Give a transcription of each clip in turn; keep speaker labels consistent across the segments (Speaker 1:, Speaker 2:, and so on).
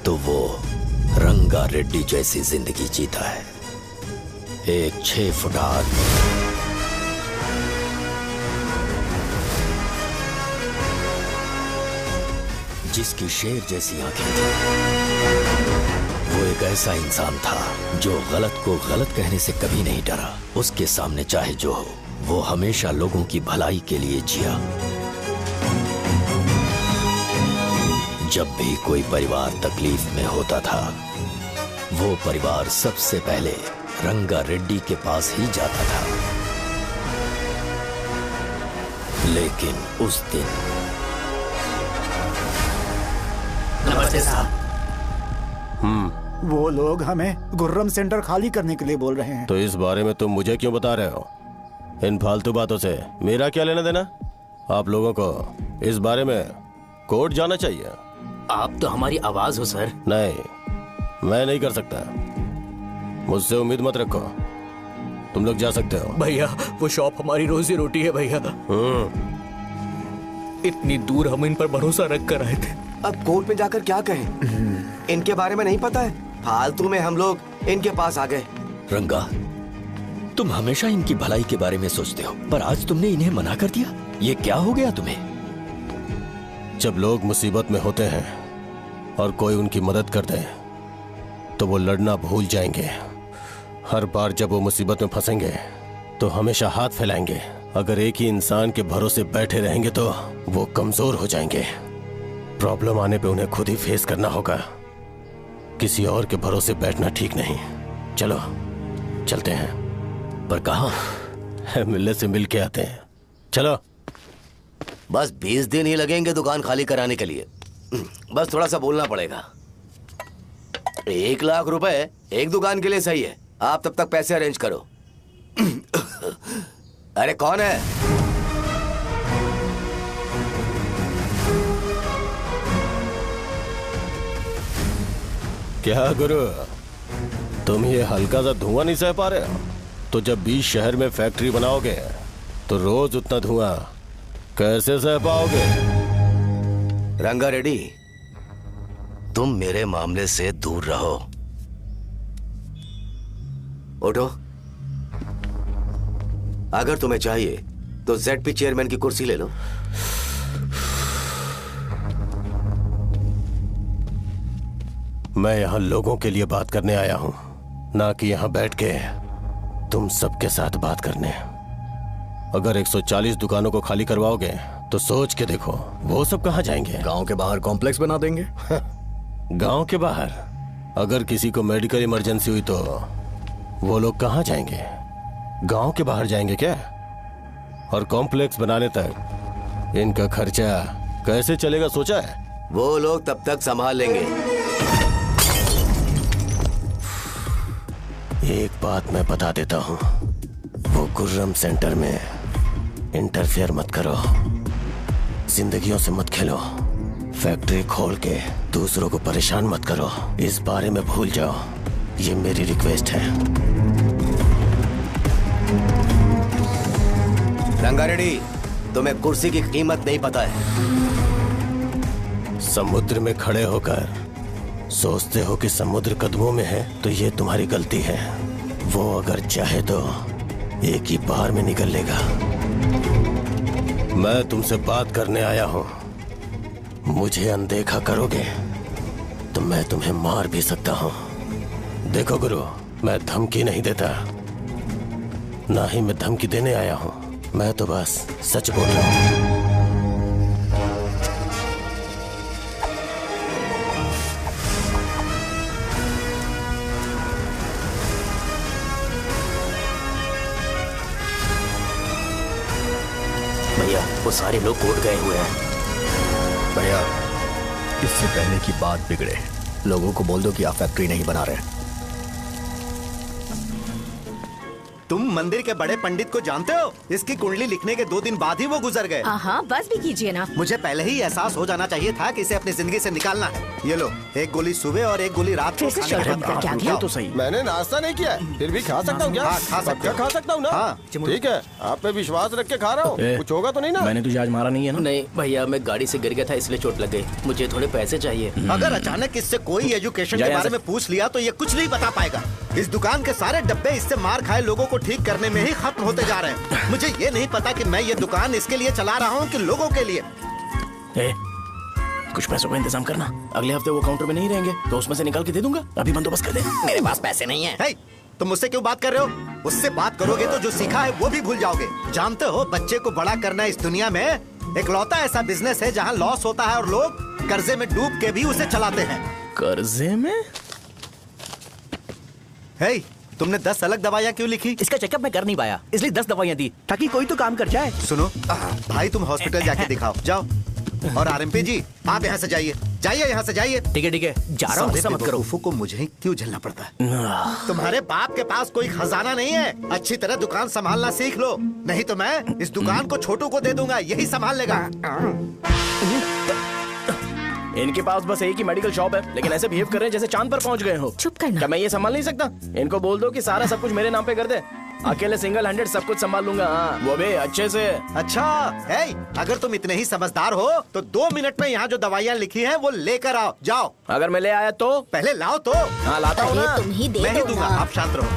Speaker 1: तो वो रंगा रेड्डी जैसी जिंदगी जीता है। एक 6 फुट आदमी, जिसकी शेर जैसी आंखें थी। वो एक ऐसा इंसान था जो गलत को गलत कहने से कभी नहीं डरा। उसके सामने चाहे जो हो, वो हमेशा लोगों की भलाई के लिए जिया। जब भी कोई परिवार तकलीफ में होता था, वो परिवार सबसे पहले रंगा रेड्डी के पास ही जाता था। लेकिन उस दिन
Speaker 2: नमस्ते साहब।
Speaker 3: वो लोग हमें गुर्रम सेंटर खाली करने के लिए बोल रहे हैं।
Speaker 4: तो इस बारे में तुम मुझे क्यों बता रहे हो? इन फालतू बातों से मेरा क्या लेना देना? आप लोगों को इस बारे में कोर्ट जाना चाहिए।
Speaker 2: आप तो हमारी आवाज हो सर।
Speaker 4: नहीं, मैं नहीं कर सकता। मुझसे उम्मीद मत रखो। तुम लोग जा सकते हो।
Speaker 5: भैया वो शॉप हमारी रोजी रोटी है भैया। इतनी दूर हम इन पर भरोसा रख कर आए थे।
Speaker 6: अब कोर्ट में जाकर क्या कहें? इनके बारे में नहीं पता है। फालतू में हम लोग इनके पास आ गए।
Speaker 1: रंगा, तुम हमेशा इनकी भलाई के बारे में सोचते हो, पर आज तुमने इन्हें मना कर दिया। ये क्या हो गया तुम्हें?
Speaker 4: जब लोग मुसीबत में होते हैं और कोई उनकी मदद कर दे तो वो लड़ना भूल जाएंगे। हर बार जब वो मुसीबत में फंसेंगे तो हमेशा हाथ फैलाएंगे। अगर एक ही इंसान के भरोसे बैठे रहेंगे तो वो कमजोर हो जाएंगे। प्रॉब्लम आने पे उन्हें खुद ही फेस करना होगा। किसी और के भरोसे बैठना ठीक नहीं। चलो चलते हैं।
Speaker 1: पर कहाँ?
Speaker 4: मिलने से मिल के आते हैं। चलो।
Speaker 6: बस 20 दिन ही लगेंगे दुकान खाली कराने के लिए। बस थोड़ा सा बोलना पड़ेगा। 1 लाख रुपए एक दुकान के लिए सही है। आप तब तक पैसे अरेंज करो। अरे कौन है?
Speaker 4: क्या गुरु, तुम ये हल्का सा धुआं नहीं सह पा रहे हो? तो जब 20 शहर में फैक्ट्री बनाओगे तो रोज उतना धुआं कैसे सह पाओगे?
Speaker 6: रंगा रेड्डी, तुम मेरे मामले से दूर रहो। उठो। अगर तुम्हें चाहिए तो ZP चेयरमैन की कुर्सी ले लो।
Speaker 4: मैं यहाँ लोगों के लिए बात करने आया हूँ, ना कि यहाँ बैठ के तुम सबके साथ बात करने। अगर 140 दुकानों को खाली करवाओगे तो सोच के देखो वो सब कहाँ जाएंगे?
Speaker 5: गांव के बाहर कॉम्प्लेक्स बना देंगे।
Speaker 4: गांव के बाहर? अगर किसी को मेडिकल इमरजेंसी हुई तो वो लोग कहाँ जाएंगे? गांव के बाहर जाएंगे क्या? और कॉम्प्लेक्स बनाने तक इनका खर्चा कैसे चलेगा सोचा है?
Speaker 6: वो लोग तब तक संभाल लेंगे।
Speaker 4: एक बात मैं बता देता हूँ, वो गुर्रम सेंटर में इंटरफेयर मत करो। जिंदगियों से मत खेलो। फैक्ट्री खोल के दूसरों को परेशान मत करो। इस बारे में भूल जाओ। ये मेरी रिक्वेस्ट है।
Speaker 6: रंगा रेड्डी, तुम्हें कुर्सी की कीमत नहीं पता है।
Speaker 4: समुद्र में खड़े होकर सोचते हो कि समुद्र कदमों में है, तो ये तुम्हारी गलती है। वो अगर चाहे तो एक ही बार में निकल लेगा। मैं तुमसे बात करने आया हूं। मुझे अनदेखा करोगे तो मैं तुम्हें मार भी सकता हूं। देखो गुरु, मैं धमकी नहीं देता, ना ही मैं धमकी देने आया हूं। मैं तो बस सच बोल रहा हूं।
Speaker 2: भैया वो सारे लोग कोर्ट गए हुए हैं।
Speaker 5: भैया इससे पहले की बात बिगड़े, लोगों को बोल दो कि आप फैक्ट्री नहीं बना रहे।
Speaker 7: तुम मंदिर के बड़े पंडित को जानते हो? इसकी कुंडली लिखने के 2 दिन बाद ही वो गुजर गए।
Speaker 8: हाँ, बस भी कीजिए ना।
Speaker 7: मुझे पहले ही एहसास हो जाना चाहिए था कि इसे अपनी जिंदगी से निकालना है। ये लो, एक गोली सुबह और एक गोली रात को खाने के बाद।
Speaker 8: क्या गया?
Speaker 4: तो सही। मैंने नाश्ता नहीं किया है, फिर भी खा सकता हूँ क्या?
Speaker 7: हाँ, खा सकते हो।
Speaker 4: खा सकता हूँ ना?
Speaker 7: हाँ।
Speaker 4: ठीक है, आप पे विश्वास रख के खा रहा हूँ। कुछ होगा तो नहीं ना?
Speaker 2: मैंने तुझे आज मारा नहीं है ना? नहीं भैया, मैं गाड़ी से गिर गया था इसलिए चोट लग गई। मुझे थोड़े पैसे चाहिए।
Speaker 7: अगर अचानक इससे कोई एजुकेशन के बारे में पूछ लिया तो ये कुछ नहीं बता पाएगा। इस दुकान के सारे डब्बे इससे मार खाए लोगों को ठीक करने में ही खत्म होते जा रहे हैं। मुझे ये नहीं पता कि मैं ये दुकान इसके लिए चला रहा हूँ कि लोगों के लिए।
Speaker 2: कुछ पैसों का इंतजाम करना। अगले हफ्ते वो काउंटर में नहीं रहेंगे तो उसमें से निकाल के दे दूंगा। अभी बंदोबस्त कर दे। मेरे पास पैसे नहीं है।
Speaker 7: तुम मुझसे क्यों बात कर रहे हो? उससे बात करोगे तो जो सीखा है वो भी भूल जाओगे। जानते हो, बच्चे को बड़ा करना इस दुनिया में इकलौता ऐसा बिजनेस है जहाँ लॉस होता है और लोग कर्जे में डूब के भी उसे चलाते हैं।
Speaker 2: कर्जे में?
Speaker 7: तुमने 10 अलग दवाइयाँ क्यों लिखी?
Speaker 2: इसका चेकअप मैं कर नहीं पाया, इसलिए 10 दवाइयाँ दी ताकि कोई तो काम कर जाए।
Speaker 7: सुनो भाई, तुम हॉस्पिटल जाके दिखाओ, जाओ। और आरएमपी जी, आप यहाँ से जाइए, यहाँ से जाइए।
Speaker 2: ठीक है, जा रहा हूँ, गुस्सा मत करो।
Speaker 7: को मुझे ही क्यों झेलना पड़ता है? तुम्हारे बाप के पास कोई खजाना नहीं है। अच्छी तरह दुकान संभालना सीख लो, नहीं तो मैं इस दुकान को छोटू को दे दूंगा, यही संभाल लेगा।
Speaker 2: इनके पास बस एक ही मेडिकल शॉप है, लेकिन ऐसे बिहेव कर रहे हैं जैसे चांद पर पहुंच गए हो।
Speaker 8: चुप करना।
Speaker 2: क्या मैं ये संभाल नहीं सकता? इनको बोल दो कि सारा सब कुछ मेरे नाम पे कर दे। अकेले सिंगल हैंडेड सब कुछ संभाल लूंगा। वो भी अच्छे से।
Speaker 7: अच्छा, अगर तुम इतने ही समझदार हो तो 2 मिनट में यहाँ जो दवाइयाँ लिखी हैं वो लेकर आओ, जाओ।
Speaker 2: अगर मैं ले आया तो?
Speaker 7: पहले लाओ तो।
Speaker 2: हाँ, लाता हूँ ना।
Speaker 8: तुम ही दे
Speaker 7: मैं ही दूंगा, आप शांत रहो।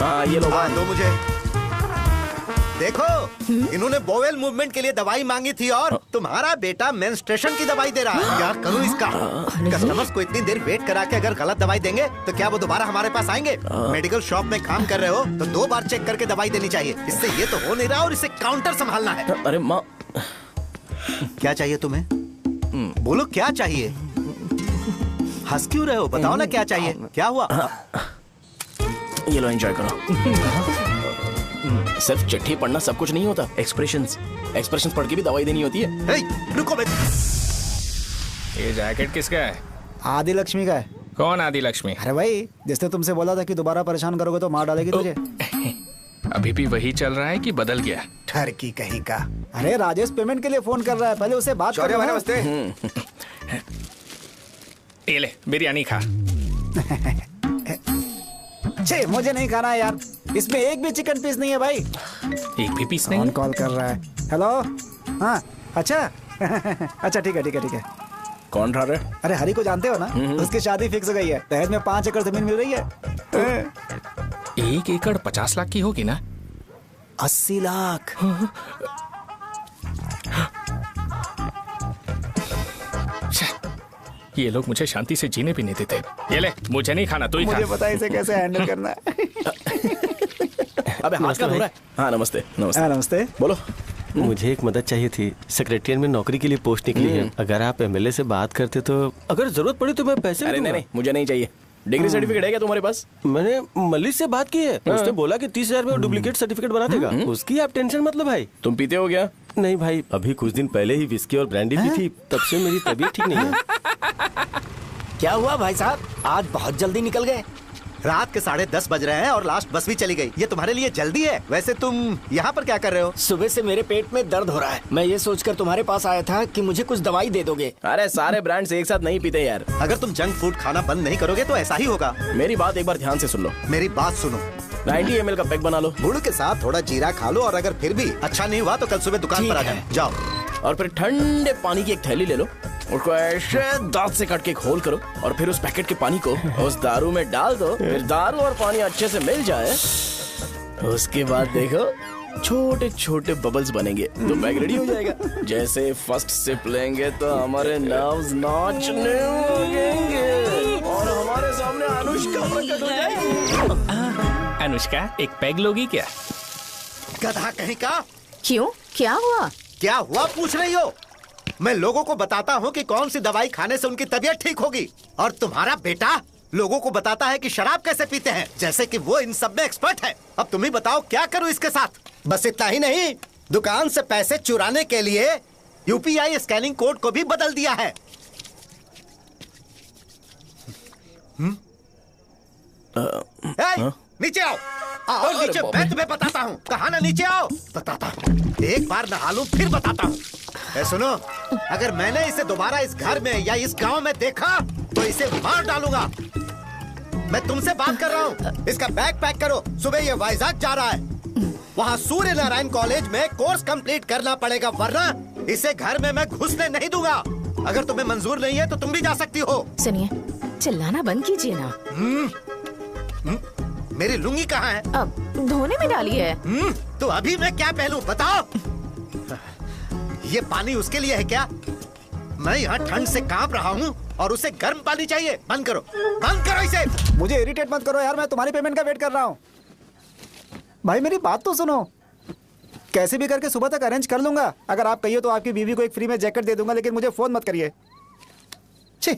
Speaker 2: हाँ, ये लो।
Speaker 7: दो मुझे। देखो, इन्होंने बोवेल मूवमेंट के लिए दवाई मांगी थी और तुम्हारा बेटा मेंस्ट्रुएशन की दवाई दे रहा है। क्या करूं इसका? कस्टमर्स को इतनी देर वेट करा के अगर गलत दवाई देंगे तो क्या वो दोबारा हमारे पास आएंगे? मेडिकल शॉप में काम कर रहे हो तो 2 बार चेक करके दवाई देनी चाहिए। इससे ये तो हो नहीं रहा और इसे काउंटर संभालना है।
Speaker 2: अरे माँ,
Speaker 7: क्या चाहिए तुम्हें? बोलो, क्या चाहिए? हंस क्यों रहे हो? बताओ ना क्या चाहिए। क्या हुआ?
Speaker 2: ये लो, एंजॉय करो। सिर्फ चिट्ठी पढ़ना सब कुछ नहीं होता। एक्सप्रेशंस पढ़ के भी दवाई देनी होती है।
Speaker 7: रुको,
Speaker 5: ये जैकेट किसका है?
Speaker 3: आदि लक्ष्मी का है।
Speaker 5: कौन आदि लक्ष्मी?
Speaker 3: अरे भाई, जिसने तुमसे बोला था कि दोबारा परेशान करोगे तो मार डालेगी तुझे।
Speaker 5: अभी भी वही चल रहा है कि बदल गया?
Speaker 7: ठरकी कहीं का।
Speaker 3: अरे राजेश पेमेंट के लिए फोन कर रहा है, पहले उसे बात करो।
Speaker 7: नमस्ते।
Speaker 5: ये ले, बिरयानी खा।
Speaker 3: छे, मुझे नहीं खाना है यार, इसमें एक भी चिकन पीस नहीं है भाई।
Speaker 5: एक भी पीस नहीं?
Speaker 3: कॉल कर रहा है। हेलो, हाँ, अच्छा। अच्छा, ठीक है।
Speaker 2: कौन रहा रे?
Speaker 3: अरे हरी को जानते हो ना, उसकी शादी फिक्स हो गई है। दहेज में 5 एकड़ जमीन मिल रही है।
Speaker 5: 1 एकड़ 50 लाख की होगी ना?
Speaker 3: 80 लाख।
Speaker 5: ये लोग मुझे शांति से जीने भी नहीं देते। ये ले, मुझे नहीं खाना, तू ही खा।
Speaker 3: मुझे पता है इसे कैसे हैंडल करना है।
Speaker 2: अबे हाथ का धो रहा है। हाँ, नमस्ते।
Speaker 3: नमस्ते।
Speaker 2: बोलो।
Speaker 4: मुझे एक मदद चाहिए थी। सेक्रेटरिएट में नौकरी के लिए पोस्ट निकली है। अगर आप एमएलए से बात करते तो अगर जरूरत पड़ी तो मैं पैसे
Speaker 2: अरे नहीं, मुझे नहीं चाहिए। डिग्री सर्टिफिकेट है क्या तुम्हारे पास?
Speaker 4: मैंने मलिक से बात की है। उसने बोला कि 30,000 में वो डुप्लीकेट सर्टिफिकेट बना देगा। उसकी आप टेंशन मत लो भाई।
Speaker 2: तुम पीते हो क्या?
Speaker 4: नहीं भाई, अभी कुछ दिन पहले ही विस्की और ब्रांडी पी थी, तब से मेरी तबीयत ठीक नहीं है।
Speaker 2: क्या हुआ भाई साहब, आज बहुत जल्दी निकल गए?
Speaker 7: रात के 10:30 बज रहे हैं और लास्ट बस भी चली गई। ये तुम्हारे लिए जल्दी है? वैसे तुम यहाँ पर क्या कर रहे हो?
Speaker 2: सुबह से मेरे पेट में दर्द हो रहा है। मैं ये सोचकर तुम्हारे पास आया था कि मुझे कुछ दवाई दे दोगे। अरे सारे ब्रांड्स एक साथ नहीं पीते यार।
Speaker 7: अगर तुम जंक फूड खाना बंद नहीं करोगे तो ऐसा ही होगा।
Speaker 2: मेरी बात एक बार ध्यान से सुन लो।
Speaker 7: मेरी बात सुनो।
Speaker 2: 90 ml का पैक बना लो।
Speaker 7: गुड़ के साथ थोड़ा जीरा खा लो और अगर फिर भी अच्छा नहीं हुआ तो कल सुबह दुकान पर आ जाओ।
Speaker 2: और फिर ठंडे पानी की एक थैली ले लो, उसको ऐसे दांत से काट के खोल करो और फिर उस पैकेट के पानी को उस दारू में डाल दो। फिर दारू और पानी अच्छे से मिल जाए, उसके बाद देखो छोटे छोटे बबल्स बनेंगे तो पैक रेडी हो जाएगा। जैसे फर्स्ट सिप लेंगे तो हमारे नर्व्स नाचने लगेंगे और हमारे सामने अनुष्का प्रकट हो जाएगी।
Speaker 5: अनुष्का, एक पैग लोगी क्या?
Speaker 7: गधा कहीं का।
Speaker 8: क्यों, क्या हुआ?
Speaker 7: क्या हुआ पूछ रही हो? मैं लोगों को बताता हूँ कि कौन सी दवाई खाने से उनकी तबीयत ठीक होगी, और तुम्हारा बेटा लोगों को बताता है कि शराब कैसे पीते हैं, जैसे कि वो इन सब में एक्सपर्ट है। अब तुम ही बताओ क्या करूँ इसके साथ? बस इतना ही नहीं, दुकान से पैसे चुराने के लिए यूपीआई स्कैनिंग कोड को भी बदल दिया है। नीचे आओ। आओ नीचे, मैं तुम्हें बताता हूँ। कहा ना नीचे आओ, बताता हूँ। एक बार नहा लूं फिर बताता हूँ। सुनो, अगर मैंने इसे दोबारा इस घर में या इस गांव में देखा तो इसे मार डालूंगा। मैं तुमसे बात कर रहा हूँ। इसका बैग पैक करो, सुबह ये वाइजाग जा रहा है। वहाँ सूर्य नारायण कॉलेज में कोर्स कंप्लीट करना पड़ेगा, वरना इसे घर में मैं घुसने नहीं दूंगा। अगर तुम्हें मंजूर नहीं है तो तुम भी जा सकती हो।
Speaker 8: सुनिए, चिल्लाना बंद कीजिए ना।
Speaker 7: मेरी लुंगी कहाँ है?
Speaker 8: अब धोने में डाली है।
Speaker 7: तो अभी मैं क्या पहनूं बताओ? ये पानी उसके लिए है क्या? मैं यहाँ ठंड से कांप रहा हूँ और उसे गर्म पानी चाहिए। बंद करो, बंद करो इसे।
Speaker 3: मुझे इरिटेट मत करो यार, मैं तुम्हारी पेमेंट का वेट कर रहा हूँ। भाई मेरी बात तो सुनो, कैसे भी करके सुबह तक अरेंज कर लूंगा। अगर आप कहिए तो आपकी बीवी को एक फ्री में जैकेट दे दूंगा, लेकिन मुझे फोन मत करिए। छी,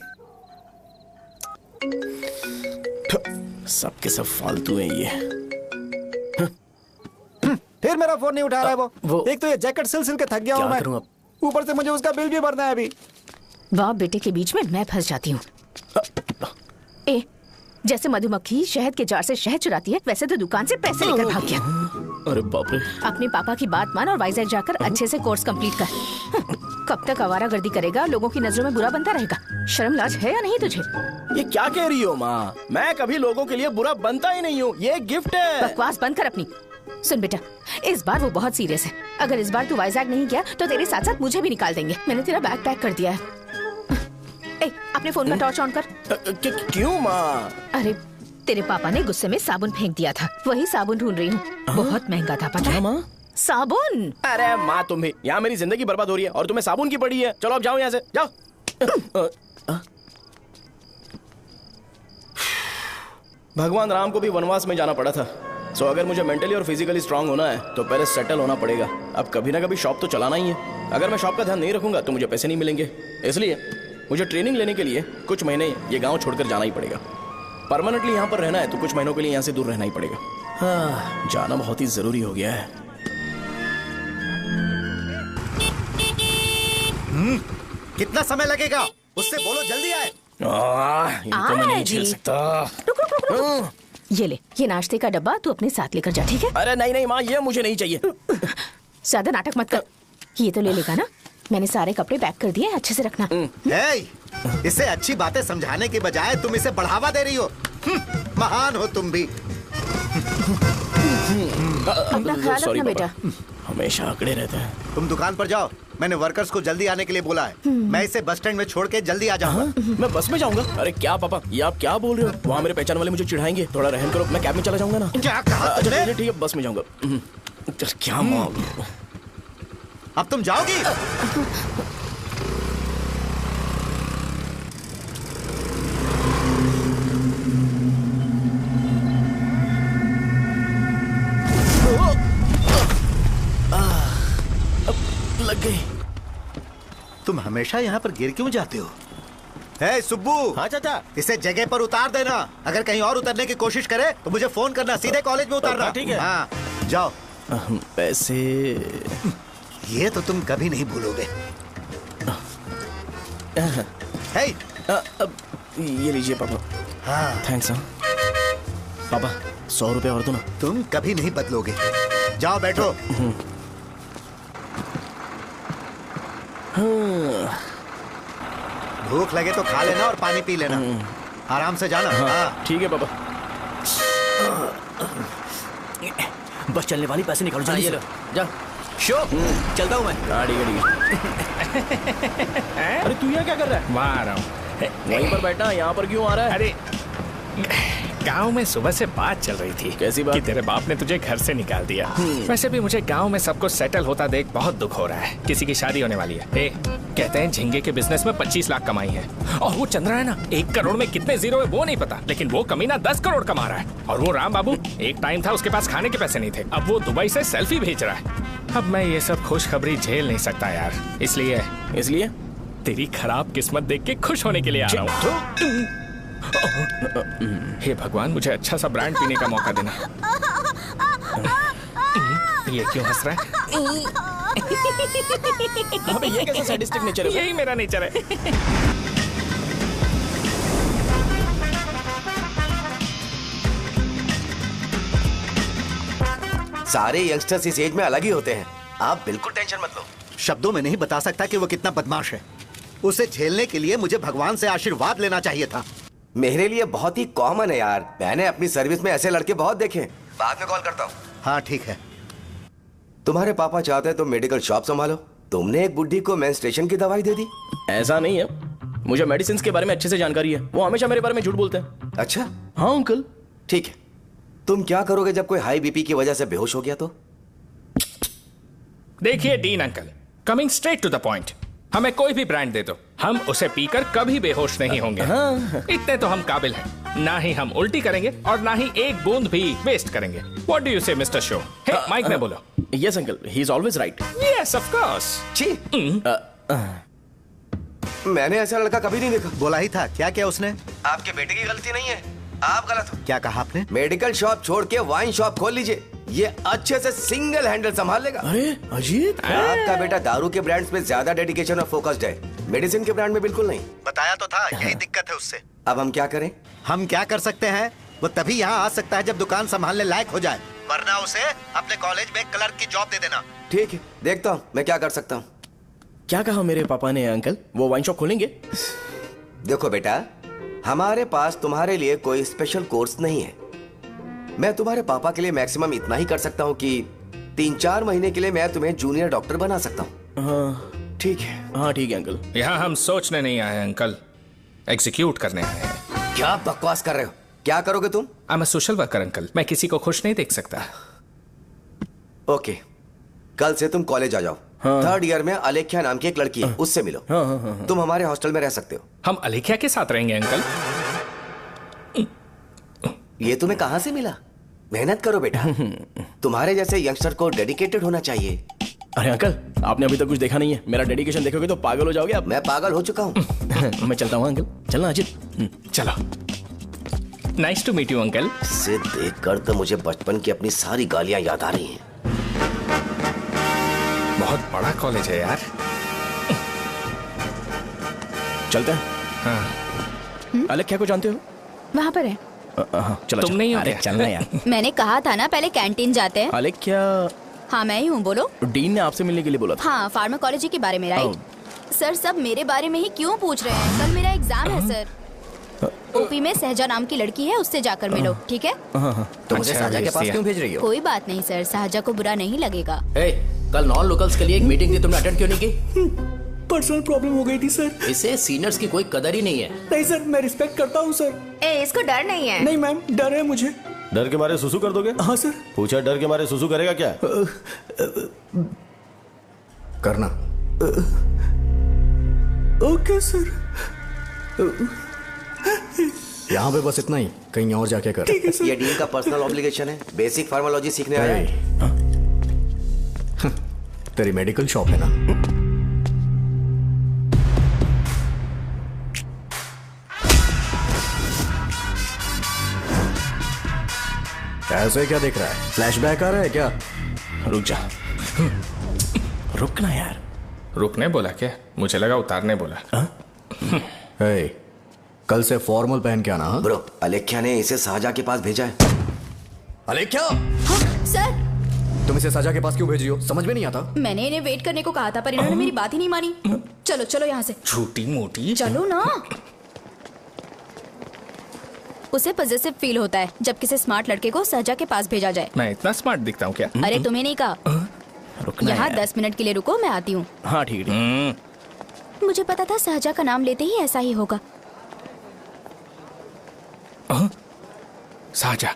Speaker 2: सबके सब फालतू है ये।
Speaker 3: फिर मेरा फोन नहीं उठा रहा है वो। एक तो ये जैकेट सिल सिल के थक गया हूँ मैं, ऊपर से मुझे उसका बिल भी भरना है अभी।
Speaker 8: बाप बेटे के बीच में मैं फंस जाती हूँ। ए, जैसे मधुमक्खी शहद के जार से शहद चुराती है, वैसे तो दुकान से पैसे लेकर भाग गया।
Speaker 2: अरे बाप रे।
Speaker 8: अपने पापा की बात मान और वाइजैक जाकर अच्छे से कोर्स कंप्लीट कर। कब तक आवारागर्दी करेगा? लोगों की नजरों में बुरा बनता रहेगा। शर्म लाज है या नहीं तुझे?
Speaker 2: ये क्या कह रही हो माँ? मैं कभी लोगों के लिए बुरा बनता ही नहीं हूँ, ये गिफ्ट है।
Speaker 8: बकवास बंद कर अपनी। सुन बेटा, इस बार वो बहुत सीरियस है। अगर इस बार तू वाइजैक नहीं गया तो तेरे साथ साथ मुझे भी निकाल देंगे। मैंने तेरा बैग पैक कर दिया है। ए, अपने फोन का टॉर्च ऑन कर।
Speaker 2: क्यों माँ?
Speaker 8: अरे तेरे पापा ने गुस्से में साबुन फेंक दिया था, वही साबुन ढूंढ रही हूँ। बहुत महंगा था, पता है?
Speaker 2: माँ?
Speaker 8: साबुन।
Speaker 2: अरे माँ, तुम भी यहाँ मेरी जिंदगी बर्बाद हो रही है और तुम्हें साबुन की पड़ी है। चलो अब जाओ यहाँ से, जाओ। भगवान राम को भी वनवास में जाना पड़ा था। सो अगर मुझे मेंटली और फिजिकली स्ट्रांग होना है तो पहले सेटल होना पड़ेगा। अब कभी ना कभी शॉप तो चलाना ही है। अगर मैं शॉप का ध्यान नहीं रखूंगा तो मुझे पैसे नहीं मिलेंगे। इसलिए मुझे ट्रेनिंग लेने के लिए कुछ महीने ये गांव छोड़कर जाना ही पड़ेगा। परमानेंटली यहाँ पर रहना है तो कुछ महीनों के लिए यहाँ से दूर रहना ही पड़ेगा। हाँ, जाना बहुत ही जरूरी हो गया है।
Speaker 7: कितना समय लगेगा? उससे बोलो जल्दी आए।
Speaker 2: इनको मैं नहीं झेल सकता।
Speaker 8: रुक। ये ले, ये नाश्ते का डब्बा तू अपने साथ लेकर जा, ठीक है?
Speaker 2: अरे नहीं नहीं माँ, ये मुझे नहीं चाहिए।
Speaker 8: ज्यादा नाटक मत कर। ये तो ले लेगा ना? मैंने सारे कपड़े पैक कर दिए, अच्छे से रखना।
Speaker 7: इसे अच्छी बातें समझाने के बजाय तुम इसे बढ़ावा दे रही हो। महान हो तुम भी।
Speaker 8: अपना ख्याल रखना बेटा।
Speaker 2: हमेशा अकड़े रहते हैं।
Speaker 7: तुम दुकान पर जाओ, मैंने वर्कर्स को जल्दी आने के लिए बोला है। मैं इसे बस स्टैंड में छोड़ के जल्दी आ जाऊंगा।
Speaker 2: मैं बस में जाऊंगा? अरे क्या पापा, ये आप क्या बोल रहे हो? वहाँ मेरे पहचान वाले मुझे चिढ़ाएंगे। थोड़ा रहम करो, मैं कैब में चला जाऊंगा ना।
Speaker 7: क्या कहा?
Speaker 2: अच्छा ठीक है, बस में जाऊंगा। क्या माँ,
Speaker 7: अब तुम जाओगी?
Speaker 2: लग गई।
Speaker 7: तुम हमेशा यहाँ पर गिर क्यों जाते हो? हे सुब्बू।
Speaker 2: हाँ चाचा।
Speaker 7: इसे जगह पर उतार देना। अगर कहीं और उतरने की कोशिश करे तो मुझे फोन करना, सीधे कॉलेज में उतारना।
Speaker 2: ठीक है।
Speaker 7: हाँ, जाओ।
Speaker 2: पैसे
Speaker 7: ये तो तुम कभी नहीं भूलोगे। हे,
Speaker 2: अब ये लीजिए पापा।
Speaker 7: हाँ
Speaker 2: थैंक्स। पापा 100 रुपए और दो ना।
Speaker 7: तुम कभी नहीं बदलोगे। जाओ बैठो। भूख लगे तो खा लेना और पानी पी लेना। आराम से जाना। हाँ।
Speaker 2: ठीक है पापा।
Speaker 1: बस चलने वाली, पैसे निकालो जल्दी से।
Speaker 2: जा।
Speaker 1: शो, चलता हूँ मैं।
Speaker 2: गाड़ी अरे तू यहाँ क्या कर रहा है?
Speaker 5: वहाँ आ रहा हूँ।
Speaker 2: वहीं पर बैठा, यहाँ पर क्यों आ रहा है?
Speaker 5: अरे गांव में सुबह से बात चल रही थी।
Speaker 2: कैसी बात?
Speaker 5: कि तेरे बाप ने तुझे घर से निकाल दिया। वैसे भी मुझे गांव में सब कुछ सेटल होता देख बहुत दुख हो रहा है। किसी की शादी होने वाली है। कहते हैं झींगे के बिजनेस में 25 लाख कमाई है। और वो चंद्रा है ना, 1 करोड़ में कितने जीरो है वो नहीं पता, लेकिन वो कमीना 10 करोड़ कमा रहा है। और वो राम बाबू, एक टाइम था उसके पास खाने के पैसे नहीं थे, अब वो दुबई से सेल्फी भेज रहा है। अब मैं ये सब खुशखबरी झेल नहीं सकता यार। इसलिए तेरी खराब किस्मत देख के खुश होने के लिए आ रहा हूँ। हे भगवान, मुझे अच्छा सा ब्रांड पीने का मौका देना। ये क्यों हंस रहा है?
Speaker 2: अबे ये कैसा सैडिस्टिक नेचर है?
Speaker 5: यही मेरा नेचर है।
Speaker 6: सारे यंगस्टर्स इस एज में अलग ही होते हैं। आप बिल्कुल टेंशन मत लो।
Speaker 7: शब्दों में नहीं बता सकता कि वो कितना बदमाश है। उसे झेलने के लिए मुझे भगवान से आशीर्वाद लेना चाहिए था।
Speaker 6: मेरे लिए बहुत ही कॉमन है यार, मैंने अपनी सर्विस में ऐसे लड़के बहुत देखे। बाद में कॉल करता हूँ।
Speaker 7: हाँ ठीक है।
Speaker 6: तुम्हारे पापा चाहते हैं तुम मेडिकल शॉप संभालो। तुमने एक बुढ़ी को मेंस्ट्रुएशन की दवाई दे दी।
Speaker 2: ऐसा नहीं है, मुझे मेडिसिन के बारे में अच्छे से जानकारी है। वो हमेशा मेरे बारे में झूठ बोलते हैं।
Speaker 6: अच्छा
Speaker 2: हाँ अंकल।
Speaker 6: ठीक है, तुम क्या करोगे जब कोई हाई बीपी की वजह से बेहोश हो गया तो?
Speaker 5: देखिए Dean uncle, coming straight to the point, हमें कोई भी ब्रांड दे दो, हम उसे पीकर कभी बेहोश नहीं होंगे। इतने तो हम काबिल हैं। ना ही हम उल्टी करेंगे और ना ही एक बूंद भी वेस्ट करेंगे। व्हाट डू यू से मिस्टर शो? हे माइक में बोलो।
Speaker 2: Yes uncle, he is always right.
Speaker 5: Yes of course.
Speaker 6: छी, मैंने ऐसा लड़का कभी नहीं देखा।
Speaker 7: बोला ही था। क्या क्या उसने?
Speaker 6: आपके बेटे की गलती नहीं है, आप गलत हो।
Speaker 7: क्या कहा आपने?
Speaker 6: मेडिकल शॉप छोड़ के वाइन शॉप खोल लीजिए, ये अच्छे से सिंगल हैंडल संभाल लेगा।
Speaker 2: अरे अजीत,
Speaker 6: आपका बेटा दारू के ब्रांड्स पे ज्यादा डेडिकेशन और फोकस्ड है, मेडिसिन के ब्रांड में बिल्कुल नहीं।
Speaker 7: बताया तो था, यही दिक्कत है उससे।
Speaker 6: अब हम क्या करें?
Speaker 7: हम क्या कर सकते हैं? वो तभी यहाँ आ सकता है जब दुकान संभालने लायक हो जाए, वरना उसे अपने कॉलेज में क्लर्क की जॉब दे देना।
Speaker 6: ठीक है, देखता हूँ मैं क्या कर सकता हूँ।
Speaker 2: क्या कहा मेरे पापा ने अंकल? वो वाइन शॉप खोलेंगे?
Speaker 6: देखो बेटा, हमारे पास तुम्हारे लिए कोई स्पेशल कोर्स नहीं है। मैं तुम्हारे पापा के लिए मैक्सिमम इतना ही कर सकता हूँ कि 3-4 महीने के लिए मैं तुम्हें जूनियर डॉक्टर बना सकता हूँ।
Speaker 2: हाँ
Speaker 6: ठीक है।
Speaker 2: हाँ ठीक है अंकल।
Speaker 5: यहाँ हम सोचने नहीं आए अंकल, एग्जीक्यूट करने आए हैं।
Speaker 6: क्या बकवास कर रहे हो? क्या करोगे तुम?
Speaker 5: I am a social worker uncle, मैं किसी को खुश नहीं देख सकता।
Speaker 6: ओके, कल से तुम कॉलेज आ जाओ।
Speaker 2: हाँ।
Speaker 6: 3rd ईयर में अलेख्या नाम की एक लड़की है, उससे मिलो।
Speaker 2: हाँ।
Speaker 6: तुम हमारे हॉस्टल में रह सकते हो।
Speaker 5: हम अलेख्या के साथ रहेंगे अंकल।
Speaker 6: ये तुम्हें कहां से मिला? मेहनत करो बेटा, तुम्हारे जैसे यंगस्टर को डेडिकेटेड होना चाहिए।
Speaker 2: अरे अंकल, आपने अभी तक कुछ देखा नहीं है। मेरा डेडिकेशन देखोगे तो पागल हो जाओगे आप।
Speaker 6: मैं पागल हो चुका हूँ।
Speaker 2: मैं चलता हूँ अंकल। चलना अजीत।
Speaker 5: चलो, nice to meet you uncle.
Speaker 6: इसे देखकर तो मुझे बचपन की अपनी सारी गालियां याद आ रही हैं।
Speaker 5: बहुत बड़ा कॉलेज है यार।
Speaker 2: चलते हैं।
Speaker 5: हाँ।
Speaker 2: अलेख्या को जानते हो?
Speaker 8: वहाँ पर है।
Speaker 2: चलो
Speaker 5: तुम नहीं हो
Speaker 2: अरे
Speaker 5: क्या?
Speaker 2: चलना यार।
Speaker 8: मैंने कहा था ना पहले कैंटीन जाते हैं।
Speaker 2: अलेख्या,
Speaker 8: हाँ मैं ही हूँ, बोलो।
Speaker 2: डीन ने आपसे मिलने के लिए बोला था।
Speaker 8: हाँ, फार्माकोलॉजी के बारे में, राइट? सर सब मेरे बारे में ही क्यों पूछ रहे हैं? कल मेरा एग्जाम है सर। ओपी में सहजा नाम की लड़की है, उससे जाकर मिलो, ठीक है?
Speaker 1: तो मुझे
Speaker 5: अच्छा,
Speaker 1: साजा के पास
Speaker 5: भेज
Speaker 1: क्यों भेज रही हो?
Speaker 8: कोई बात नहीं सर, सहजा को बुरा नहीं लगेगा।
Speaker 1: कल नॉन लोकल्स के लिए एक मीटिंग थी, तुमने अटेंड क्यों नहीं की?
Speaker 3: पर्सनल प्रॉब्लम हो गई थी सर।
Speaker 1: इसे सीनियर्स की कोई कदर ही नहीं है।
Speaker 3: नहीं सर, मैं रिस्पेक्ट करता हूँ सर।
Speaker 8: इसको डर नहीं है।
Speaker 3: नहीं मैम, डर है मुझे।
Speaker 4: डर के मारे सुसु कर दोगे?
Speaker 3: हाँ सर।
Speaker 4: पूछा डर के मारे सुसु करेगा क्या?
Speaker 1: करना।
Speaker 3: Okay sir.
Speaker 1: यहाँ पे बस इतना ही, कहीं और जाके कर।
Speaker 3: ठीक है सर।
Speaker 6: ये डीन का पर्सनल ऑब्लिगेशन है, बेसिक फार्माकोलॉजी सीखने आया है।
Speaker 1: तेरी मेडिकल शॉप है ना? ऐसे क्या देख रहा है? फ्लैशबैक आ रहा है क्या?
Speaker 5: रुक जा।
Speaker 2: रुकना यार।
Speaker 5: रुकने बोला क्या? मुझे लगा उतारने बोला।
Speaker 1: हे, कल से फॉर्मल पहन के आना। हाँ?
Speaker 6: ब्रो, अलेख्या ने इसे साजा के पास भेजा है।
Speaker 1: अलेख्या,
Speaker 8: हाँ, सर
Speaker 1: तुम इसे साजा के पास क्यों भेज रही हो? समझ में नहीं आता।
Speaker 8: मैंने इन्हें वेट करने को कहा था, पर इन्होंने मेरी बात ही नहीं मानी। चलो चलो यहाँ से।
Speaker 5: छोटी मोटी।
Speaker 8: चलो ना। उसे पॉजिटिव फील होता है जब किसी स्मार्ट लड़के को सहजा के पास भेजा जाए।
Speaker 5: मैं इतना स्मार्ट दिखता हूँ क्या?
Speaker 8: अरे तुम्हें नहीं कहा।
Speaker 2: रुकना
Speaker 8: यहाँ
Speaker 2: यार।
Speaker 8: 10 मिनट के लिए रुको, मैं आती हूँ।
Speaker 2: हाँ ठीक है।
Speaker 8: मुझे पता था सहजा का नाम लेते ही ऐसा ही होगा।
Speaker 5: साजा।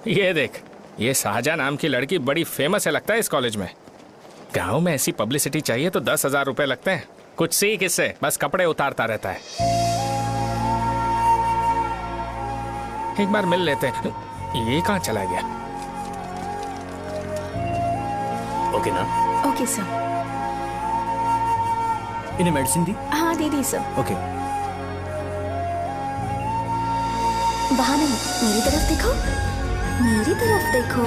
Speaker 5: ये देख, ये साजा नाम की लड़की बड़ी फेमस है लगता है इस कॉलेज में। गांव में ऐसी पब्लिसिटी चाहिए तो 10,000 रुपए लगते हैं। कुछ सीख इससे, बस कपड़े उतारता रहता है। एक बार मिल लेते हैं। ये कहाँ चला गया?
Speaker 2: ओके ना?
Speaker 8: Okay sir.
Speaker 3: इन्हें मेडिसिन दी?
Speaker 8: हाँ दे दी सर।
Speaker 3: ओके।
Speaker 8: वहाँ नहीं, मेरी तरफ देखो, मेरी तरफ देखो।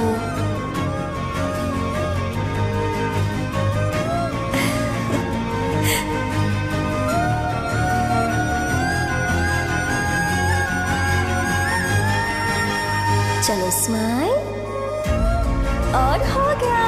Speaker 8: चलो स्माइल।
Speaker 9: और हो गया।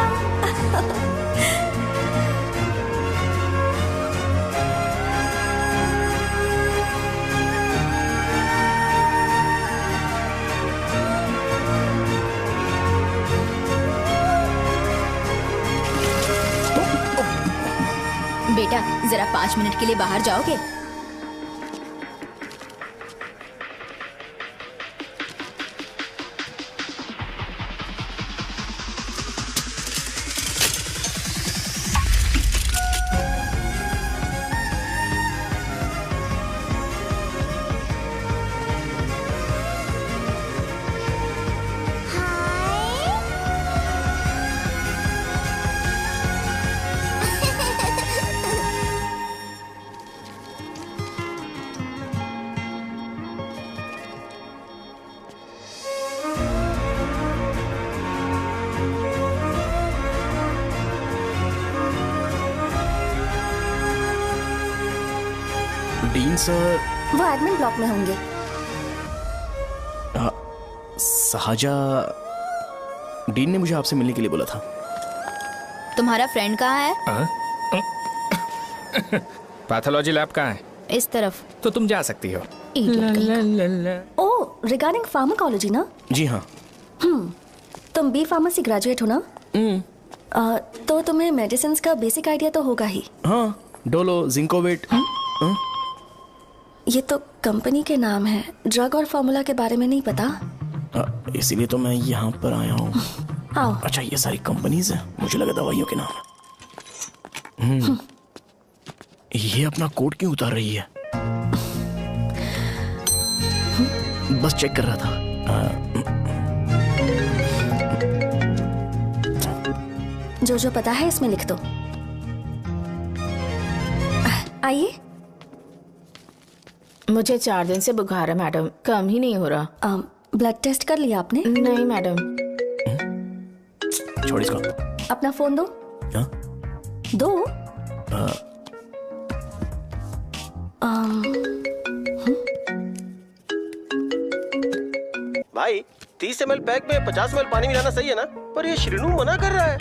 Speaker 8: बेटा जरा 5 मिनट के लिए बाहर जाओगे?
Speaker 2: डीन सर
Speaker 9: वो एडमिन ब्लॉक में होंगे।
Speaker 2: साजा, डीन ने मुझे आपसे मिलने के लिए बोला था।
Speaker 8: तुम्हारा फ्रेंड कहाँ है?
Speaker 5: पैथोलॉजी लैब कहाँ है?
Speaker 8: इस तरफ।
Speaker 5: तो तुम जा सकती हो।
Speaker 9: ओ, रिगार्डिंग फार्माकोलॉजी ना?
Speaker 2: जी हाँ।
Speaker 9: तुम बी फार्मेसी ग्रेजुएट हो ना? तो तुम्हें मेडिसिन का बेसिक आइडिया तो होगा ही।
Speaker 2: हाँ, डोलो, जिंकोवेट।
Speaker 9: ये तो कंपनी के नाम है, ड्रग और फॉर्मूला के बारे में नहीं पता।
Speaker 2: इसीलिए तो मैं यहाँ पर आया हूँ।
Speaker 9: आओ।
Speaker 2: अच्छा, ये सारी कंपनीज है, मुझे लगा दवाइयों के नाम। ये अपना कोट क्यों उतार रही है? बस चेक कर रहा था।
Speaker 9: जो जो पता है इसमें लिख दो। आइए।
Speaker 8: मुझे 4 दिन से बुखार है मैडम, कम ही नहीं हो रहा।
Speaker 9: ब्लड टेस्ट कर लिया आपने?
Speaker 8: नहीं मैडम।
Speaker 2: छोड़ इसको।
Speaker 9: अपना फोन दो।
Speaker 2: हाँ?
Speaker 9: दो।
Speaker 4: भाई 30 ml पैक में 50 ml पानी मिलाना सही है ना? पर ये श्रीनू मना कर रहा है।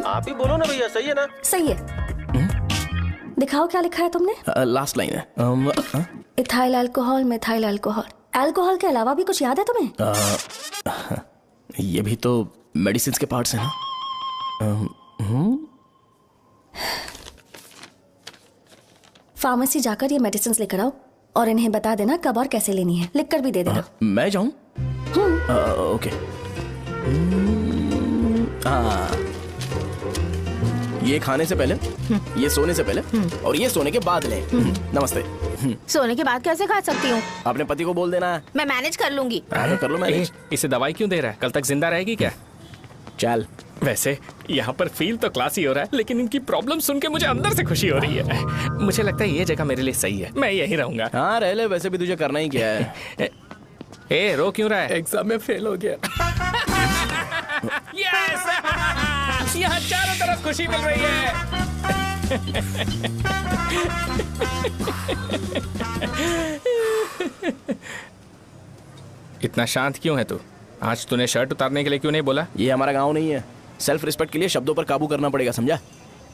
Speaker 4: आप ही बोलो ना भैया, सही है ना?
Speaker 9: सही है। दिखाओ क्या लिखा है तुमने?
Speaker 2: लास्ट लाइन है।
Speaker 9: Ethyl alcohol, methyl alcohol. Alcohol के अलावा भी कुछ याद है तुम्हें?
Speaker 2: ये भी तो मेडिसिन के पार्ट्स हैं ना।
Speaker 9: फार्मेसी जाकर ये मेडिसिन लेकर आओ और इन्हें बता देना कब और कैसे लेनी है। लिख कर भी दे देना।
Speaker 2: मैं जाऊं? ओके। ये खाने से पहले, ये सोने से पहले और ये सोने के बाद ले। नमस्ते।
Speaker 8: सोने के बाद कैसे खा सकती हूँ?
Speaker 2: अपने पति को बोल देना है।
Speaker 8: मैं मैनेज कर लूंगी।
Speaker 2: कर लो मैनेज।
Speaker 5: इसे दवाई क्यों दे रहा है? कल तक जिंदा रहेगी क्या?
Speaker 2: चल।
Speaker 5: वैसे यहाँ पर फील तो क्लासी हो रहा है, लेकिन इनकी प्रॉब्लम सुन के मुझे अंदर से खुशी हो रही है। मुझे लगता है ये जगह मेरे लिए सही है, मैं यहीं रहूंगा।
Speaker 2: हाँ रह ले, वैसे भी तुझे करना ही क्या है।
Speaker 5: ए, रो क्यों रहा है?
Speaker 2: एग्जाम में फेल हो गया।
Speaker 5: यस! यहाँ चारों तरफ खुशी मिल रही है। इतना शांत क्यों है तू? आज तूने शर्ट उतारने के लिए क्यों नहीं बोला?
Speaker 2: ये हमारा गांव नहीं है। सेल्फ रिस्पेक्ट के लिए शब्दों पर काबू करना पड़ेगा, समझा?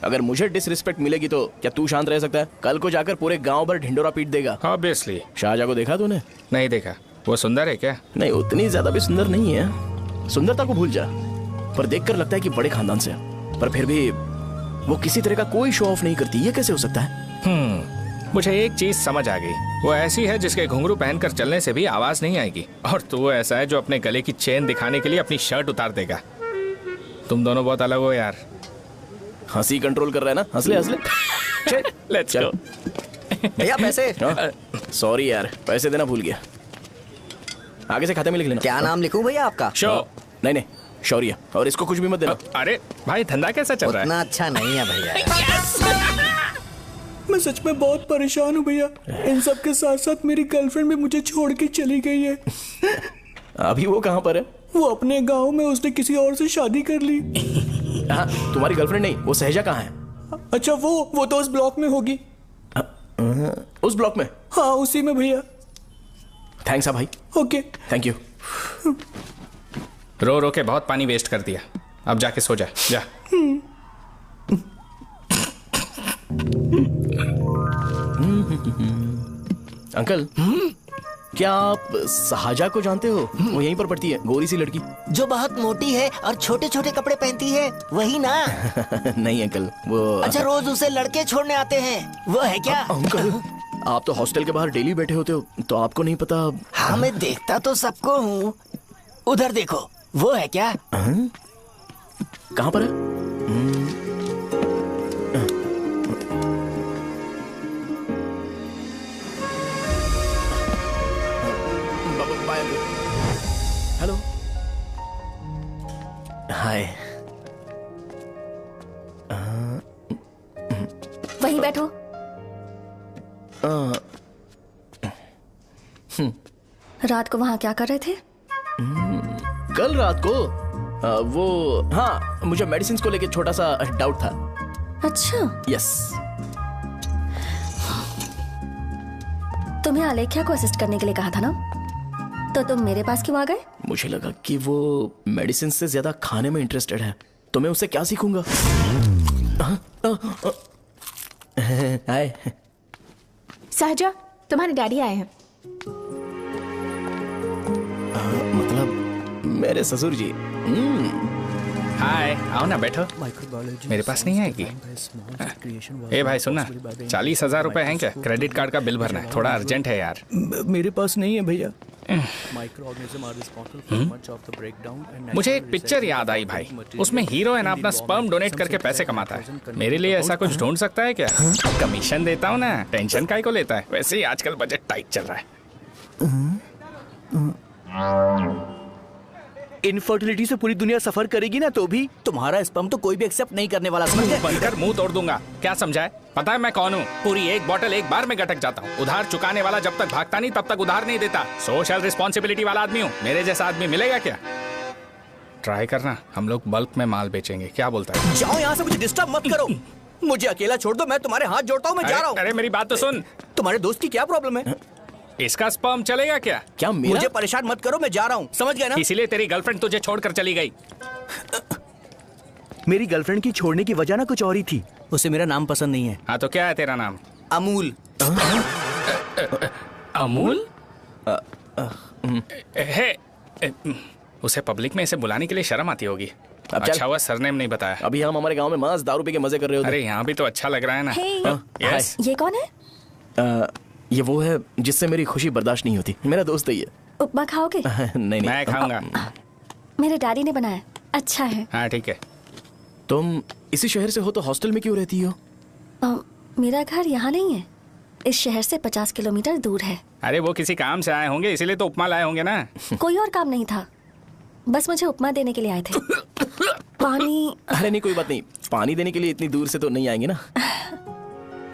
Speaker 2: अगर मुझे डिसरिस्पेक्ट मिलेगी तो क्या तू शांत रह सकता है? कल को जाकर पूरे गांव भर ढिंडोरा पीट देगा।
Speaker 5: ऑब्वियसली।
Speaker 2: शाहजहां को देखा तूने?
Speaker 5: नहीं देखा। वो सुंदर है क्या?
Speaker 2: नहीं, उतनी ज्यादा भी सुंदर नहीं है। सुंदरता को भूल जा, पर देखकर लगता है कि बड़े खानदान से है। पर फिर भी वो किसी तरह का कोई शो ऑफ नहीं करती। ये कैसे हो सकता है?
Speaker 5: मुझे एक चीज समझ आ गई। वो ऐसी है जिसके घुंघरू पहनकर चलने से भी आवाज नहीं आएगी, और तू ऐसा है जो अपने गले की चेन दिखाने के लिए अपनी शर्ट उतार देगा। तुम दोनों बहुत अलग हो यार।
Speaker 2: हंसी कंट्रोल कर रहा है ना? हंस ले हंस ले।
Speaker 5: Let's go.
Speaker 3: भैया पैसे।
Speaker 2: सॉरी यार, पैसे देना भूल गया। आगे से खाते में लिख लेना।
Speaker 3: क्या नाम लिखूं भैया आपका?
Speaker 2: शो। नहीं, शौर्य। और इसको कुछ भी मत देना।
Speaker 5: अरे भाई, धंधा कैसा चल रहा है?
Speaker 3: उतना अच्छा नहीं है भैया।
Speaker 10: मैं सच में बहुत परेशान हूँ भैया। इन सब के साथ साथ मेरी गर्लफ्रेंड भी मुझे छोड़ के चली गई है।
Speaker 2: अभी वो कहाँ पर है?
Speaker 10: वो अपने गांव में, उसने किसी और से शादी कर ली।
Speaker 2: हाँ, तुम्हारी गर्लफ्रेंड नहीं, वो सहजा कहाँ है?
Speaker 10: अच्छा, वो तो उस ब्लॉक में होगी।
Speaker 2: उस ब्लॉक में?
Speaker 10: हाँ, उसी में भैया।
Speaker 2: थैंक्स भाई।
Speaker 10: Okay,
Speaker 2: thank you.
Speaker 5: रो रो के बहुत पानी वेस्ट कर दिया। अब जाके सो जा, जा।
Speaker 2: अंकल, क्या आप साहजा को जानते हो? वो यहीं पर पढ़ती है, गोरी सी लड़की।
Speaker 11: जो बहुत मोटी है और छोटे छोटे कपड़े पहनती है, वही ना?
Speaker 2: नहीं अंकल, वो
Speaker 11: अच्छा, रोज उसे लड़के छोड़ने आते हैं, वो है क्या?
Speaker 2: अंकल, आप तो हॉस्टल के बाहर डेली बैठे होते हो, तो आपको नहीं पता?
Speaker 11: हाँ, मैं देखता तो सबको हूँ। उधर देखो, वो है क्या?
Speaker 2: कहाँ पर है? हेलो, हाय।
Speaker 9: वहीं बैठो। रात को वहाँ क्या कर रहे थे?
Speaker 2: कल रात को वो, हाँ, मुझे मेडिसिन को लेके छोटा सा डाउट था।
Speaker 9: अच्छा।
Speaker 2: यस।
Speaker 9: तुम्हें आलेख्या को असिस्ट करने के लिए कहा था ना, तो तुम मेरे पास क्यों आ गए?
Speaker 2: मुझे लगा कि वो मेडिसिन से ज्यादा खाने में इंटरेस्टेड है, तो मैं उससे क्या सीखूंगा। हाय।
Speaker 8: साहजा, तुम्हारे डैडी आए हैं।
Speaker 2: मतलब मेरे ससुर जी।
Speaker 5: हाय, आओ ना, बैठो। मेरे पास नहीं आएगी। ए भाई सुनना, 40,000 रुपए हैं क्या? क्रेडिट कार्ड का बिल भरना है, थोड़ा अर्जेंट है यार।
Speaker 10: मेरे पास नहीं है भैया।
Speaker 5: मुझे एक पिक्चर याद आई भाई, उसमें हीरो है ना अपना स्पर्म डोनेट करके पैसे कमाता है। मेरे लिए ऐसा कुछ ढूंढ सकता है क्या? कमीशन देता हूँ ना, टेंशन काहे को लेता है? वैसे ही आजकल बजट टाइट चल रहा है।
Speaker 10: इनफर्टिलिटी से पूरी दुनिया सफर करेगी ना, तो भी तुम्हारा स्पर्म तो कोई भी एक्सेप्ट नहीं करने वाला, समझ गए?
Speaker 5: बनकर मुंह तोड़ दूंगा। क्या समझा है? पता है मैं कौन हूँ? पूरी एक बोतल एक बार में गटक जाता हूँ। उधार चुकाने वाला जब तक भागता नहीं तब तक उधार नहीं देता। सोशल रिस्पॉन्सिबिलिटी वाला आदमी हूँ। मेरे जैसा आदमी मिलेगा क्या? ट्राई करना, हम लोग बल्क में माल बेचेंगे। क्या बोलता है?
Speaker 10: जाओ यहाँ से, मुझे डिस्टर्ब मत करो। मुझे अकेला छोड़ दो, मैं तुम्हारे हाथ जोड़ता हूँ, मैं जा रहा हूँ।
Speaker 5: अरे मेरी बात तो सुन।
Speaker 10: तुम्हारे दोस्त की क्या प्रॉब्लम है?
Speaker 5: इसका स्पर्म चलेगा क्या?
Speaker 2: क्या मेरा?
Speaker 10: मुझे परेशान मत करो, मैं जा रहा हूँ, समझ गए ना?
Speaker 5: इसीलिए तेरी गर्लफ्रेंड तुझे छोड़कर चली गई।
Speaker 10: मेरी गर्लफ्रेंड की छोड़ने की वजह ना कुछ और ही थी। उसे मेरा नाम पसंद नहीं है।
Speaker 5: हाँ तो क्या है तेरा नाम?
Speaker 10: अमूल।
Speaker 5: अमूल? उसे पब्लिक में इसे बुलाने के लिए शर्म आती होगी। अच्छा हुआ सरनेम नहीं बताया।
Speaker 2: अभी हम हमारे गांव में मस्त दारू पी के मजे कर रहे होते।
Speaker 5: अरे यहाँ भी तो अच्छा लग रहा है ना।
Speaker 9: Hey,
Speaker 5: yes.
Speaker 9: ये कौन है?
Speaker 2: ये वो है जिससे मेरी खुशी बर्दाश्त नहीं होती। मेरा दोस्त है ये।
Speaker 9: उपमा खाओगे?
Speaker 2: नहीं।
Speaker 5: मैं खाऊंगा।
Speaker 9: मेरे डैडी ने बनाया, अच्छा है।
Speaker 5: हाँ ठीक है।
Speaker 2: तुम इसी शहर से हो तो हॉस्टल में क्यों रहती हो?
Speaker 9: मेरा घर यहाँ नहीं है, इस शहर से 50 किलोमीटर दूर है।
Speaker 5: अरे वो किसी काम से आए होंगे, इसीलिए तो उपमा लाए होंगे ना।
Speaker 9: कोई और काम नहीं था, बस मुझे उपमा देने के लिए आए थे। पानी?
Speaker 2: अरे नहीं, कोई बात नहीं। पानी देने के लिए इतनी दूर से तो नहीं आएंगे ना।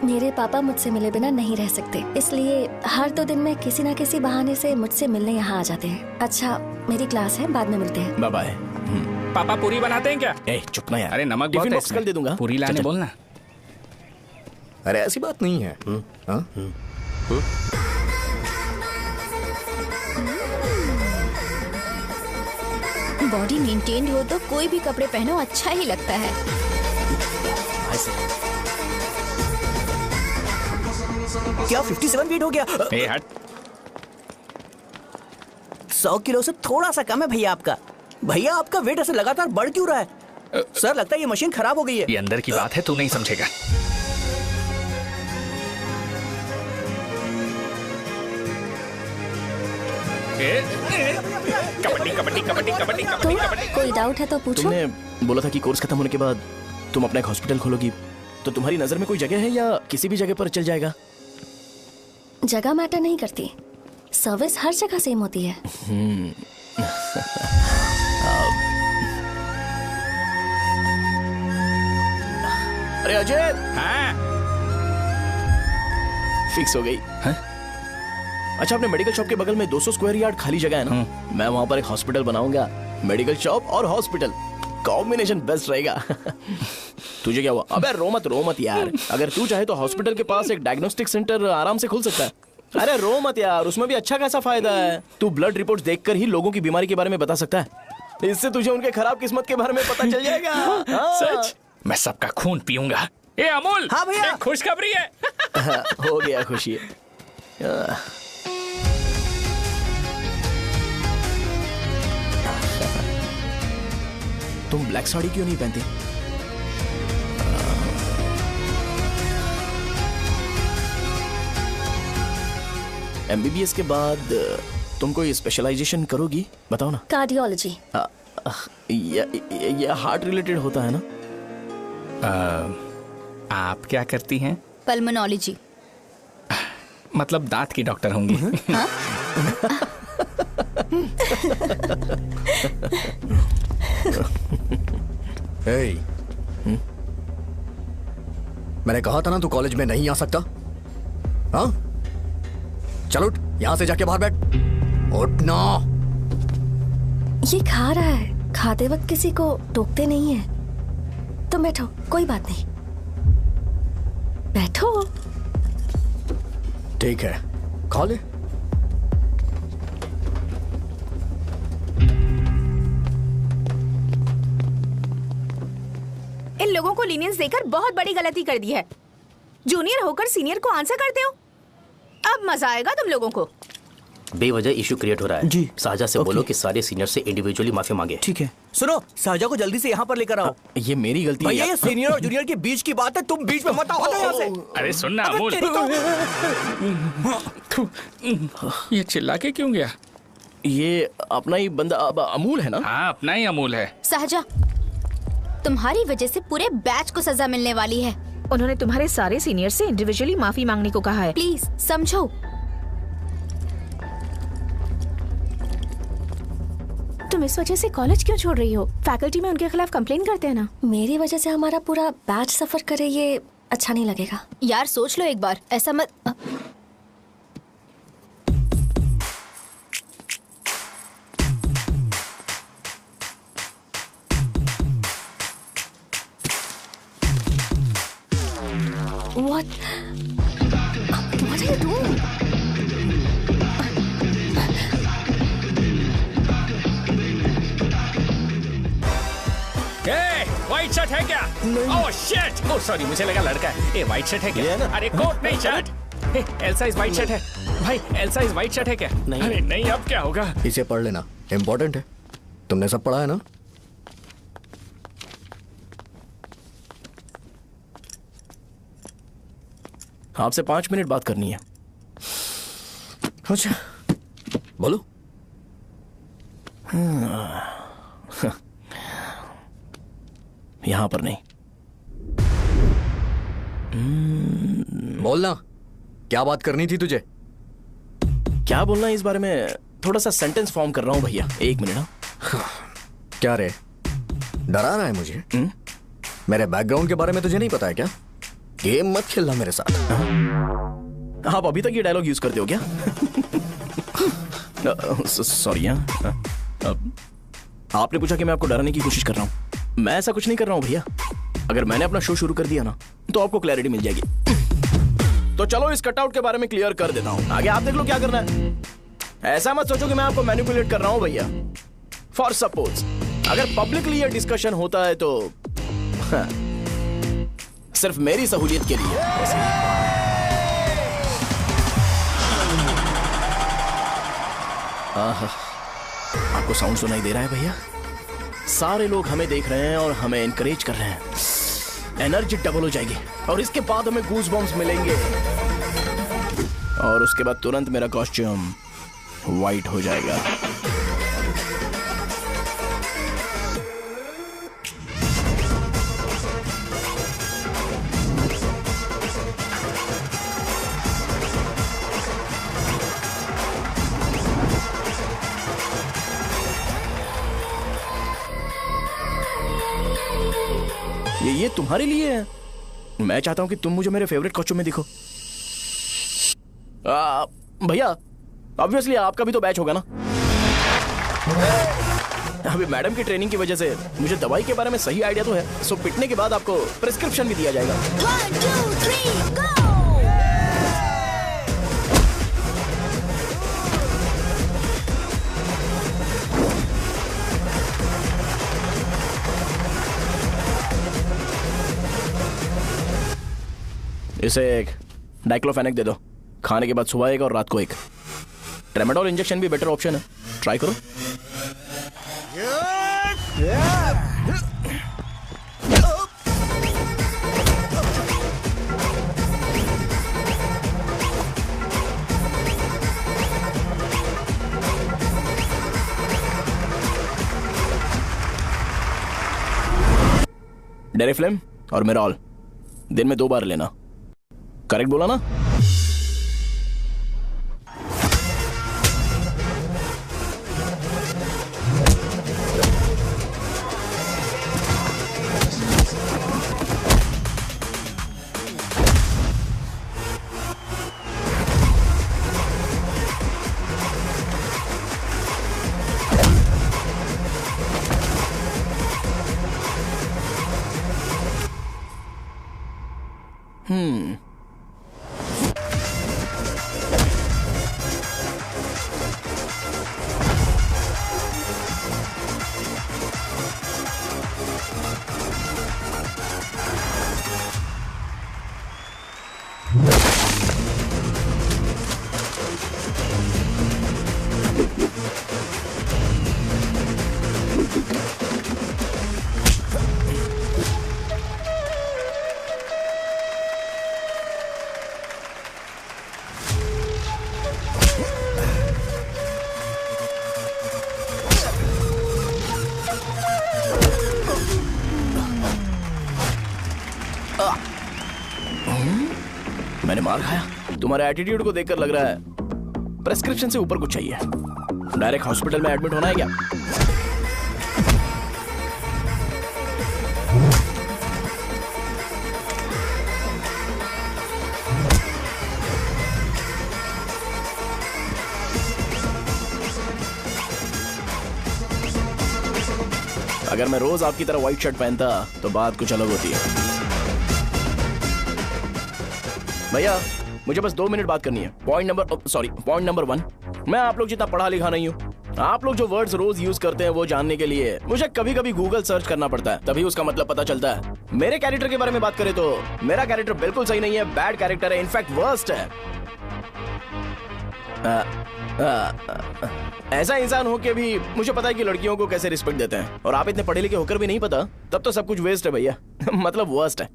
Speaker 9: मेरे पापा मुझसे मिले बिना नहीं रह सकते, इसलिए हर 2 दिन में किसी न किसी बहाने से मुझसे मिलने यहाँ आ जाते हैं। अच्छा, मेरी क्लास है, बाद में मिलते हैं।
Speaker 2: Bye bye.
Speaker 5: पापा पूरी बनाते हैं क्या?
Speaker 2: ए चुप ना यार।
Speaker 5: अरे नमक
Speaker 2: टिफिन
Speaker 5: बहुत है
Speaker 2: बॉक्स कल दे दूंगा।
Speaker 5: पूरी लाने बोलना।
Speaker 7: अरे ऐसी बात नहीं है।
Speaker 8: बॉडी मेंटेन्ड हो तो कोई भी कपड़े पहनो अच्छा ही लगता है।
Speaker 10: क्या 57 फीट हो गया?
Speaker 5: ए हट।
Speaker 10: 100 किलो से थोड़ा सा कम है भैया आपका। भैया आपका वेट ऐसे लगातार बढ़ क्यों रहा है? सर लगता है ये मशीन खराब हो गई है।
Speaker 5: ये अंदर की बात है, तू नहीं समझेगा। कबड्डी कबड्डी कबड्डी कबड्डी कबड्डी कबड्डी।
Speaker 9: कोई डाउट है तो पूछो।
Speaker 2: तुमने बोला था कि कोर्स खत्म होने के बाद तुम अपना एक हॉस्पिटल खोलोगी, तो तुम्हारी नजर में कोई जगह है या किसी भी जगह पर चल जाएगा?
Speaker 9: जगह मैटर नहीं करती, सर्विस हर जगह सेम होती है।
Speaker 2: अरे अजय,
Speaker 5: हाँ?
Speaker 2: फिक्स हो गई। अच्छा, अपने मेडिकल शॉप के बगल में 200 स्क्वायर यार्ड खाली जगह है ना, मैं वहां पर एक हॉस्पिटल बनाऊंगा। मेडिकल शॉप और हॉस्पिटल कॉम्बिनेशन बेस्ट रहेगा। तुझे क्या हुआ? अबे रो मत यार। अगर तू चाहे तो हॉस्पिटल के पास एक डायग्नोस्टिक सेंटर आराम से खुल सकता है। अरे रो मत यार, उसमें भी अच्छा खासा फायदा है। तू ब्लड रिपोर्ट्स देखकर ही लोगों की बीमारी के बारे में बता सकता है। इससे तुझे उनके खराब किस्मत के बारे में पता चल जाएगा। हाँ।
Speaker 5: सच? मैं सबका खून पीऊंगा। ए अमूल,
Speaker 10: हाँ भैया।
Speaker 5: एक खुशखबरी है।
Speaker 2: हो गया खुशी। तुम ब्लैक साड़ी क्यों नहीं पहनती? एमबीबीएस के बाद तुम कोई स्पेशलाइजेशन करोगी? बताओ ना।
Speaker 9: कार्डियोलॉजी।
Speaker 2: ये हार्ट रिलेटेड होता है ना?
Speaker 5: आप क्या करती हैं?
Speaker 8: पल्मोनोलॉजी।
Speaker 5: मतलब दांत की डॉक्टर होंगी।
Speaker 8: हाँ?
Speaker 12: hey, मैंने कहा था ना तू कॉलेज में नहीं आ सकता। हाँ, चल उठ, यहां से जाके बाहर बैठ। उठ ना।
Speaker 9: ये खा रहा है, खाते वक्त किसी को टोकते नहीं है। तुम बैठो, कोई बात नहीं, बैठो।
Speaker 12: ठीक है, खा ले।
Speaker 8: इन लोगों को लीनियंस देकर बहुत बड़ी गलती कर दी है। जूनियर होकर सीनियर को आंसर करते हो। अब मजा आएगा तुम लोगों को।
Speaker 10: बेवजह इशू क्रिएट हो रहा है जी। साजा से बोलो कि सारे सीनियर से इंडिविजुअली माफी मांगे।
Speaker 2: ठीक है।
Speaker 10: सुनो, साजा को जल्दी से यहाँ पर लेकर आओ।
Speaker 2: ये मेरी गलती है।
Speaker 10: भैया ये सीनियर और जूनियर के बीच की बात है, तुम बीच में मत आओ यहाँ से।
Speaker 5: अरे सुनना अमूल, ये चिल्ला के क्यों गया?
Speaker 2: ये अपना ही बंदा अमूल है ना?
Speaker 5: हाँ, अपना ही अमूल है।
Speaker 8: सहजा, तुम्हारी वजह से पूरे बैच को सजा मिलने वाली है। उन्होंने तुम्हारे सारे सीनियर से इंडिविजुअली माफी मांगने को कहा है। प्लीज समझो। तुम इस वजह से कॉलेज क्यों छोड़ रही हो? फैकल्टी में उनके खिलाफ कंप्लेन करते हैं ना।
Speaker 9: मेरी वजह से हमारा पूरा बैच सफर करे, ये अच्छा नहीं लगेगा।
Speaker 8: यार सोच लो एक बार, ऐसा मत।
Speaker 9: What are you doing?
Speaker 5: White shirt है क्या? Oh shit! ओह सॉरी, मुझे लगा लड़का है। ए व्हाइट शर्ट है क्या? अरे कोट नहीं shirt. L size white shirt है भाई। एल साइज व्हाइट शर्ट है क्या? नहीं। अरे नहीं, अब क्या होगा?
Speaker 12: इसे पढ़ लेना, इम्पोर्टेंट है। तुमने सब पढ़ा है ना?
Speaker 2: आपसे 5 मिनट बात करनी है।
Speaker 12: अच्छा, बोलो।
Speaker 2: यहां पर नहीं।
Speaker 12: बोलना, क्या बात करनी थी तुझे?
Speaker 2: क्या बोलना है इस बारे में? थोड़ा सा सेंटेंस फॉर्म कर रहा हूं भैया, 1 मिनट।
Speaker 12: क्या रे, डरा रहा है मुझे? मेरे बैकग्राउंड के बारे में तुझे नहीं पता है क्या? गेम मत खेलना मेरे साथ।
Speaker 2: आप अभी तक ये डायलॉग यूज करते हो क्या? सॉरी। आपने पूछा कि मैं आपको डराने की कोशिश कर रहा हूं। मैं ऐसा कुछ नहीं कर रहा हूं भैया। अगर मैंने अपना शो शुरू कर दिया ना, तो आपको क्लैरिटी मिल जाएगी। तो चलो इस कटआउट के बारे में क्लियर कर देता हूं। आगे आप देख लो क्या करना है। ऐसा मत सोचो कि मैं आपको मैनिपुलेट कर रहा हूं भैया। फॉर सपोज अगर पब्लिकली ये डिस्कशन होता है तो सिर्फ मेरी सहूलियत के लिए। आपको साउंड सुनाई दे रहा है भैया? सारे लोग हमें देख रहे हैं और हमें एनकरेज कर रहे हैं। एनर्जी डबल हो जाएगी और इसके बाद हमें गूज बम्स मिलेंगे और उसके बाद तुरंत मेरा कॉस्ट्यूम वाइट हो जाएगा। ये तुम्हारे लिए है। मैं चाहता हूं कि तुम मुझे मेरे फेवरेट कॉस्ट्यूम में दिखो। भैया ऑब्वियसली आपका भी तो बैच होगा ना। अभी मैडम की ट्रेनिंग की वजह से मुझे दवाई के बारे में सही आइडिया तो है। सो पिटने के बाद आपको प्रिस्क्रिप्शन भी दिया जाएगा।
Speaker 13: 1 2 3 गो।
Speaker 2: इसे एक डाइक्लोफेनेक दे दो, खाने के बाद सुबह एक और रात को एक। ट्रेमाडोल इंजेक्शन भी बेटर ऑप्शन है, ट्राई करो। डेरिफ्लेम और मेरॉल दिन में 2 बार लेना। करेक्ट बोला ना? मैंने मार खाया? तुम्हारे एटीट्यूड को देखकर लग रहा है प्रेस्क्रिप्शन से ऊपर कुछ चाहिए। डायरेक्ट हॉस्पिटल में एडमिट होना है क्या? अगर मैं रोज आपकी तरह व्हाइट शर्ट पहनता तो बात कुछ अलग होती है। भैया मुझे बस 2 मिनट बात करनी है। पॉइंट नंबर 1, मैं आप लोग जितना पढ़ा लिखा नहीं हूँ। आप लोग जो वर्ड्स रोज यूज करते हैं वो जानने के लिए मुझे कभी कभी गूगल सर्च करना पड़ता है, तभी उसका मतलब पता चलता है। मेरे कैरेक्टर के बारे में बात करें तो मेरा कैरेक्टर बिल्कुल सही नहीं है, बैड कैरेक्टर है, इनफैक्ट वर्स्ट है। ऐसा इंसान हो के भी मुझे पता है कि लड़कियों को कैसे रिस्पेक्ट देते हैं, और आप इतने पढ़े लिखे होकर भी नहीं पता, तब तो सब कुछ वेस्ट है भैया। मतलब वर्स्ट है।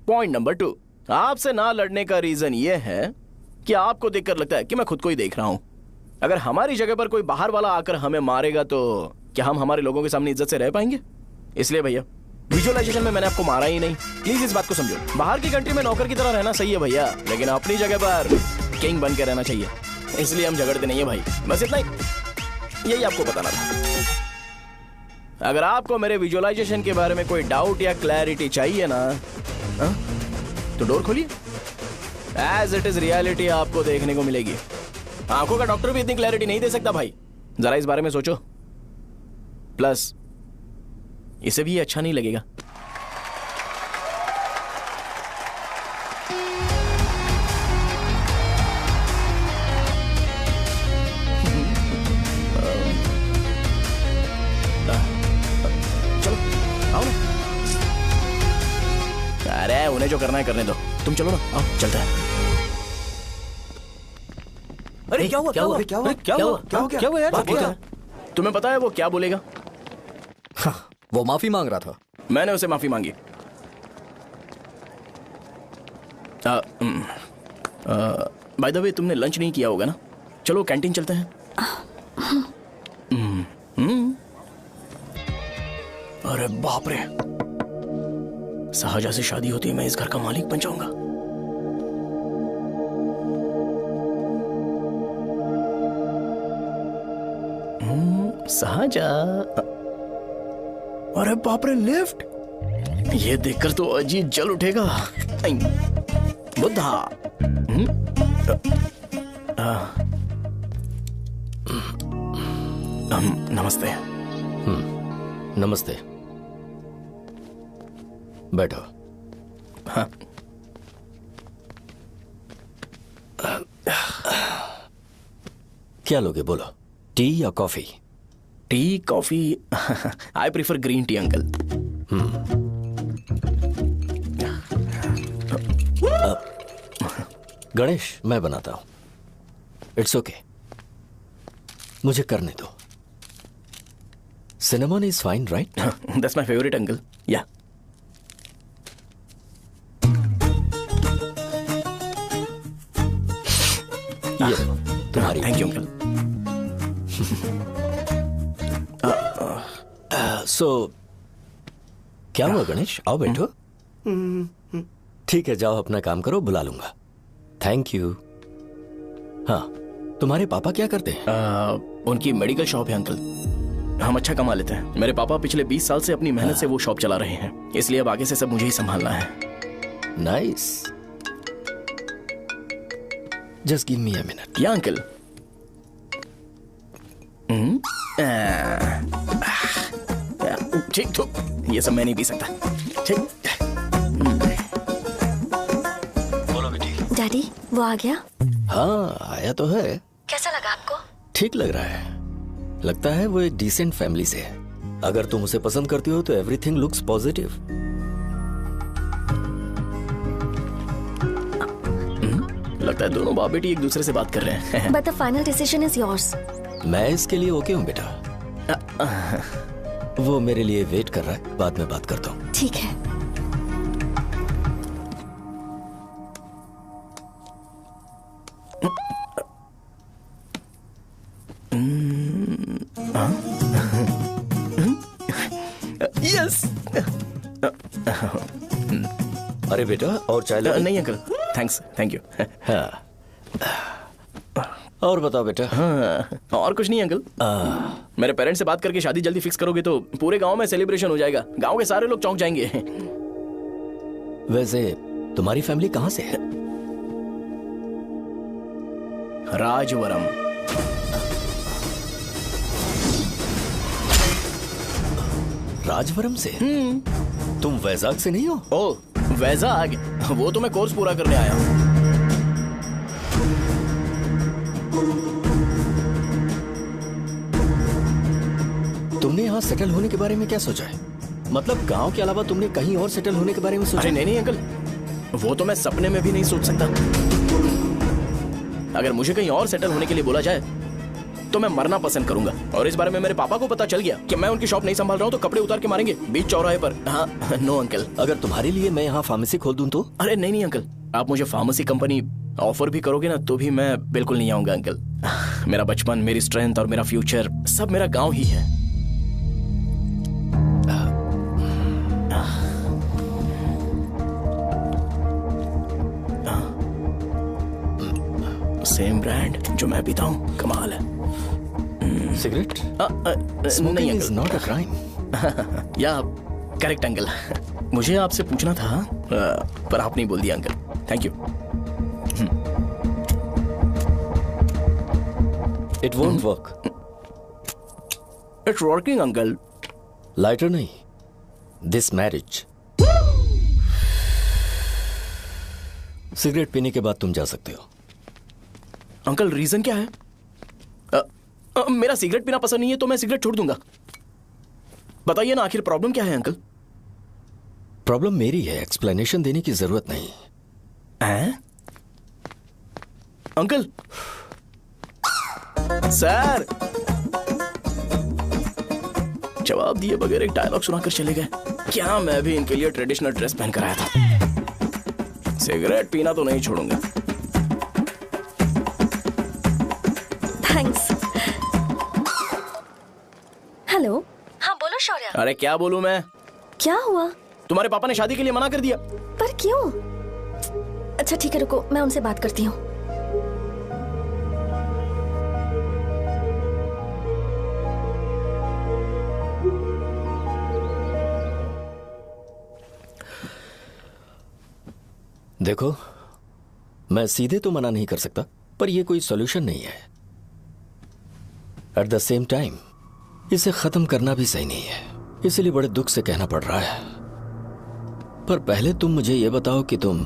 Speaker 2: पॉइंट नंबर 2, आपसे ना लड़ने का रीजन ये है कि आपको देखकर लगता है कि मैं खुद को ही देख रहा हूं। अगर हमारी जगह पर कोई बाहर वाला आकर हमें मारेगा तो क्या हम हमारे लोगों के सामने इज्जत से रह पाएंगे? इसलिए भैया विजुअलाइजेशन में मैंने आपको मारा ही नहीं, प्लीज इस बात को समझो। बाहर की कंट्री में नौकर की तरह रहना सही है भैया, लेकिन अपनी जगह पर किंग बन के रहना चाहिए। इसलिए हम झगड़ते नहीं है भाई, बस इतना ही, यही आपको बताना था। अगर आपको मेरे विजुअलाइजेशन के बारे में कोई डाउट या क्लैरिटी चाहिए ना, तो डोर खोलिए। एज इट इज रियलिटी आपको देखने को मिलेगी। आंखों का डॉक्टर भी इतनी क्लैरिटी नहीं दे सकता भाई, जरा इस बारे में सोचो। प्लस इसे भी अच्छा नहीं लगेगा। चलो आओ ना। अरे उन्हें जो करना है करने दो, तुम चलो ना, आओ चलते हैं।
Speaker 10: अरे क्या हुआ यार?
Speaker 2: तुम्हें पता है वो क्या बोलेगा?
Speaker 12: वो माफी मांग रहा था।
Speaker 2: मैंने उसे माफी मांगी। बाय द वे तुमने लंच नहीं किया होगा ना? चलो कैंटीन चलते हैं। अरे बाप रे, शाहजहां से शादी होती है मैं इस घर का मालिक बन जाऊंगा। शाहजहां, अरे बाप रे लिफ्ट, ये देखकर तो अजीत जल उठेगा। बुद्धा। नमस्ते।
Speaker 1: नमस्ते, बैठो।
Speaker 2: हाँ।
Speaker 1: क्या लोगे बोलो, टी या coffee?
Speaker 2: Tea coffee? I prefer green tea uncle.
Speaker 1: Ganesh, मैं बनाता हूं। इट्स ओके, मुझे करने दो। Cinnamon is fine, right?
Speaker 2: That's my favourite uncle. या
Speaker 1: ये तुम्हारी।
Speaker 2: Thank you uncle.
Speaker 1: सो क्या हुआ गणेश? आओ बैठो। ठीक है, जाओ अपना काम करो, बुला लूंगा। Thank you. हाँ, तुम्हारे पापा क्या करते हैं?
Speaker 2: उनकी मेडिकल शॉप है अंकल। हम अच्छा कमा लेते हैं। मेरे पापा पिछले 20 साल से अपनी मेहनत से वो शॉप चला रहे हैं, इसलिए अब आगे से सब मुझे ही संभालना है।
Speaker 1: Nice. Just give me a minute.
Speaker 2: या अंकल। ठीक तो ये सब मैं नहीं पी सकता। ठीक।
Speaker 1: बोलो बेटी।
Speaker 9: डैडी, वो आ गया?
Speaker 1: हाँ, आया तो है।
Speaker 9: कैसा लगा आपको?
Speaker 1: ठीक लग रहा है। लगता है वो एक डिसेंट फैमिली से है। अगर तुम उसे पसंद करती हो तो एवरीथिंग लुक्स पॉजिटिव।
Speaker 2: लगता है दोनों बाप बेटी एक दूसरे से बात कर रहे हैं।
Speaker 9: But the final decision is yours.
Speaker 1: मैं इसके लिए ओके हूँ बेटा। वो मेरे लिए वेट कर रहा है, बाद में बात करता हूँ।
Speaker 9: ठीक है।
Speaker 2: यस।
Speaker 1: अरे बेटा, और चाय ले?
Speaker 2: नहीं अंकल, थैंक्स, थैंक यू।
Speaker 1: हाँ। और बताओ बेटा।
Speaker 2: हाँ, और कुछ नहीं अंकल। मेरे पेरेंट्स से बात करके शादी जल्दी फिक्स करोगे तो पूरे गांव में सेलिब्रेशन हो जाएगा। गांव के सारे लोग चौंक जाएंगे।
Speaker 1: वैसे तुम्हारी फैमिली कहाँ से है?
Speaker 2: राजवरम।
Speaker 1: राजवरम से? तुम वैजाग से नहीं हो?
Speaker 2: ओ, वैजाग? वो तो मैं कोर्स पूरा करने आया हूँ।
Speaker 1: तुमने यहाँ सेटल होने के बारे में क्या सोचा है? मतलब गांव के अलावा तुमने कहीं और सेटल होने के बारे में सोचा?
Speaker 2: अरे नहीं अंकल, वो तो मैं सपने में भी नहीं सोच सकता। अगर मुझे कहीं और सेटल होने के लिए बोला जाए तो मैं मरना पसंद करूंगा। और इस बारे में मेरे पापा को पता चल गया कि मैं उनकी शॉप नहीं संभाल रहा हूँ तो कपड़े उतार के मारेंगे बीच चौराहे पर। हाँ, नो अंकल।
Speaker 1: अगर तुम्हारे लिए मैं यहाँ फार्मेसी खोल दूं तो?
Speaker 2: अरे नहीं अंकल, आप मुझे फार्मेसी कंपनी ऑफर भी करोगे ना तो भी मैं बिल्कुल नहीं आऊंगा अंकल। मेरा बचपन, मेरी स्ट्रेंथ और मेरा फ्यूचर सब मेरा गांव ही है। सेम ब्रांड जो मैं पीता हूँ, कमाल है।
Speaker 1: सिगरेट?
Speaker 2: नहीं
Speaker 1: इज नॉट अ क्राइम।
Speaker 2: या करेक्ट अंकल। मुझे आपसे पूछना था पर आप नहीं बोल दिया uncle. Thank you.
Speaker 1: It won't work.
Speaker 2: It's working uncle.
Speaker 1: Lighter नहीं, दिस मैरिज। सिगरेट पीने के बाद तुम जा सकते हो।
Speaker 2: अंकल रीजन क्या है? मेरा सिगरेट पीना पसंद नहीं है तो मैं सिगरेट छोड़ दूंगा। बताइए ना, आखिर प्रॉब्लम क्या है अंकल?
Speaker 1: प्रॉब्लम मेरी है, एक्सप्लेनेशन देने की जरूरत नहीं
Speaker 2: है। अंकल सर जवाब दिए बगैर एक डायलॉग सुनाकर चले गए। क्या मैं भी इनके लिए ट्रेडिशनल ड्रेस पहन कर आया था। सिगरेट पीना तो नहीं छोड़ूंगा।
Speaker 9: थैंक्स। हेलो। हाँ बोलो शौर्य।
Speaker 2: अरे क्या बोलूं मैं?
Speaker 9: क्या हुआ?
Speaker 2: तुम्हारे पापा ने शादी के लिए मना कर दिया।
Speaker 9: पर क्यों? अच्छा ठीक है, रुको मैं उनसे बात करती हूँ।
Speaker 1: देखो, मैं सीधे तो मना नहीं कर सकता, पर यह कोई सॉल्यूशन नहीं है। एट द सेम टाइम इसे खत्म करना भी सही नहीं है, इसलिए बड़े दुख से कहना पड़ रहा है। पर पहले तुम मुझे यह बताओ कि तुम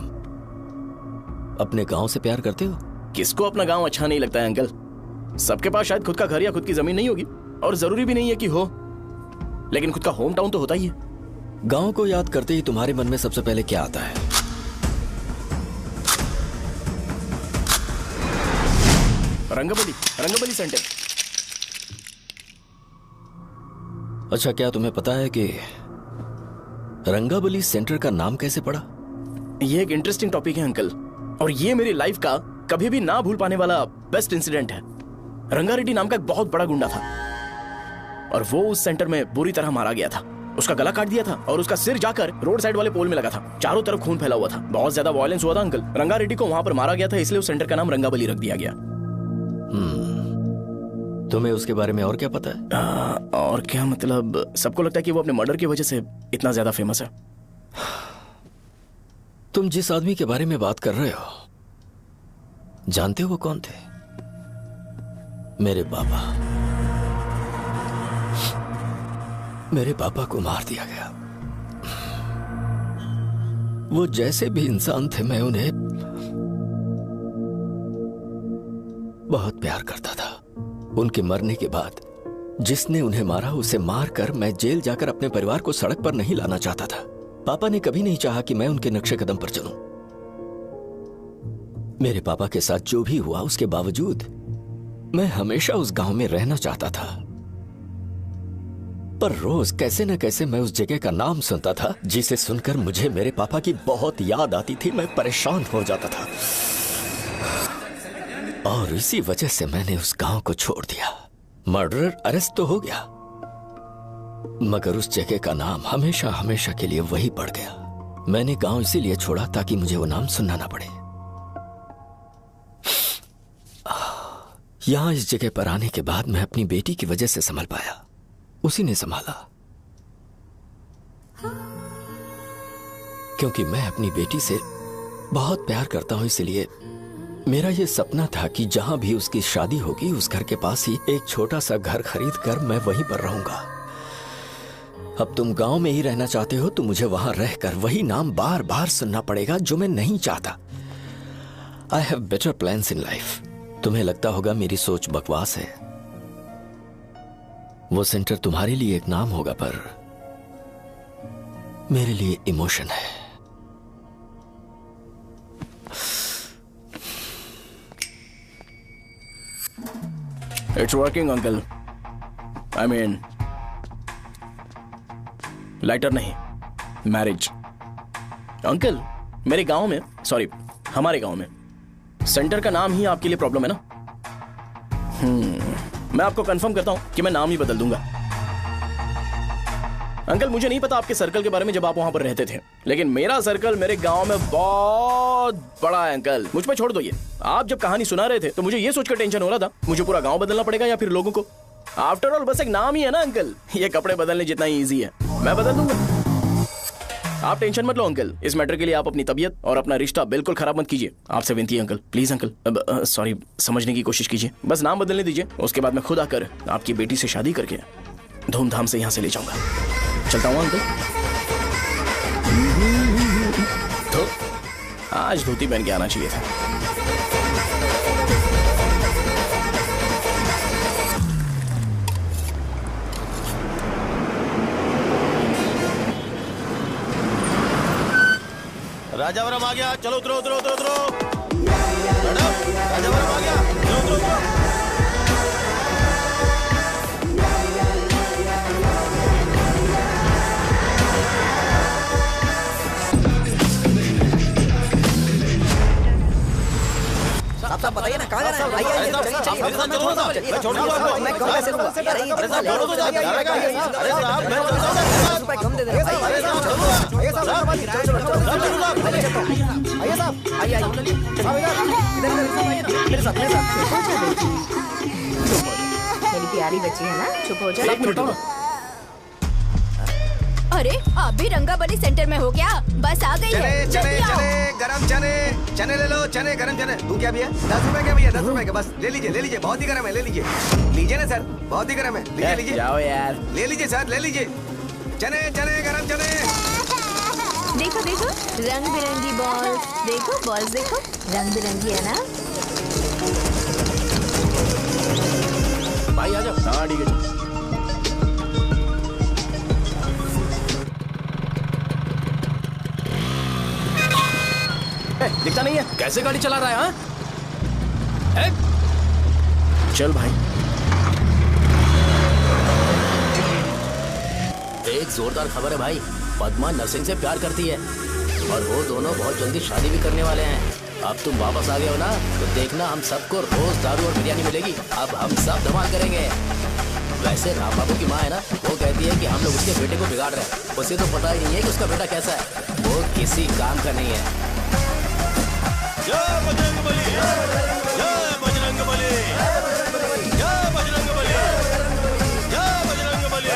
Speaker 1: अपने गांव से प्यार करते हो?
Speaker 2: किसको अपना गांव अच्छा नहीं लगता है अंकल? सबके पास शायद खुद का घर या खुद की जमीन नहीं होगी, और जरूरी भी नहीं है कि हो, लेकिन खुद का होम टाउन तो होता ही है।
Speaker 1: गांव को याद करते ही तुम्हारे मन में सबसे पहले क्या आता है?
Speaker 2: रंगबली सेंटर।
Speaker 1: अच्छा, क्या तुम्हें पता है कि रंगाबली सेंटर का नाम कैसे पड़ा?
Speaker 2: ये एक इंटरेस्टिंग टॉपिक है अंकल, और ये मेरी लाइफ का कभी भी ना भूल पाने वाला बेस्ट इंसिडेंट है। रंगारेड्डी नाम का एक बहुत बड़ा गुंडा था और वो उस सेंटर में बुरी तरह मारा गया था। उसका गला काट दिया था और उसका सिर जाकर रोड साइड वाले पोल में लगा था। चारों तरफ खून फैला हुआ था, बहुत ज्यादा वायलेंस हुआ था अंकल। रंगारेड्डी को वहां पर मारा गया था, इसलिए उस सेंटर का नाम रंगाबली रख दिया गया।
Speaker 1: तुम्हें उसके बारे में और क्या पता है?
Speaker 2: और क्या मतलब, सबको लगता है कि वो अपने मर्डर की वजह से इतना ज्यादा फेमस है।
Speaker 1: तुम जिस आदमी के बारे में बात कर रहे हो, जानते हो वो कौन थे? मेरे पापा। मेरे पापा को मार दिया गया। वो जैसे भी इंसान थे, मैं उन्हें बहुत प्यार करता था। उनके मरने के बाद जिसने उन्हें मारा उसे मारकर मैं जेल जाकर अपने परिवार को सड़क पर नहीं लाना चाहता था। पापा ने कभी नहीं चाहा कि मैं उनके नक्शे कदम पर चलूं। मेरे पापा के साथ जो भी हुआ उसके बावजूद मैं हमेशा उस गांव में रहना चाहता था। पर रोज कैसे न कैसे मैं उस जगह का नाम सुनता था, जिसे सुनकर मुझे मेरे पापा की बहुत याद आती थी। मैं परेशान हो जाता था और इसी वजह से मैंने उस गांव को छोड़ दिया। मर्डरर अरेस्ट तो हो गया, मगर उस जगह का नाम हमेशा हमेशा के लिए वही पड़ गया। मैंने गांव इसीलिए छोड़ा ताकि मुझे वो नाम सुनना ना पड़े। यहां इस जगह पर आने के बाद मैं अपनी बेटी की वजह से संभल पाया, उसी ने संभाला। क्योंकि मैं अपनी बेटी से बहुत प्यार करता हूं, इसलिए मेरा यह सपना था कि जहां भी उसकी शादी होगी उस घर के पास ही एक छोटा सा घर खरीद कर मैं वहीं पर रहूंगा। अब तुम गांव में ही रहना चाहते हो तो मुझे वहां रहकर वही नाम बार बार सुनना पड़ेगा, जो मैं नहीं चाहता। I have better plans in life. तुम्हें लगता होगा मेरी सोच बकवास है। वो सेंटर तुम्हारे लिए एक नाम होगा, पर मेरे लिए इमोशन है।
Speaker 2: It's working uncle. I mean lighter नहीं, मैरिज। अंकल, मेरे गांव में, सॉरी हमारे गांव में सेंटर का नाम ही आपके लिए प्रॉब्लम है ना? मैं आपको कंफर्म करता हूं कि मैं नाम ही बदल दूंगा। अंकल, मुझे नहीं पता आपके सर्कल के बारे में जब आप वहां पर रहते थे, लेकिन मेरा सर्कल मेरे गांव में बहुत बड़ा है अंकल। मुझ पे छोड़ दो ये। आप जब कहानी सुना रहे थे तो मुझे ये सोचकर टेंशन हो रहा था मुझे पूरा गांव बदलना पड़ेगा या फिर लोगों को। आफ्टर ऑल बस एक नाम ही है ना अंकल, ये कपड़े बदलने जितना ही ईजी है। मैं बदल दूंगा, आप टेंशन मत लो अंकल। इस मैटर के लिए आप अपनी तबीयत और अपना रिश्ता बिल्कुल खराब मत कीजिए। आपसे विनती है अंकल, प्लीज अंकल। अब सॉरी, समझने की कोशिश कीजिए। बस नाम बदलने दीजिए, उसके बाद मैं खुद आकर आपकी बेटी से शादी करके धूमधाम से यहाँ से ले जाऊंगा। चलता हूँ अंकल। तो आज धोती पहन के आना चाहिए था।
Speaker 4: राजावरम आ गया, चलो उतरो उतरो उतरो उतरो। मैडम, राजावरम आ गया, चलो उतरो उतरो।
Speaker 10: साहब बताइए ना, कहाँ जा रहे हैं? आइए चलिए चलिए। मैं छोड़ दूंगा आपको। मैं कम कैसे दूंगा? अरे साहब छोड़ दो, अरे साहब मैं ₹10 रुपए कम दे दे भाई।
Speaker 3: आइए साहब, आइए आइए मेरे साथ।
Speaker 8: मेरी प्यारी बच्ची है ना, चुप हो जा।
Speaker 2: एक मिनट।
Speaker 13: अरे आप भी रंगाबली सेंटर में हो क्या? बस आ गई है, जल्दी आओ।
Speaker 7: गरम चने ले लो, चने गरम चने। तू क्या भैया? 10 रुपए क्या भैया? 10 रुपए का बस ले लीजिए। बहुत ही गरम है, ले लीजिए ना सर, बहुत ही गरम है। लीजिए
Speaker 2: जाओ यार,
Speaker 7: ले लीजिए सर, ले लीजिए। चने गरम चने।
Speaker 8: देखो देखो रंग बिरंगी बॉल्स, देखो बॉल्स देखो, रंग बिरंगी है ना।
Speaker 2: भाई आ जाओ। हाँ ठीक है। दिखता नहीं है, कैसे गाड़ी चला रहा है? हाँ? चल भाई।
Speaker 1: एक जोरदार खबर है भाई, पद्मा नरसिंह से प्यार करती है और वो दोनों बहुत जल्दी शादी भी करने वाले हैं। अब तुम वापस आ गए हो ना, तो देखना हम सबको रोज दारू और बिरयानी मिलेगी। अब हम सब धमाल करेंगे। वैसे राम बाबू की माँ है ना, वो कहती है कि हम लोग उसके बेटे को बिगाड़ रहे हैं। उसे तो पता ही नहीं है कि उसका बेटा कैसा है, वो किसी काम का नहीं है।
Speaker 4: जय बजरंग बली, जय बजरंग बली, जय बजरंग बली, जय बजरंग बली।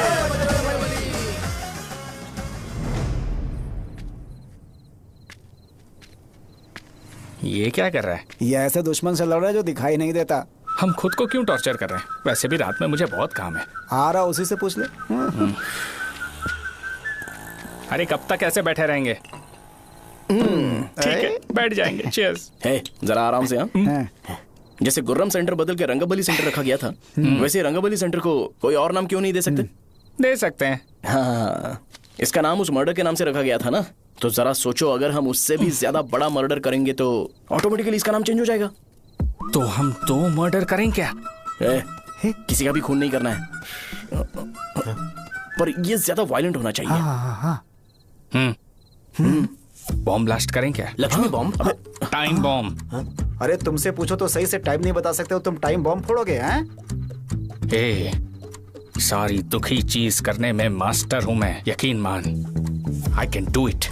Speaker 5: ये क्या कर रहा है?
Speaker 3: ये ऐसे दुश्मन से लड़ रहा है जो दिखाई नहीं देता।
Speaker 5: हम खुद को क्यों टॉर्चर कर रहे हैं? वैसे भी रात में मुझे बहुत काम है।
Speaker 3: आ रहा उसी से पूछ ले।
Speaker 5: अरे कब तक ऐसे बैठे रहेंगे? ठीक है, बैठ जाएंगे। चीयर्स।
Speaker 2: हे, जरा आराम से। हाँ, जैसे गुर्रम सेंटर बदल के रंगबली सेंटर रखा गया था, वैसे रंगबली सेंटर को कोई और नाम क्यों नहीं दे सकते?
Speaker 5: दे सकते हैं।
Speaker 2: हाँ, इसका नाम उस मर्डर के नाम से रखा गया था ना, तो जरा सोचो, अगर हम उससे भी ज्यादा बड़ा मर्डर करेंगे तो ऑटोमेटिकली इसका नाम चेंज हो जाएगा।
Speaker 5: तो हम 2 मर्डर करें क्या?
Speaker 2: किसी का भी खून नहीं करना है, पर ये ज्यादा वायलेंट होना चाहिए।
Speaker 5: बॉम्ब ब्लास्ट करें क्या?
Speaker 2: लक्ष्मी बॉम्ब?
Speaker 5: Time bomb.
Speaker 3: अरे तुमसे पूछो तो सही से टाइम नहीं बता सकते हो, तुम टाइम बॉम्ब फोड़ोगे? हैं?
Speaker 5: सारी दुखी चीज करने में मास्टर हूं मैं, यकीन मान। I can do it.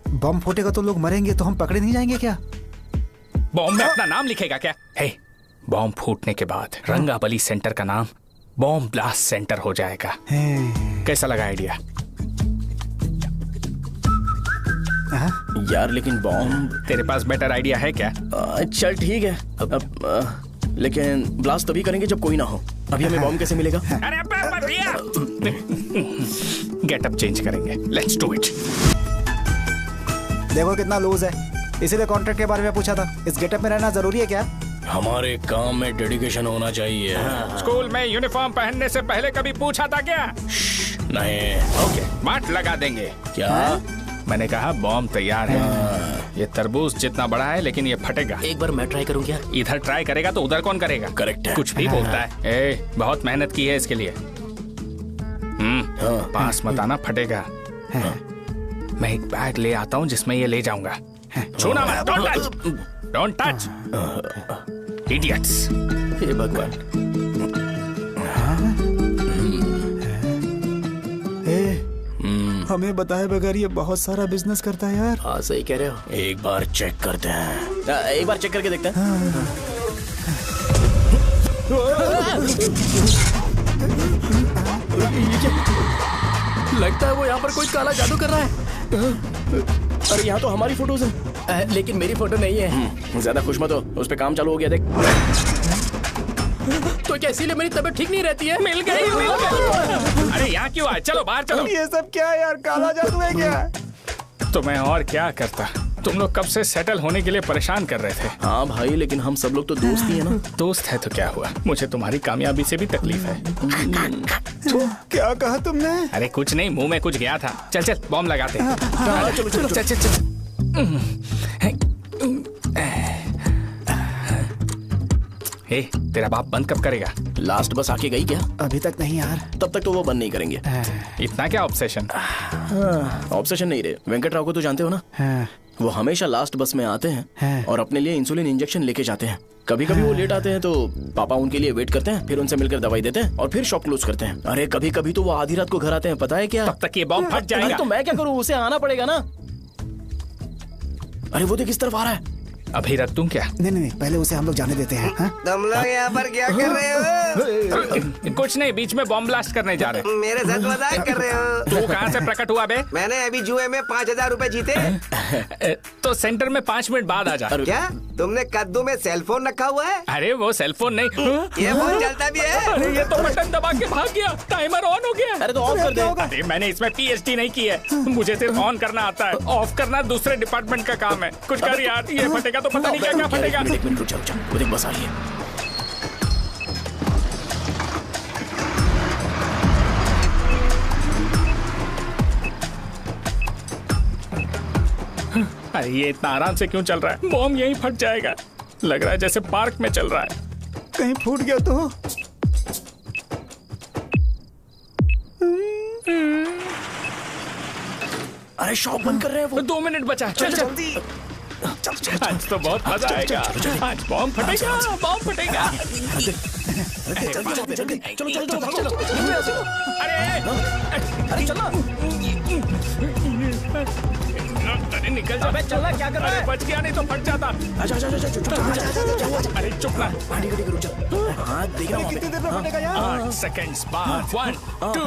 Speaker 3: Bomb फूटेगा तो लोग मरेंगे, तो हम पकड़े नहीं जाएंगे क्या?
Speaker 5: बॉम्ब में अपना नाम लिखेगा क्या? बॉम्ब फूटने के बाद रंगाबली सेंटर का नाम बॉम्ब ब्लास्ट सेंटर हो जाएगा। कैसा लगा आइडिया?
Speaker 2: यार लेकिन बॉम्ब,
Speaker 5: तेरे पास बेटर आइडिया है क्या?
Speaker 2: चल ठीक है, लेकिन ब्लास्ट तभी करेंगे जब कोई ना हो। अभी हमें बॉम्ब कैसे मिलेगा?
Speaker 5: अरे भैया, गेटअप चेंज करेंगे। Let's do it.
Speaker 3: देखो कितना लूज है, इसीलिए कॉन्ट्रैक्ट के बारे में पूछा था। इस गेटअप में रहना जरूरी है क्या?
Speaker 1: हमारे काम में डेडिकेशन होना चाहिए।
Speaker 5: स्कूल में यूनिफॉर्म पहनने से पहले कभी पूछा था क्या?
Speaker 1: नहीं।
Speaker 5: ओके, मार लगा देंगे।
Speaker 1: क्या?
Speaker 5: मैंने कहा बॉम्ब तैयार है। ये तरबूज जितना बड़ा है, लेकिन ये फटेगा।
Speaker 1: एक बार मैं ट्राई करूं क्या?
Speaker 5: इधर ट्राई करेगा तो उधर कौन करेगा?
Speaker 1: करेक्ट है।
Speaker 5: कुछ भी बोलता है। बहुत मेहनत की है इसके लिए। पास मत आना, फटेगा। मैं एक बैग ले आता हूँ जिसमें ये ले जाऊंगा। छूना मत, don't touch, don't touch, idiots.
Speaker 2: हे भगवान।
Speaker 3: हमें बताए बगैर ये बहुत सारा बिजनेस करता है यार।
Speaker 2: हाँ सही कह रहे हो।
Speaker 1: एक बार चेक करते हैं।
Speaker 2: एक बार चेक करके देखते हैं। लगता है वो यहाँ पर कोई काला जादू कर रहा है। अरे यहाँ तो हमारी फोटोज हैं, लेकिन मेरी फोटो नहीं है। ज्यादा खुश मत हो, उस पे काम चालू हो गया देख। तो क्या इसीलिए मेरी तबीयत ठीक नहीं रहती है?
Speaker 5: मिल गई। अरे यहाँ क्यों आए? चलो बाहर चलो।
Speaker 3: ये सब क्या है यार? काला जादू है क्या?
Speaker 5: तो मैं और क्या करता? तुम लोग कब से सेटल होने के लिए परेशान कर रहे थे।
Speaker 2: हाँ भाई, लेकिन हम सब लोग तो दोस्त ही है ना।
Speaker 5: दोस्त है तो क्या हुआ? मुझे तुम्हारी कामयाबी से भी तकलीफ है।
Speaker 3: क्या कहा तुमने?
Speaker 5: अरे कुछ नहीं, मुंह में कुछ गया था। चल चल बॉम्ब लगाते।
Speaker 2: चलो चलो
Speaker 5: चल चल चल। तेरा बाप बंद कब करेगा?
Speaker 2: लास्ट बस आके गई क्या?
Speaker 3: अभी तक नहीं यार।
Speaker 2: तब तक तो वो बंद नहीं करेंगे।
Speaker 5: इतना क्या ऑब्सेशन?
Speaker 2: ऑब्सेशन नहीं रे, वेंकट राव को तो जानते हो ना? वो हमेशा लास्ट बस में आते हैं और अपने लिए इंसुलिन इंजेक्शन लेके जाते हैं। कभी कभी वो लेट आते हैं तो पापा उनके लिए वेट करते हैं, फिर उनसे मिलकर दवाई देते हैं और फिर शॉप क्लोज करते हैं। अरे कभी कभी तो वो आधी रात को घर आते हैं, पता है क्या?
Speaker 5: तब तक ये बॉम्ब फट जाएगा।
Speaker 2: तो मैं क्या करूँ, उसे आना पड़ेगा ना। अरे वो देख किस तरफ आ रहा है।
Speaker 5: अभी रख दूं क्या?
Speaker 3: नहीं, पहले उसे हम लोग जाने देते हैं।
Speaker 10: तुम लोग यहाँ पर क्या कर रहे हो?
Speaker 5: कुछ नहीं, बीच में बॉम्ब ब्लास्ट करने जा रहे हैं।
Speaker 10: मेरे साथ मजाक कर रहे हो?
Speaker 5: तू कहाँ से प्रकट हुआ बे?
Speaker 10: मैंने अभी जुए में 5000 रुपए जीते।
Speaker 5: तो सेंटर में 5 मिनट बाद आ जा।
Speaker 10: क्या तुमने कद्दू में सेलफोन रखा हुआ है?
Speaker 5: अरे वो सेलफोन नहीं,
Speaker 10: ये फोन चलता भी है।
Speaker 5: अरे ये तो बटन दबा के भाग गया, टाइमर ऑन हो गया।
Speaker 2: अरे तो ऑफ कर दे।
Speaker 5: अरे मैंने इसमें PhD नहीं की है, मुझे सिर्फ ऑन करना आता है। ऑफ करना दूसरे डिपार्टमेंट का काम है। कुछ कर यार, ये फटेगा तो पता नहीं क्या क्या फटेगा।
Speaker 2: एक मिनट रुक जाओ, वो देख बस आ रही है।
Speaker 5: अरे ये इतना आराम से क्यों चल रहा है? बॉम्ब यहीं फट जाएगा। लग रहा है जैसे पार्क में चल रहा है।
Speaker 3: कहीं फूट गया तो।
Speaker 2: अरे शॉप बंद कर रहे हैं वो।
Speaker 5: 2 मिनट बचा, चल जल्दी। आज तो बहुत मजा आएगा। आज बॉम्ब फटेगा, बॉम्ब फटेगा।
Speaker 2: चलो। अरे चलो।
Speaker 5: अरे निकल जा।
Speaker 2: चलना क्या कर रहा है?
Speaker 5: बच गया नहीं तो फट जाता। अरे चुप ना।
Speaker 2: रुक जा। हाँ देख रहा हूँ।
Speaker 3: कितनी देर में फटेगा यार?
Speaker 5: 8 सेकंड्स बाद 1 2।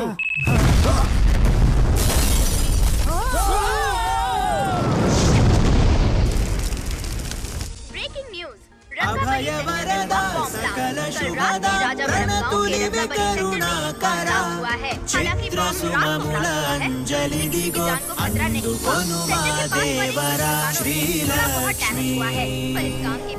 Speaker 13: Breaking news. अभय वरदा सकल शुभदा रणतुलिव करुणा करा चित्र सुममूल अंजलि दिगो अनुपमा देवरा श्रीलक्ष्मी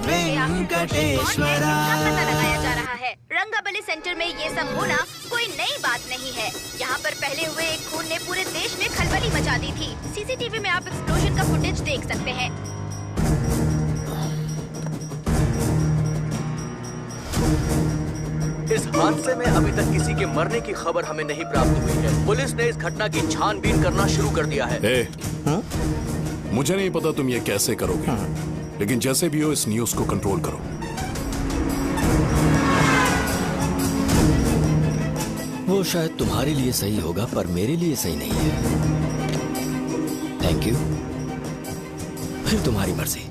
Speaker 13: वेंकटेश्वरा। लगाया जा रहा है। रंगाबली सेंटर में ये सब होना कोई नई बात नहीं है। यहाँ पर पहले हुए एक खून ने पूरे देश में खलबली मचा दी थी। सीसीटीवी में आप एक्सप्लोजन का फुटेज देख सकते हैं।
Speaker 12: इस हादसे में अभी तक किसी के मरने की खबर हमें नहीं प्राप्त हुई है। पुलिस ने इस घटना की छानबीन करना शुरू कर दिया है।
Speaker 14: मुझे नहीं पता तुम ये कैसे करोगे, लेकिन जैसे भी हो इस न्यूज को कंट्रोल करो।
Speaker 1: वो शायद तुम्हारे लिए सही होगा पर मेरे लिए सही नहीं है। Thank you. फिर तुम्हारी मर्जी।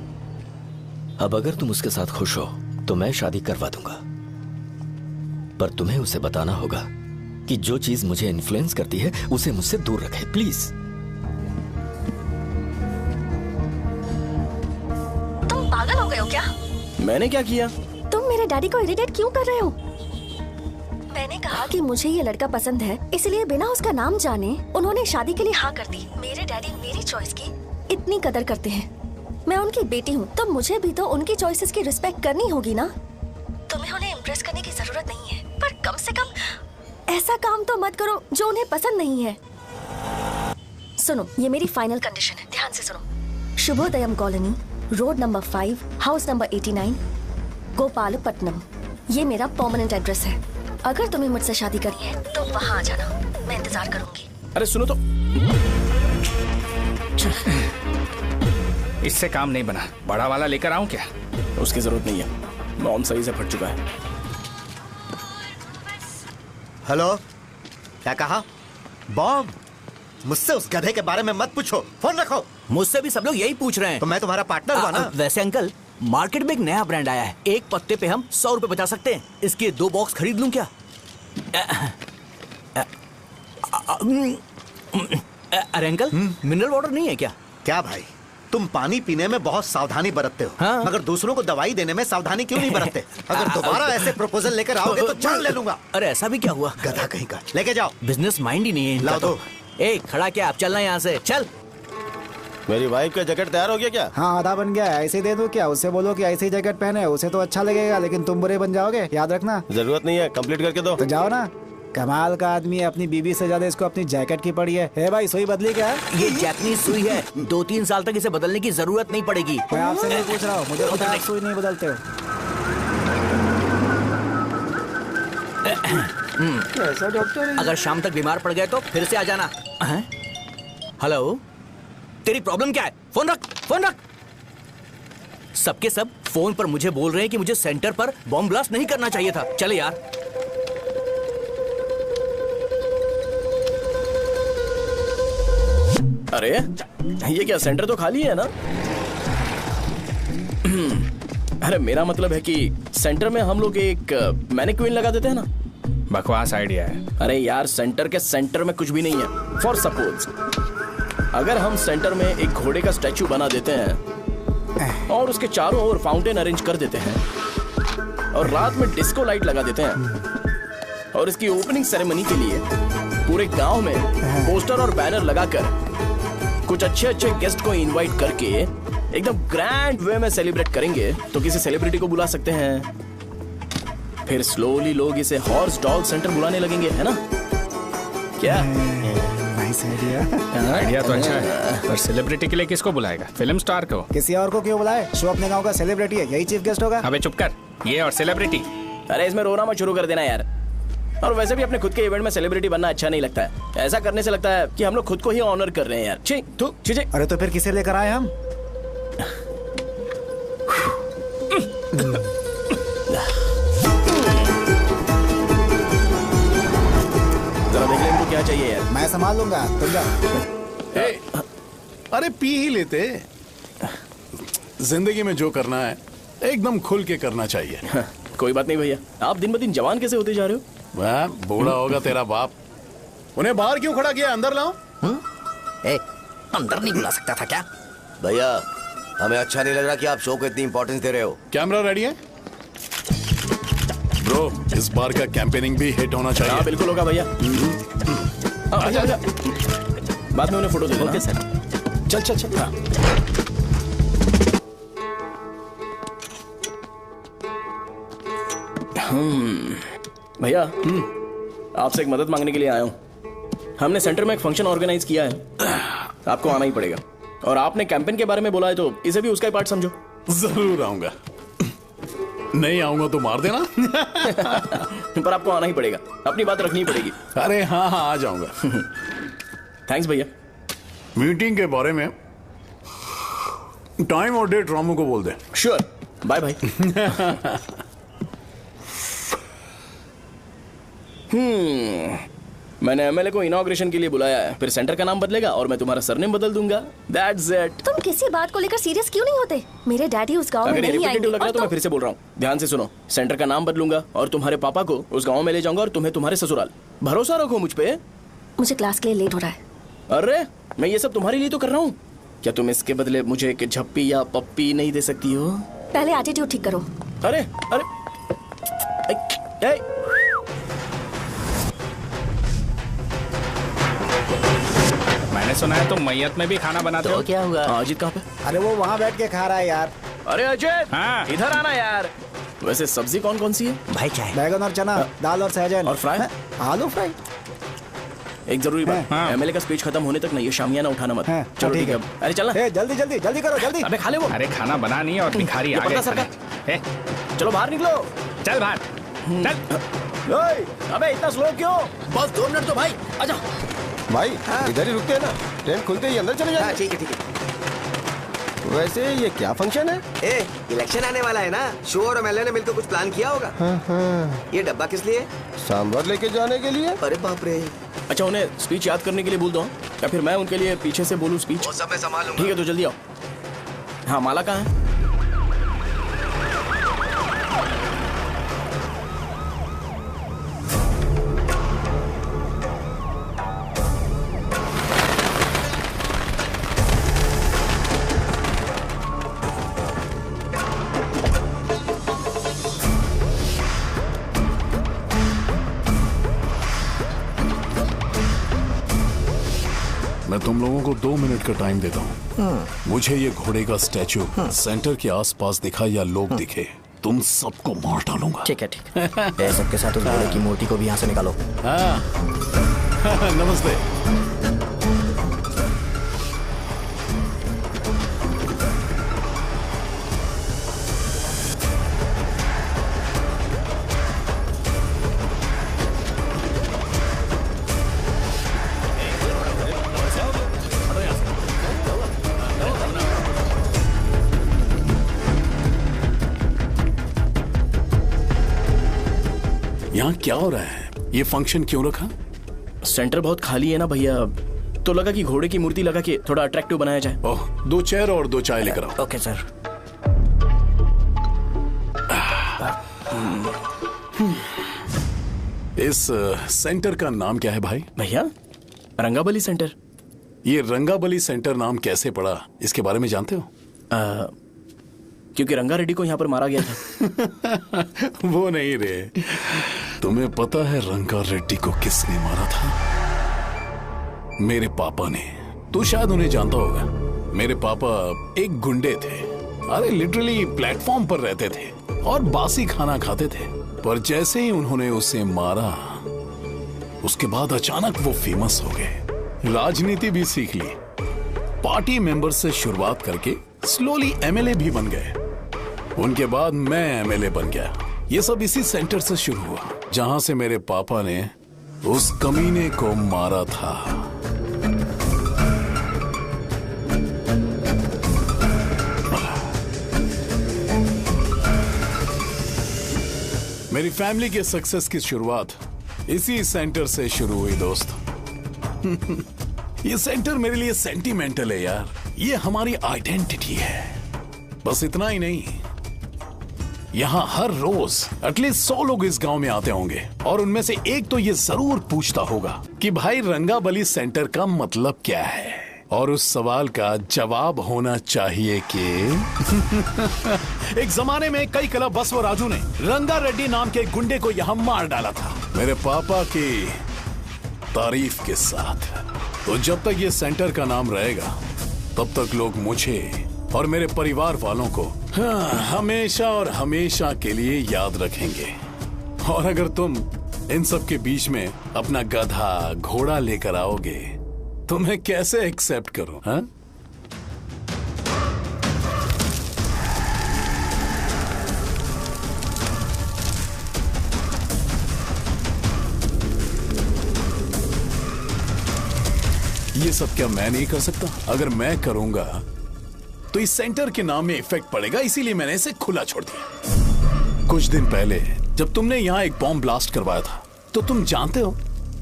Speaker 1: अब अगर तुम उसके साथ खुश हो तो मैं शादी करवा दूंगा, पर तुम्हें उसे बताना होगा कि जो चीज मुझे इन्फ्लुएंस करती है उसे मुझसे दूर रखे, प्लीज।
Speaker 9: तुम पागल हो गए हो क्या?
Speaker 2: मैंने क्या किया?
Speaker 9: तुम मेरे डैडी को इरिटेट क्यों कर रहे हो? मैंने कहा कि मुझे ये लड़का पसंद है, इसलिए बिना उसका नाम जाने उन्होंने शादी के लिए हाँ कर दी। मेरे डैडी मेरी चॉइस की इतनी कदर करते हैं। मैं उनकी बेटी हूँ तो मुझे भी तो उनकी चॉइसेस की रिस्पेक्ट करनी होगी ना। तुम्हें उन्हें इम्प्रेस करने की जरूरत नहीं है, पर कम से कम ऐसा काम तो मत करो जो उन्हें पसंद नहीं है। सुनो, ये मेरी फाइनल कंडीशन है, ध्यान से सुनो। Shubhodayam colony, road number 5, house number 89, Gopalapatnam. ये मेरा परमानेंट एड्रेस है। अगर तुम्हें मुझसे शादी करनी है तो वहाँ आ जाना, मैं इंतजार करूंगी।
Speaker 2: अरे सुनो तो।
Speaker 5: इससे काम नहीं बना। बड़ा वाला लेकर आऊं क्या?
Speaker 2: उसकी जरूरत नहीं है, बॉम्ब सही से फट चुका है।
Speaker 7: हेलो, क्या कहा? बॉम्ब? मुझसे उस गधे के बारे में मत पूछो, फोन रखो।
Speaker 11: मुझसे भी सब लोग यही पूछ रहे हैं।
Speaker 7: तो मैं तुम्हारा पार्टनर हुआ ना।
Speaker 11: वैसे अंकल, मार्केट में एक नया ब्रांड आया है, एक पत्ते पे हम 100 रुपए बचा सकते हैं। इसके 2 बॉक्स खरीद लूं क्या? अरे अंकल, मिनरल वाटर नहीं है क्या?
Speaker 7: क्या भाई, तुम पानी पीने में बहुत सावधानी बरतते हो,
Speaker 11: हाँ?
Speaker 7: मगर दूसरों को दवाई देने में सावधानी क्यों नहीं बरतते? अगर दोबारा ऐसे प्रपोजल लेकर आओगे तो जान ले लूंगा।
Speaker 11: अरे ऐसा भी क्या हुआ?
Speaker 7: गधा कहीं का, लेके जाओ।
Speaker 11: बिजनेस माइंड ही नहीं है इनका।
Speaker 7: लाओ दो।
Speaker 11: ए, खड़ा क्या? आप चलना यहाँ से, चल।
Speaker 4: मेरी वाइफ का जैकेट तैयार हो गया क्या?
Speaker 3: हाँ, आधा बन गया है। ऐसे ही दे दो क्या? उससे बोलो कि ऐसे ही जैकेट पहने, उसे तो अच्छा लगेगा, लेकिन तुम बुरे बन जाओगे, याद रखना।
Speaker 4: जरूरत नहीं है, कंप्लीट करके दो।
Speaker 3: तो जाओ ना। कमाल का आदमी है, अपनी बीबी से ज्यादा इसको अपनी जैकेट की पड़ी है। हे भाई, सुई बदली क्या?
Speaker 11: ये जैपनीज सुई है, 2-3 साल तक इसे बदलने की जरूरत नहीं पड़ेगी।
Speaker 3: मैं आपसे नहीं पूछ रहा हूँ, मुझे पता है आप सुई नहीं बदलते हो। कैसा डॉक्टर?
Speaker 11: अगर शाम तक बीमार पड़ गए तो फिर से आ जाना। हेलो, तेरी प्रॉब्लम क्या है? फोन रख, फोन रख। सबके सब फोन पर मुझे बोल रहे हैं कि मुझे सेंटर पर बॉम्ब ब्लास्ट नहीं करना चाहिए था। चले यार।
Speaker 2: अरे ये क्या, सेंटर तो खाली है ना? अरे मेरा मतलब है कि सेंटर में हम लोग एक मैनिक्विन लगा देते हैं ना।
Speaker 5: बकवास आइडिया है।
Speaker 2: अरे यार, सेंटर के सेंटर में कुछ भी नहीं है। फॉर सपोज अगर हम सेंटर में एक घोड़े का स्टैचू बना देते हैं और उसके चारों ओर फाउंटेन अरेंज कर देते हैं और रात में डिस्को लाइट लगा देते हैं और इसकी ओपनिंग सेरेमनी के लिए पूरे गांव में पोस्टर और बैनर लगाकर कुछ अच्छे गेस्ट को इनवाइट करके एकदम ग्रैंड वे में सेलिब्रेट करेंगे, तो किसी सेलिब्रिटी को बुला सकते हैं। फिर स्लोली लोग इसे हॉर्स डॉग सेंटर बुलाने लगेंगे, है ना? क्या
Speaker 3: नाइस आइडिया।
Speaker 5: आइडिया तो अच्छा है, पर सेलिब्रिटी के लिए किसको बुलाएगा? फिल्म स्टार को।
Speaker 3: किसी और को क्यों बुलाए? शो अपने गांव का सेलिब्रिटी है, यही चीफ गेस्ट होगा।
Speaker 5: अबे चुप कर। ये और सेलिब्रिटी
Speaker 2: अरे इसमें रोना मत शुरू कर देना यार। और वैसे भी अपने खुद के इवेंट में सेलिब्रिटी बनना अच्छा नहीं लगता है। ऐसा करने से लगता है कि हम लोग खुद को ही ऑनर कर रहे हैं यार। छी तू छी।
Speaker 3: अरे तो फिर किसे लेकर आए हम?
Speaker 2: जरा देख ले इनको क्या चाहिए यार।
Speaker 3: मैं संभाल लूंगा, तुम जा।
Speaker 14: अरे पी ही लेते। जिंदगी में जो करना है एकदम खुल के करना चाहिए।
Speaker 2: कोई बात नहीं भैया, आप दिन ब दिन जवान कैसे होते जा रहे हो?
Speaker 14: वह बूढ़ा होगा तेरा बाप। उन्हें बाहर क्यों खड़ा किया, अंदर लाओ।
Speaker 12: अंदर नहीं बुला सकता था क्या?
Speaker 6: भैया हमें अच्छा नहीं लग रहा कि आप शो को इतनी इंपॉर्टेंस दे रहे हो।
Speaker 14: कैमरा रेडी है ब्रो? इस बार का कैंपेनिंग भी हिट होना चाहिए।
Speaker 2: हाँ बिल्कुल होगा भैया। आजा आजा, बाद में उन्हें फोटो दे देना।
Speaker 11: Okay sir.
Speaker 2: चल चल चल। हाँ। भैया आपसे एक मदद मांगने के लिए आया हूँ। हमने सेंटर में एक फंक्शन ऑर्गेनाइज किया है, आपको आना ही पड़ेगा। और आपने कैंपेन के बारे में बोला है तो इसे भी उसका ही पार्ट समझो।
Speaker 14: जरूर आऊंगा। नहीं आऊंगा तो मार देना।
Speaker 2: पर आपको आना ही पड़ेगा, अपनी बात रखनी पड़ेगी।
Speaker 14: अरे हाँ हाँ आ जाऊंगा।
Speaker 2: थैंक्स भैया।
Speaker 14: मीटिंग के बारे में टाइम और डेट रामू को बोल दे।
Speaker 2: Sure, bye bye. मैंने एमएलए को इनॉग्रेशन के लिए बुलाया है, फिर सेंटर का नाम बदलेगा और मैं तुम्हारा सरनेम बदल दूंगा। That's it.
Speaker 9: तुम किसी बात को लेकर सीरियस क्यों नहीं होते? मेरे डैडी उस गांव में
Speaker 2: अगर ये
Speaker 9: नहीं आएंगे।
Speaker 2: रिपीटेटिव लग रहा है तो मैं फिर से बोल रहा हूँ, ध्यान से सुनो। सेंटर का नाम बदलूंगा और तुम्हारे पापा को उस गांव में ले जाऊंगा और तुम्हें तुम्हारे ससुराल। भरोसा रखो मुझ पे।
Speaker 9: मुझे क्लास के लिए लेट हो रहा है।
Speaker 2: अरे मैं ये सब तुम्हारे लिए तो कर रहा हूँ। क्या तुम इसके बदले मुझे एक झप्पी या पप्पी नहीं दे सकती हो?
Speaker 9: पहले एटीट्यूड ठीक करो।
Speaker 2: अरे अरे
Speaker 5: मैंने सुना है तुम मैयत में भी खाना बनाते हो।
Speaker 11: क्या हुआ?
Speaker 2: अजीत कहाँ पे?
Speaker 3: अरे वो वहाँ बैठ के खा रहा है यार।
Speaker 2: अरे अजय
Speaker 5: हाँ।
Speaker 2: इधर आना यार। वैसे सब्जी कौन कौन सी है?
Speaker 11: भाई क्या है?
Speaker 3: बैगन और चना, दाल और सहजन
Speaker 2: और फ्राई?
Speaker 3: आलू फ्राई।
Speaker 2: एक जरूरी बात,
Speaker 5: हाँ।
Speaker 2: एमएलए का स्पीच खत्म होने तक ना ये शामियाना उठाना मत।
Speaker 3: हाँ,
Speaker 2: चलो
Speaker 3: ठीक
Speaker 2: ठीक है।
Speaker 3: है।
Speaker 2: अरे चलना।
Speaker 3: जल्दी जल्दी जल्दी करो, जल्दी।
Speaker 2: अबे खा ले वो।
Speaker 5: अरे खाना बना नहीं है और भिखारी आ गए। ए,
Speaker 2: चलो बाहर निकलो।
Speaker 5: चल बाहर चल।
Speaker 2: ओए, अबे इतना स्लो क्यों?
Speaker 11: बस 2 मिनट तो भाई, आजा।
Speaker 4: भाई इधर ही रुकते हैं ना, ट्रेन खुलते ही अंदर चले जाएंगे।
Speaker 10: ठीक है ठीक है।
Speaker 4: वैसे ये क्या फंक्शन है?
Speaker 10: ए, इलेक्शन आने वाला है ना, शो और एमएलए ने मिलकर कुछ प्लान किया होगा। ये डब्बा किस लिए?
Speaker 4: सांभर लेके जाने के लिए।
Speaker 10: अरे बाप रे।
Speaker 2: अच्छा उन्हें स्पीच याद करने के लिए बोल दो या फिर मैं उनके लिए पीछे से बोलूं स्पीच?
Speaker 10: वो सब मैं संभालूंगा।
Speaker 2: ठीक है तो जल्दी आओ। हाँ माला कहाँ है?
Speaker 14: मैं तुम लोगों को 2 मिनट का टाइम देता हूँ। मुझे ये घोड़े का स्टैचू सेंटर के आसपास दिखा या लोग दिखे, तुम सबको मार डालूंगा।
Speaker 12: ठीक है ठीक है। सबके साथ उस घोड़े की मूर्ति को भी यहाँ से निकालो।
Speaker 14: हाँ। नमस्ते। यहाँ क्या हो रहा है? ये फंक्शन क्यों रखा?
Speaker 2: सेंटर बहुत खाली है ना भैया, तो लगा कि घोड़े की मूर्ति लगा के थोड़ा अट्रैक्टिव बनाया जाए।
Speaker 14: ओह, 2 चेयर और 2 चाय लेकर आओ।
Speaker 11: Okay sir.
Speaker 14: इस सेंटर का नाम क्या है भाई?
Speaker 2: भैया रंगाबली सेंटर।
Speaker 14: ये रंगाबली सेंटर नाम कैसे पड़ा, इसके बारे में जानते हो?
Speaker 2: क्योंकि रंगा रेड्डी को यहाँ पर मारा गया था।
Speaker 14: वो नहीं रे, तुम्हें पता है रंगा रेड्डी को किसने मारा था? मेरे पापा ने। तू शायद उन्हें जानता होगा। मेरे पापा एक गुंडे थे। अरे लिटरली प्लेटफॉर्म पर रहते थे और बासी खाना खाते थे। पर जैसे ही उन्होंने उसे मारा, उसके बाद अचानक वो फेमस हो गए। राजनीति भी सीख ली, पार्टी मेंबर से शुरुआत करके स्लोली एमएलए भी बन गए। उनके बाद मैं एमएलए बन गया ये सब इसी सेंटर से शुरू हुआ जहां से मेरे पापा ने उस कमीने को मारा था। मेरी फैमिली के सक्सेस की शुरुआत इसी सेंटर से शुरू हुई दोस्त। ये सेंटर मेरे लिए सेंटिमेंटल है यार, ये हमारी आइडेंटिटी है। बस इतना ही नहीं, यहाँ हर रोज एटलीस्ट 100 लोग इस गांव में आते होंगे और उनमें से एक तो ये जरूर पूछता होगा कि भाई रंगाबली सेंटर का मतलब क्या है, और उस सवाल का जवाब होना चाहिए कि एक जमाने में कई क्लब बस व राजू ने रंगा रेड्डी नाम के गुंडे को यहाँ मार डाला था मेरे पापा की तारीफ के साथ। तो जब तक ये सेंटर का नाम रहेगा तब तक लोग मुझे और मेरे परिवार वालों को हमेशा और हमेशा के लिए याद रखेंगे। और अगर तुम इन सब के बीच में अपना गधा घोड़ा लेकर आओगे तो मैं कैसे एक्सेप्ट करूं? हाँ? ये सब क्या मैं नहीं कर सकता? अगर मैं करूंगा तो इस सेंटर के नाम में इफेक्ट पड़ेगा, इसीलिए मैंने इसे खुला छोड़ दिया। कुछ दिन पहले जब तुमने यहाँ एक बॉम्ब ब्लास्ट करवाया था तो तुम जानते हो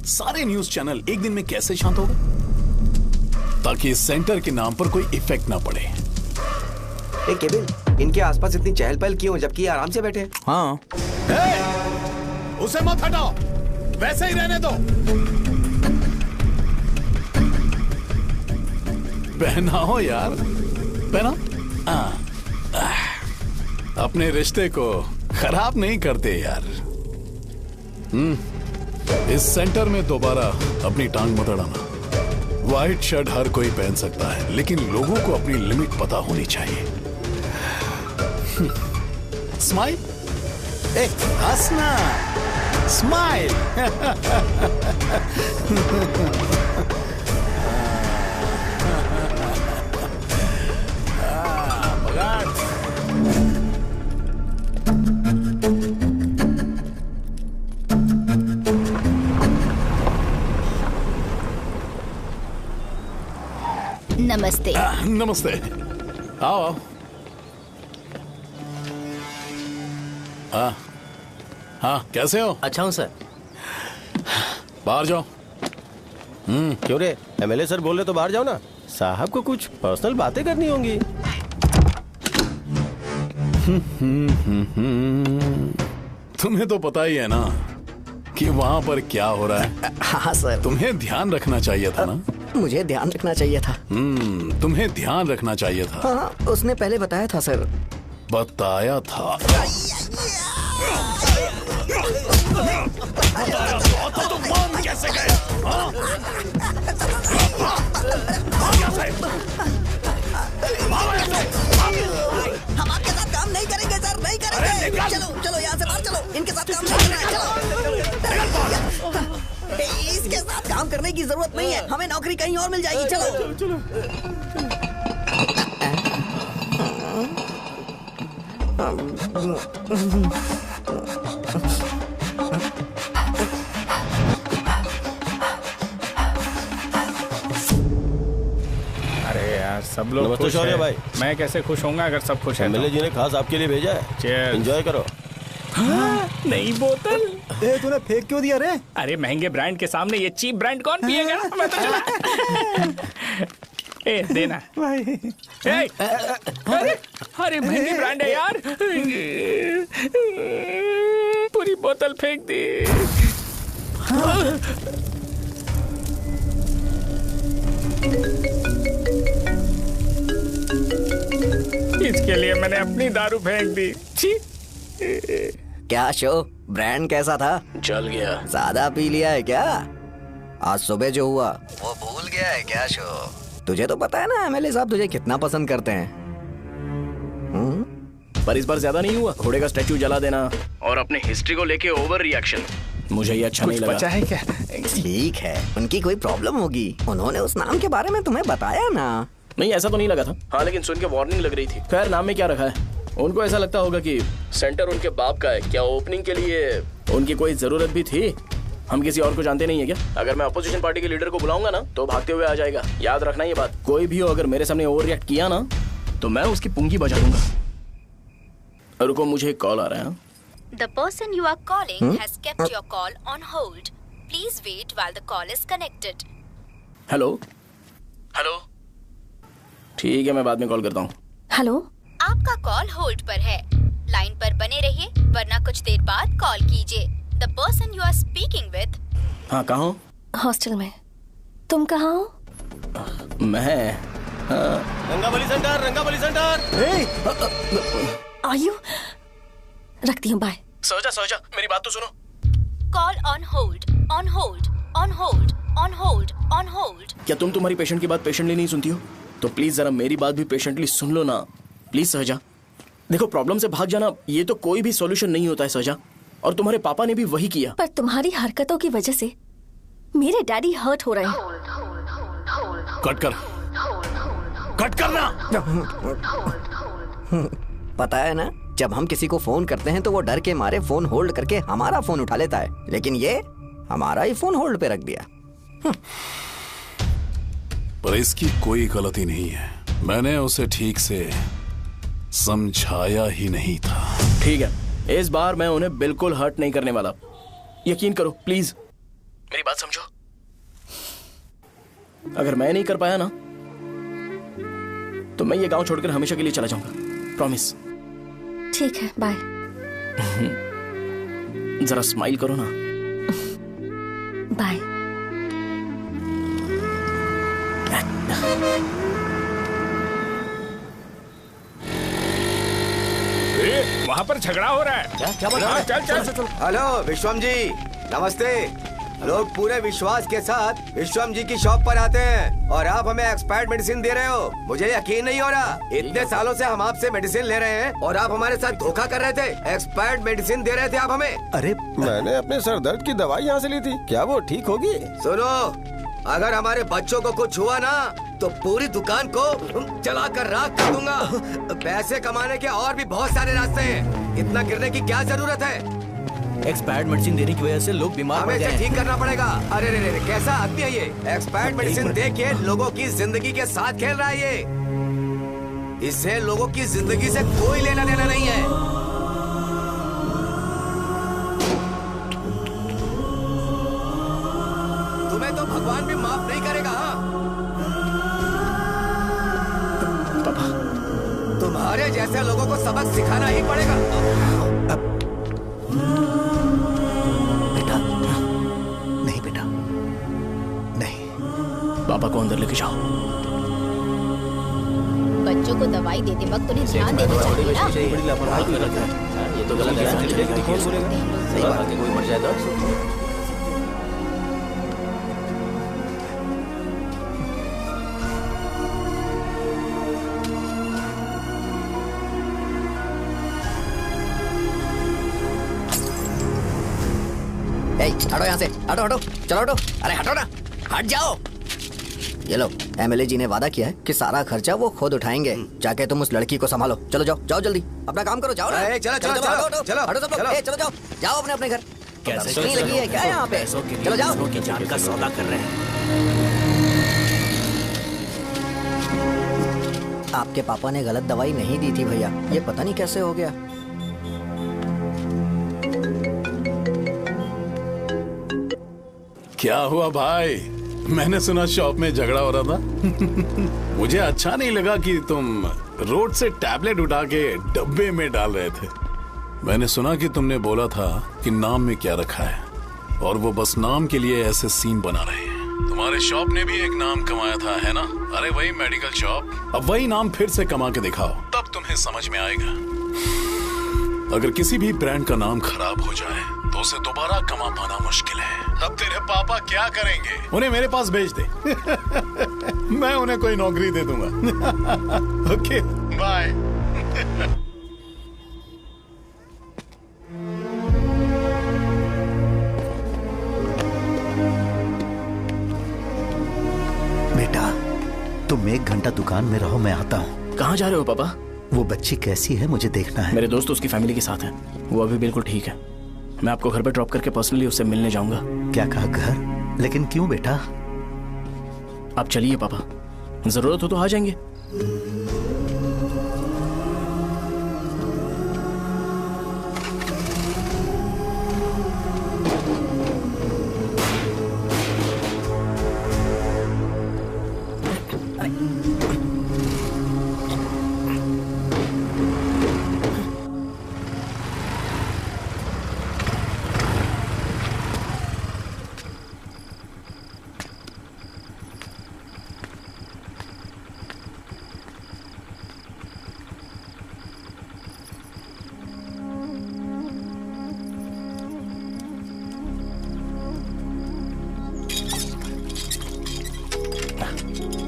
Speaker 14: सारे न्यूज चैनल एक दिन में कैसे शांत हो गए, ताकि इस सेंटर के नाम पर कोई इफेक्ट ना पड़े।
Speaker 10: केविन, इनके आसपास इतनी चहल पहल क्यों जबकि ये आराम से बैठे?
Speaker 11: हाँ।
Speaker 14: उसे मत हटाओ, वैसे ही रहने दो। पहनाओ यार, पहना। अपने रिश्ते को खराब नहीं करते यार। इस सेंटर में दोबारा अपनी टांग मत अड़ाना। व्हाइट शर्ट हर कोई पहन सकता है, लेकिन लोगों को अपनी लिमिट पता होनी चाहिए। स्माइल, हंसना, स्माइल।
Speaker 13: नमस्ते।
Speaker 14: नमस्ते, आओ। हाँ, कैसे हो?
Speaker 4: अच्छा हूँ सर।
Speaker 14: बाहर जाओ।
Speaker 4: क्यों रे, एमएलए सर बोल रहे तो बाहर जाओ ना, साहब को कुछ पर्सनल बातें करनी होंगी।
Speaker 14: तुम्हें तो पता ही है ना कि वहाँ पर क्या हो रहा है।
Speaker 12: हाँ सर।
Speaker 14: तुम्हें ध्यान रखना चाहिए था ना।
Speaker 12: मुझे ध्यान रखना चाहिए था।
Speaker 14: तुम्हें ध्यान रखना चाहिए था।
Speaker 12: हाँ, उसने पहले बताया था सर।
Speaker 14: बताया था? तो मान कैसे गए?
Speaker 10: हम आपके साथ काम नहीं करेंगे सर, नहीं करेंगे। चलो चलो यहाँ से बाहर चलो, इनके साथ काम नहीं करना है। चलो, इसके साथ काम करने की जरूरत नहीं है, हमें नौकरी कहीं और मिल जाएगी। चलो चलो।
Speaker 5: अरे यार, सब लोग
Speaker 4: नमस्ते
Speaker 5: खुश
Speaker 4: शौर्य
Speaker 5: हैं।
Speaker 4: भाई।
Speaker 5: मैं कैसे खुश होऊंगा अगर सब खुश हैं?
Speaker 4: एमएलए जी ने खास आपके लिए भेजा है।
Speaker 5: Cheers।
Speaker 4: एंजॉय करो।
Speaker 5: नई बोतल।
Speaker 3: तूने फेंक क्यों दिया रे?
Speaker 5: अरे महंगे ब्रांड के सामने ये चीप ब्रांड कौन पिएगा? मैं तो चला। ए, देना
Speaker 3: भाई।
Speaker 5: ए, अरे महंगी ब्रांड है यार। पूरी बोतल फेंक दी। इसके लिए मैंने अपनी दारू फेंक दी। छी।
Speaker 12: क्या शो, ब्रांड कैसा था?
Speaker 1: चल गया।
Speaker 12: ज्यादा पी लिया है क्या? आज सुबह जो हुआ वो भूल गया है क्या शो? तुझे तो पता है ना एमएलए साहब तुझे कितना पसंद करते हैं।
Speaker 2: पर इस बार ज्यादा नहीं हुआ? घोड़े का स्टैचू जला देना और अपने हिस्ट्री को लेके ओवर रिएक्शन, मुझे ये अच्छा नहीं लगा।
Speaker 5: बचा है क्या?
Speaker 12: ठीक है, उनकी कोई प्रॉब्लम होगी, उन्होंने उस नाम के बारे में तुम्हें बताया ना।
Speaker 2: नहीं, ऐसा तो नहीं लगा था। हाँ, लेकिन सुन के वार्निंग लग रही थी। खैर, नाम में क्या रखा है? उनको ऐसा लगता होगा कि सेंटर उनके बाप का है। क्या ओपनिंग के लिए उनकी कोई जरूरत भी थी? हम किसी और को जानते नहीं है क्या? अगर मैं अपोजिशन पार्टी के लीडर को बुलाऊंगा ना तो भागते हुए आ जाएगा। याद रखना ये बात। कोई भी हो अगर मेरे सामने ओवर रिएक्ट किया ना तो मैं उसकी पुंगी बजा दूंगा। रुको, मुझे एक कॉल आ रहा है।
Speaker 13: The person you are calling has kept your call on hold. Please wait while the call is connected.
Speaker 2: Hello hello, ठीक है मैं बाद में कॉल करता हूँ।
Speaker 9: हेलो,
Speaker 13: आपका कॉल होल्ड पर है। लाइन पर बने रहिए वरना कुछ देर बाद कॉल कीजिए। The person you are speaking with.
Speaker 2: हाँ, कहाँ हो?
Speaker 9: हॉस्टल में। तुम कहाँ हो?
Speaker 2: मैं
Speaker 4: रंगाबली सेंटर, रंगाबली सेंटर।
Speaker 9: आयु, रखती हूँ, बाय।
Speaker 2: सोचा मेरी बात तो सुनो।
Speaker 13: Call on hold, on hold, on hold, on hold, on hold.
Speaker 2: क्या तुम तुम्हारी पेशेंट की बात पेशेंटली नहीं सुनती हो? तो प्लीज जरा मेरी बात भी पेशेंटली सुन लो ना। प्लीज सहजा, देखो प्रॉब्लम से भाग जाना ये तो कोई भी सॉल्यूशन नहीं होता है सहजा, और तुम्हारे पापा ने भी वही किया।
Speaker 9: पर तुम्हारी हरकतों की वजह से मेरे डैडी हर्ट हो रहे हैं।
Speaker 14: कट करना।
Speaker 12: पता है ना, जब हम किसी को फोन करते हैं तो वो डर के मारे फोन होल्ड करके हमारा फोन उठा लेता है, लेकिन ये हमारा ही फोन होल्ड पे रख दिया।
Speaker 14: पर इसकी कोई गलती नहीं है। मैंने उसे ठीक से समझाया ही नहीं था।
Speaker 2: ठीक है, इस बार मैं उन्हें बिल्कुल हर्ट नहीं करने वाला। यकीन करो प्लीज, मेरी बात समझो। अगर मैं नहीं कर पाया ना तो मैं ये गांव छोड़कर हमेशा के लिए चला जाऊंगा। प्रॉमिस।
Speaker 9: ठीक है, बाय।
Speaker 2: जरा स्माइल करो ना।
Speaker 9: बाय।
Speaker 5: वहाँ पर झगड़ा हो रहा है।
Speaker 6: क्या बात है?
Speaker 5: चल।
Speaker 6: हेलो विश्वम जी, नमस्ते। लोग पूरे विश्वास के साथ विश्वम जी की शॉप पर आते हैं और आप हमें एक्सपायर्ड मेडिसिन दे रहे हो। मुझे यकीन नहीं हो रहा। इतने सालों से हम आपसे मेडिसिन ले रहे हैं और आप हमारे साथ धोखा कर रहे थे। एक्सपायर्ड मेडिसिन दे रहे थे आप हमें।
Speaker 4: अरे मैंने अपने सर दर्द की दवाई यहाँ से ली थी, क्या वो ठीक होगी?
Speaker 6: सुनो, अगर हमारे बच्चों को कुछ हुआ ना तो पूरी दुकान को जला कर राख कर दूंगा। पैसे कमाने के और भी बहुत सारे रास्ते हैं, इतना गिरने की क्या जरूरत है?
Speaker 11: एक्सपायर्ड मेडिसिन देने की वजह से लोग बीमार पड़
Speaker 6: हमें
Speaker 11: गए
Speaker 6: इसे
Speaker 11: हैं।
Speaker 6: ठीक करना पड़ेगा। अरे रे, कैसा आदमी है ये? एक्सपायर्ड मेडिसिन दे के लोगों की जिंदगी के साथ खेल रहा है ये। इससे लोगों की जिंदगी से कोई लेना देना नहीं है। तुम्हें तो भगवान भी माफ नहीं करेगा। तुम्हारे जैसे लोगों को सबक सिखाना ही पड़ेगा।
Speaker 7: बेटा, नहीं।
Speaker 2: पापा को अंदर लेके जाओ।
Speaker 13: बच्चों को दवाई देते वक्त उन्हें ध्यान देना चाहिए ना।
Speaker 2: ये तो गलत है। सही बात है, कोई मर जाए तो
Speaker 12: हटो यहाँ से, हटो, चलो हटो। अरे हटो ना, हट जाओ। ये लो, एमएलए जी ने वादा किया है कि सारा खर्चा वो खुद उठाएंगे। जाके तुम उस लड़की को संभालो। चलो जाओ जल्दी, अपना काम करो। जाओ ना।
Speaker 6: चलो
Speaker 12: हटो सब लोग। जाओ अपने घर।
Speaker 11: कैसे
Speaker 12: नहीं लगी है क्या यहाँ पे? चलो जाओ।
Speaker 11: की जान का सौदा कर रहे हैं।
Speaker 12: आपके पापा ने गलत दवाई नहीं दी थी भैया, ये पता नहीं कैसे हो गया।
Speaker 14: क्या हुआ भाई? मैंने सुना शॉप में झगड़ा हो रहा था। मुझे अच्छा नहीं लगा कि तुम रोड से टैबलेट उठा के डब्बे में डाल रहे थे। मैंने सुना कि तुमने बोला था कि नाम में क्या रखा है, और वो बस नाम के लिए ऐसे सीन बना रहे हैं। तुम्हारे शॉप ने भी एक नाम कमाया था, है ना? अरे वही मेडिकल शॉप। अब वही नाम फिर से कमा के दिखाओ, तब तुम्हें समझ में आएगा। अगर किसी भी ब्रांड का नाम खराब हो जाए तो उसे दोबारा कमा पाना मुश्किल है। अब तेरे पापा क्या करेंगे? उन्हें मेरे पास भेज दे। मैं उन्हें कोई नौकरी दे दूंगा। Okay, bye.
Speaker 7: बेटा, तुम 1 घंटा दुकान में रहो, मैं आता हूँ।
Speaker 2: कहाँ जा रहे हो पापा?
Speaker 7: वो बच्ची कैसी है मुझे देखना है।
Speaker 2: मेरे दोस्त उसकी फैमिली के साथ हैं। वो अभी बिल्कुल ठीक है। मैं आपको घर पे ड्रॉप करके पर्सनली उससे मिलने जाऊंगा।
Speaker 7: क्या कहा घर? लेकिन क्यों बेटा?
Speaker 2: आप चलिए पापा, जरूरत हो तो आ जाएंगे।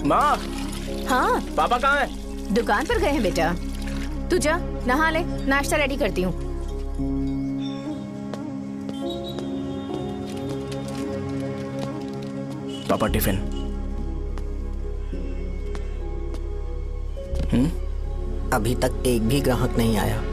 Speaker 2: माँ।
Speaker 8: हाँ
Speaker 2: पापा कहाँ हैं?
Speaker 8: दुकान पर गए हैं बेटा। तू जा नहा ले, नाश्ता रेडी करती हूँ।
Speaker 2: पापा टिफिन।
Speaker 12: अभी तक एक भी ग्राहक नहीं आया।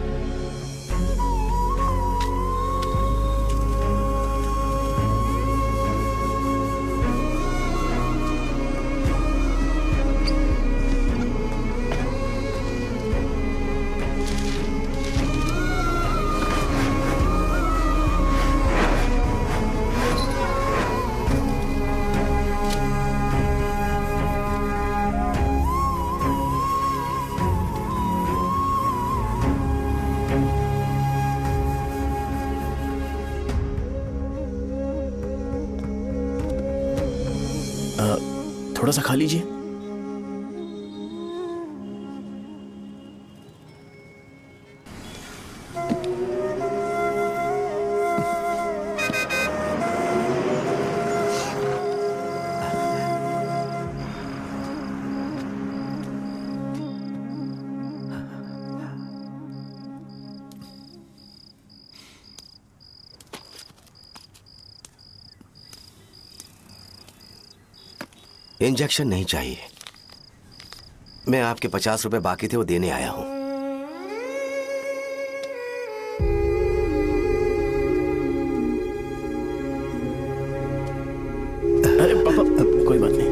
Speaker 2: थोड़ा सा खा लीजिए।
Speaker 6: इंजेक्शन नहीं चाहिए। मैं आपके 50 रुपए बाकी थे वो देने आया हूं।
Speaker 2: अरे पापा कोई बात नहीं।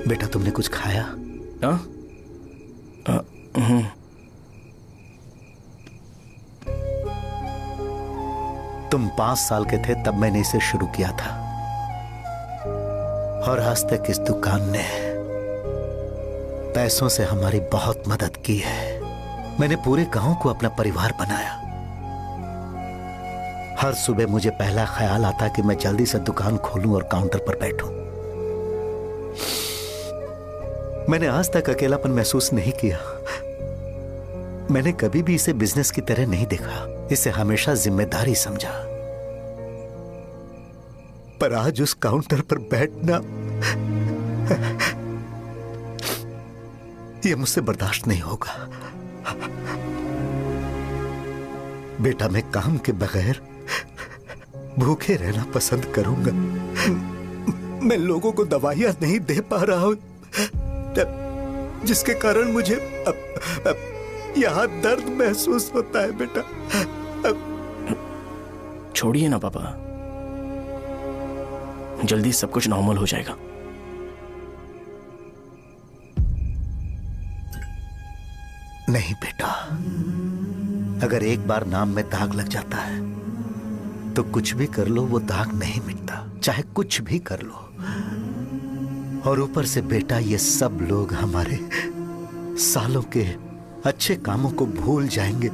Speaker 7: बेटा तुमने कुछ खाया?
Speaker 2: हाँ?
Speaker 7: तुम 5 साल के थे तब मैंने इसे शुरू किया था और आज तक इस दुकान ने पैसों से हमारी बहुत मदद की है। मैंने पूरे गांव को अपना परिवार बनाया। हर सुबह मुझे पहला ख्याल आता कि मैं जल्दी से दुकान खोलूं और काउंटर पर बैठूं। मैंने आज तक अकेलापन महसूस नहीं किया। मैंने कभी भी इसे बिजनेस की तरह नहीं देखा। इसे हमेशा जिम्मेदारी समझा। पर आज उस काउंटर पर बैठना यह मुझसे बर्दाश्त नहीं होगा। बेटा मैं काम के बगैर भूखे रहना पसंद करूंगा। मैं लोगों को दवाइयां नहीं दे पा रहा हूं जिसके कारण मुझे यहां दर्द महसूस होता है। बेटा
Speaker 2: छोड़िए ना पापा, जल्दी सब कुछ नॉर्मल हो जाएगा।
Speaker 7: नहीं बेटा, अगर एक बार नाम में दाग लग जाता है तो कुछ भी कर लो वो दाग नहीं मिटता, चाहे कुछ भी कर लो। और ऊपर से बेटा ये सब लोग हमारे सालों के अच्छे कामों को भूल जाएंगे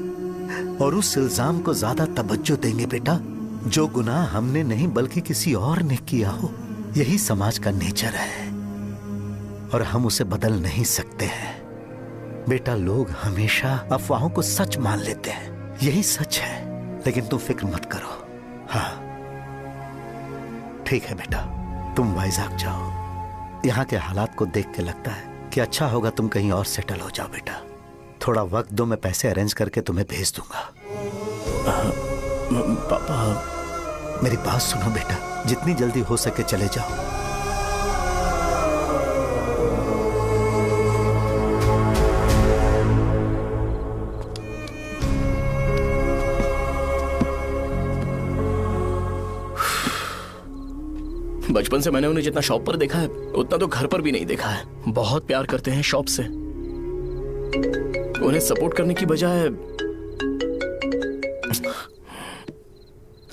Speaker 7: और उस इल्जाम को ज्यादा तवज्जो देंगे बेटा जो गुनाह हमने नहीं बल्कि किसी और ने किया हो। यही समाज का नेचर है और हम उसे बदल नहीं सकते हैं। बेटा लोग हमेशा अफवाहों को सच मान लेते हैं, यही सच है। लेकिन तुम फिक्र मत करो। हाँ ठीक है बेटा, तुम वाइजाग जाओ। यहाँ के हालात को देख के लगता है कि अच्छा होगा तुम कहीं और सेटल हो जाओ। बेटा थोड़ा वक्त दो, मैं पैसे अरेंज करके तुम्हें भेज दूंगा।
Speaker 2: पापा
Speaker 7: मेरी बात सुनो बेटा, जितनी जल्दी हो सके चले जाओ।
Speaker 2: बचपन से मैंने उन्हें जितना शॉप पर देखा है उतना तो घर पर भी नहीं देखा है। बहुत प्यार करते हैं शॉप से। उन्हें सपोर्ट करने की बजाय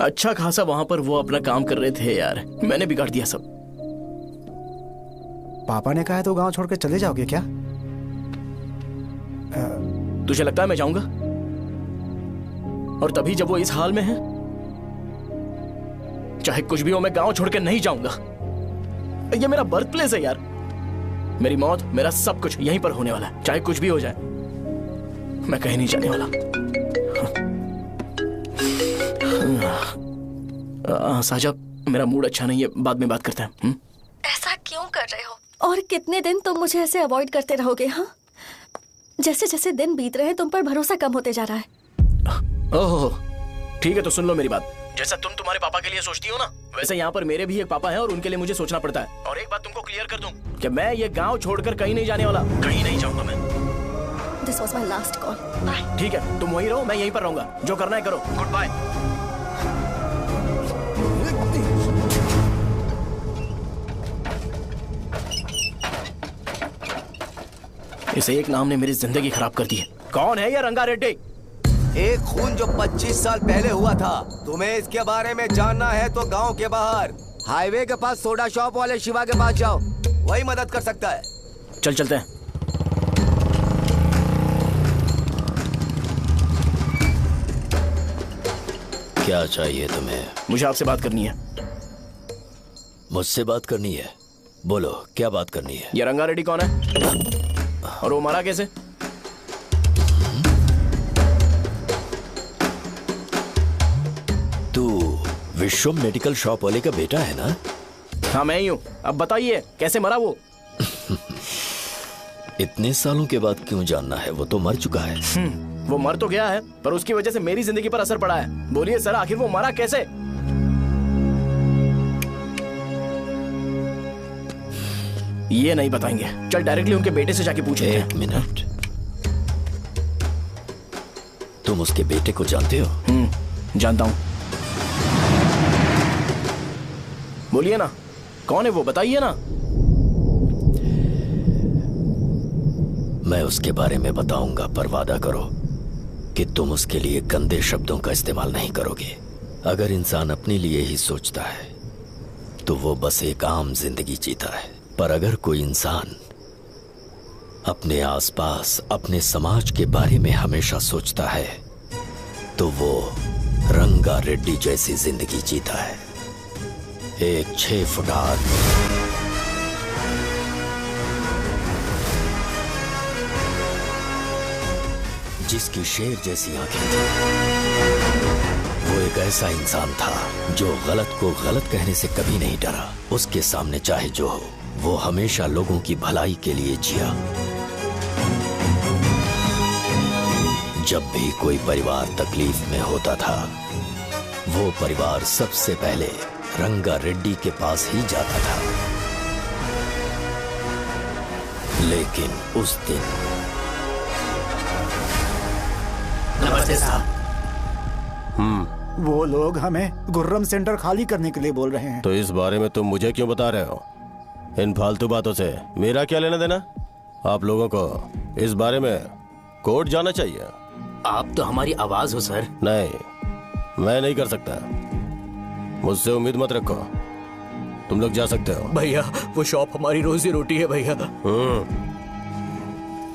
Speaker 2: अच्छा खासा वहां पर वो अपना काम कर रहे थे यार। मैंने बिगाड़ दिया सब।
Speaker 3: पापा ने कहा है तो गांव छोड़कर चले जाओगे क्या?
Speaker 2: तुझे लगता है मैं जाऊंगा? और तभी जब वो इस हाल में है, चाहे कुछ भी हो मैं गांव छोड़कर नहीं जाऊंगा। ये मेरा बर्थ प्लेस है यार। मेरी मौत, मेरा सब कुछ यहीं पर होने वाला है। चाहे कुछ भी हो जाए मैं कहीं नहीं जाने वाला। साजा, मेरा मूड अच्छा नहीं है, बाद में बात करते हैं।
Speaker 9: ऐसा क्यों कर रहे हो? और कितने दिन तुम मुझे ऐसे अवॉइड करते रहोगे? हाँ, जैसे जैसे दिन बीत रहे हैं तुम पर भरोसा कम होते जा रहा है।
Speaker 2: ओह ठीक है, तो सुन लो मेरी बात। जैसा तुम तुम्हारे पापा के लिए सोचती हो ना, वैसे यहाँ पर मेरे भी एक पापा हैं और उनके लिए मुझे सोचना पड़ता है। और एक बात तुमको क्लियर कर दूं कि मैं ये गांव छोड़कर कहीं नहीं जाने वाला। कहीं नहीं जाऊंगा मैं।
Speaker 9: This was my last call. Bye.
Speaker 2: ठीक है, तुम वहीं रहो, मैं यहीं पर रहूंगा। जो करना है करो। Goodbye. इस एक नाम ने मेरी जिंदगी खराब कर दी है। कौन है ये रंगा रेड्डी?
Speaker 6: एक खून जो 25 साल पहले हुआ था। तुम्हें इसके बारे में जानना है तो गांव के बाहर हाईवे के पास सोडा शॉप वाले शिवा के पास जाओ, वही मदद कर सकता है।
Speaker 2: चल चलते हैं।
Speaker 1: क्या चाहिए तुम्हें?
Speaker 2: मुझे आपसे बात करनी है।
Speaker 1: मुझसे बात करनी है? बोलो, क्या बात करनी है?
Speaker 2: ये रंगा रेड्डी कौन है और वो मरा कैसे?
Speaker 1: तू विश्वम मेडिकल शॉप वाले का बेटा है ना?
Speaker 2: हाँ मैं ही हूँ। अब बताइए कैसे मरा वो?
Speaker 1: इतने सालों के बाद क्यों जानना है? वो तो मर चुका है।
Speaker 2: वो मर तो गया है, पर उसकी वजह से मेरी जिंदगी पर असर पड़ा है। बोलिए सर, आखिर वो मरा कैसे? ये नहीं बताएंगे। चल डायरेक्टली उनके बेटे से जाके पूछे।
Speaker 1: एक मिनट, तुम उसके बेटे को जानते हो?
Speaker 2: जानता हूं। बोलिए ना, कौन है वो? बताइए ना।
Speaker 1: मैं उसके बारे में बताऊंगा, पर वादा करो कि तुम उसके लिए गंदे शब्दों का इस्तेमाल नहीं करोगे। अगर इंसान अपने लिए ही सोचता है तो वो बस एक आम जिंदगी जीता है, पर अगर कोई इंसान अपने आसपास, अपने समाज के बारे में हमेशा सोचता है तो वो रंगा रेड्डी जैसी जिंदगी जीता है। एक 6 फुट आदमी जिसकी शेर जैसी आंखें थी, वो एक ऐसा इंसान था जो गलत को गलत कहने से कभी नहीं डरा। उसके सामने चाहे जो हो, वो हमेशा लोगों की भलाई के लिए जिया। जब भी कोई परिवार तकलीफ में होता था, वो परिवार सबसे पहले रंगा रेड्डी के पास ही जाता था। लेकिन उस दिन
Speaker 12: नमस्ते साहब।
Speaker 3: वो लोग हमें गुर्रम सेंटर खाली करने के लिए बोल रहे हैं।
Speaker 4: तो इस बारे में तुम मुझे क्यों बता रहे हो? इन फालतू बातों से मेरा क्या लेना देना? आप लोगों को इस बारे में कोर्ट जाना चाहिए।
Speaker 11: आप तो हमारी आवाज हो सर।
Speaker 4: नहीं, मैं नहीं कर सकता। मुझसे उम्मीद मत रखो। तुम लोग जा सकते हो।
Speaker 11: भैया, वो शॉप हमारी रोजी रोटी है भैया।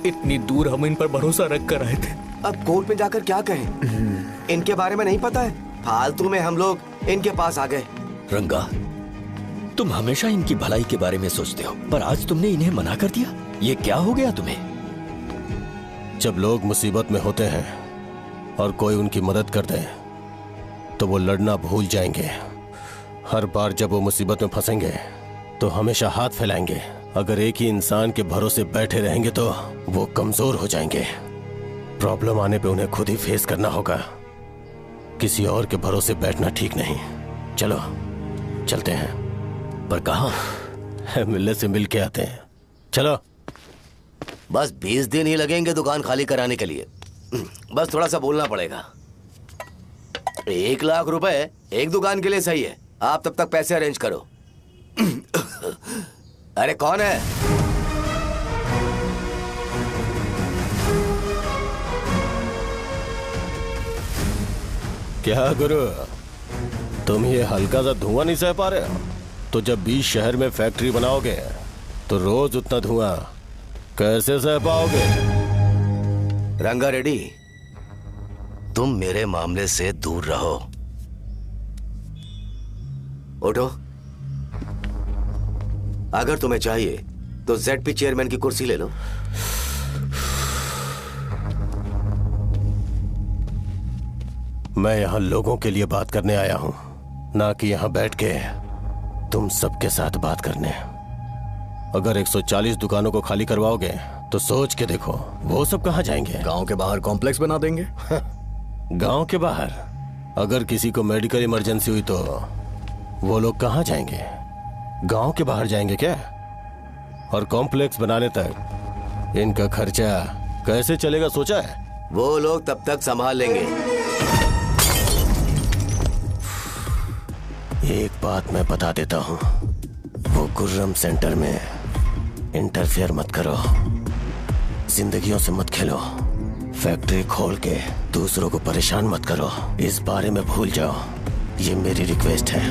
Speaker 11: इतनी दूर हम इन पर भरोसा रख कर आए थे।
Speaker 6: अब कोर्ट में जाकर क्या कहें? इनके बारे में नहीं पता है। फालतू में हम लोग इनके पास आ गए।
Speaker 1: रंगा, तुम हमेशा इनकी भलाई के बारे में सोचते हो, पर आज तुमने इन्हें मना कर दिया। ये क्या हो गया तुम्हें?
Speaker 4: जब लोग मुसीबत में होते हैं और कोई उनकी मदद कर दे तो वो लड़ना भूल जाएंगे। हर बार जब वो मुसीबत में फंसेंगे तो हमेशा हाथ फैलाएंगे। अगर एक ही इंसान के भरोसे बैठे रहेंगे तो वो कमजोर हो जाएंगे। प्रॉब्लम आने पे उन्हें खुद ही फेस करना होगा। किसी और के भरोसे बैठना ठीक नहीं। चलो चलते हैं।
Speaker 1: पर कहाँ?
Speaker 4: मिलने से मिल के आते हैं। चलो।
Speaker 6: बस 20 दिन ही लगेंगे दुकान खाली कराने के लिए। बस थोड़ा सा बोलना पड़ेगा। 1 लाख रुपए एक दुकान के लिए सही है। आप तब तक पैसे अरेंज करो। अरे कौन है?
Speaker 4: क्या गुरु, तुम ये हल्का सा धुआं नहीं सह पा रहे हो? तो जब 20 शहर में फैक्ट्री बनाओगे तो रोज उतना धुआं कैसे सह पाओगे?
Speaker 6: रंगा रेड्डी, तुम मेरे मामले से दूर रहो। उठो। अगर तुम्हें चाहिए तो जेडपी चेयरमैन की कुर्सी ले लो।
Speaker 4: मैं यहां लोगों के लिए बात करने आया हूं, ना कि यहां बैठ के तुम सबके साथ बात करने। अगर 140 दुकानों को खाली करवाओगे तो सोच के देखो वो सब कहां जाएंगे?
Speaker 11: गांव के बाहर कॉम्प्लेक्स बना देंगे।
Speaker 4: गांव के बाहर? अगर किसी को मेडिकल इमरजेंसी हुई तो वो लोग कहां जाएंगे? गांव के बाहर जाएंगे क्या? और कॉम्प्लेक्स बनाने तक इनका खर्चा कैसे चलेगा सोचा है?
Speaker 6: वो लोग तब तक संभाल लेंगे।
Speaker 4: एक बात मैं बता देता हूं, वो गुर्रम सेंटर में इंटरफेयर मत करो, जिंदगियों से मत खेलो, फैक्ट्री खोल के दूसरों को परेशान मत करो। इस बारे में भूल जाओ, ये मेरी रिक्वेस्ट है।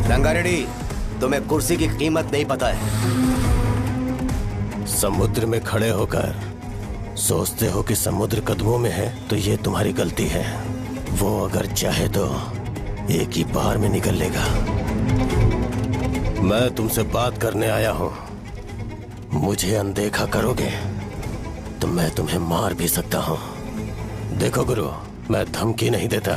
Speaker 6: रंगा रेड्डी, तुम्हें कुर्सी की कीमत नहीं पता है।
Speaker 4: समुद्र में खड़े होकर सोचते हो कि समुद्र कदमों में है तो ये तुम्हारी गलती है। वो अगर चाहे तो एक ही बार में निकल लेगा। मैं तुमसे बात करने आया हूं, मुझे अनदेखा करोगे तो मैं तुम्हें मार भी सकता हूं। देखो गुरु, मैं धमकी नहीं देता,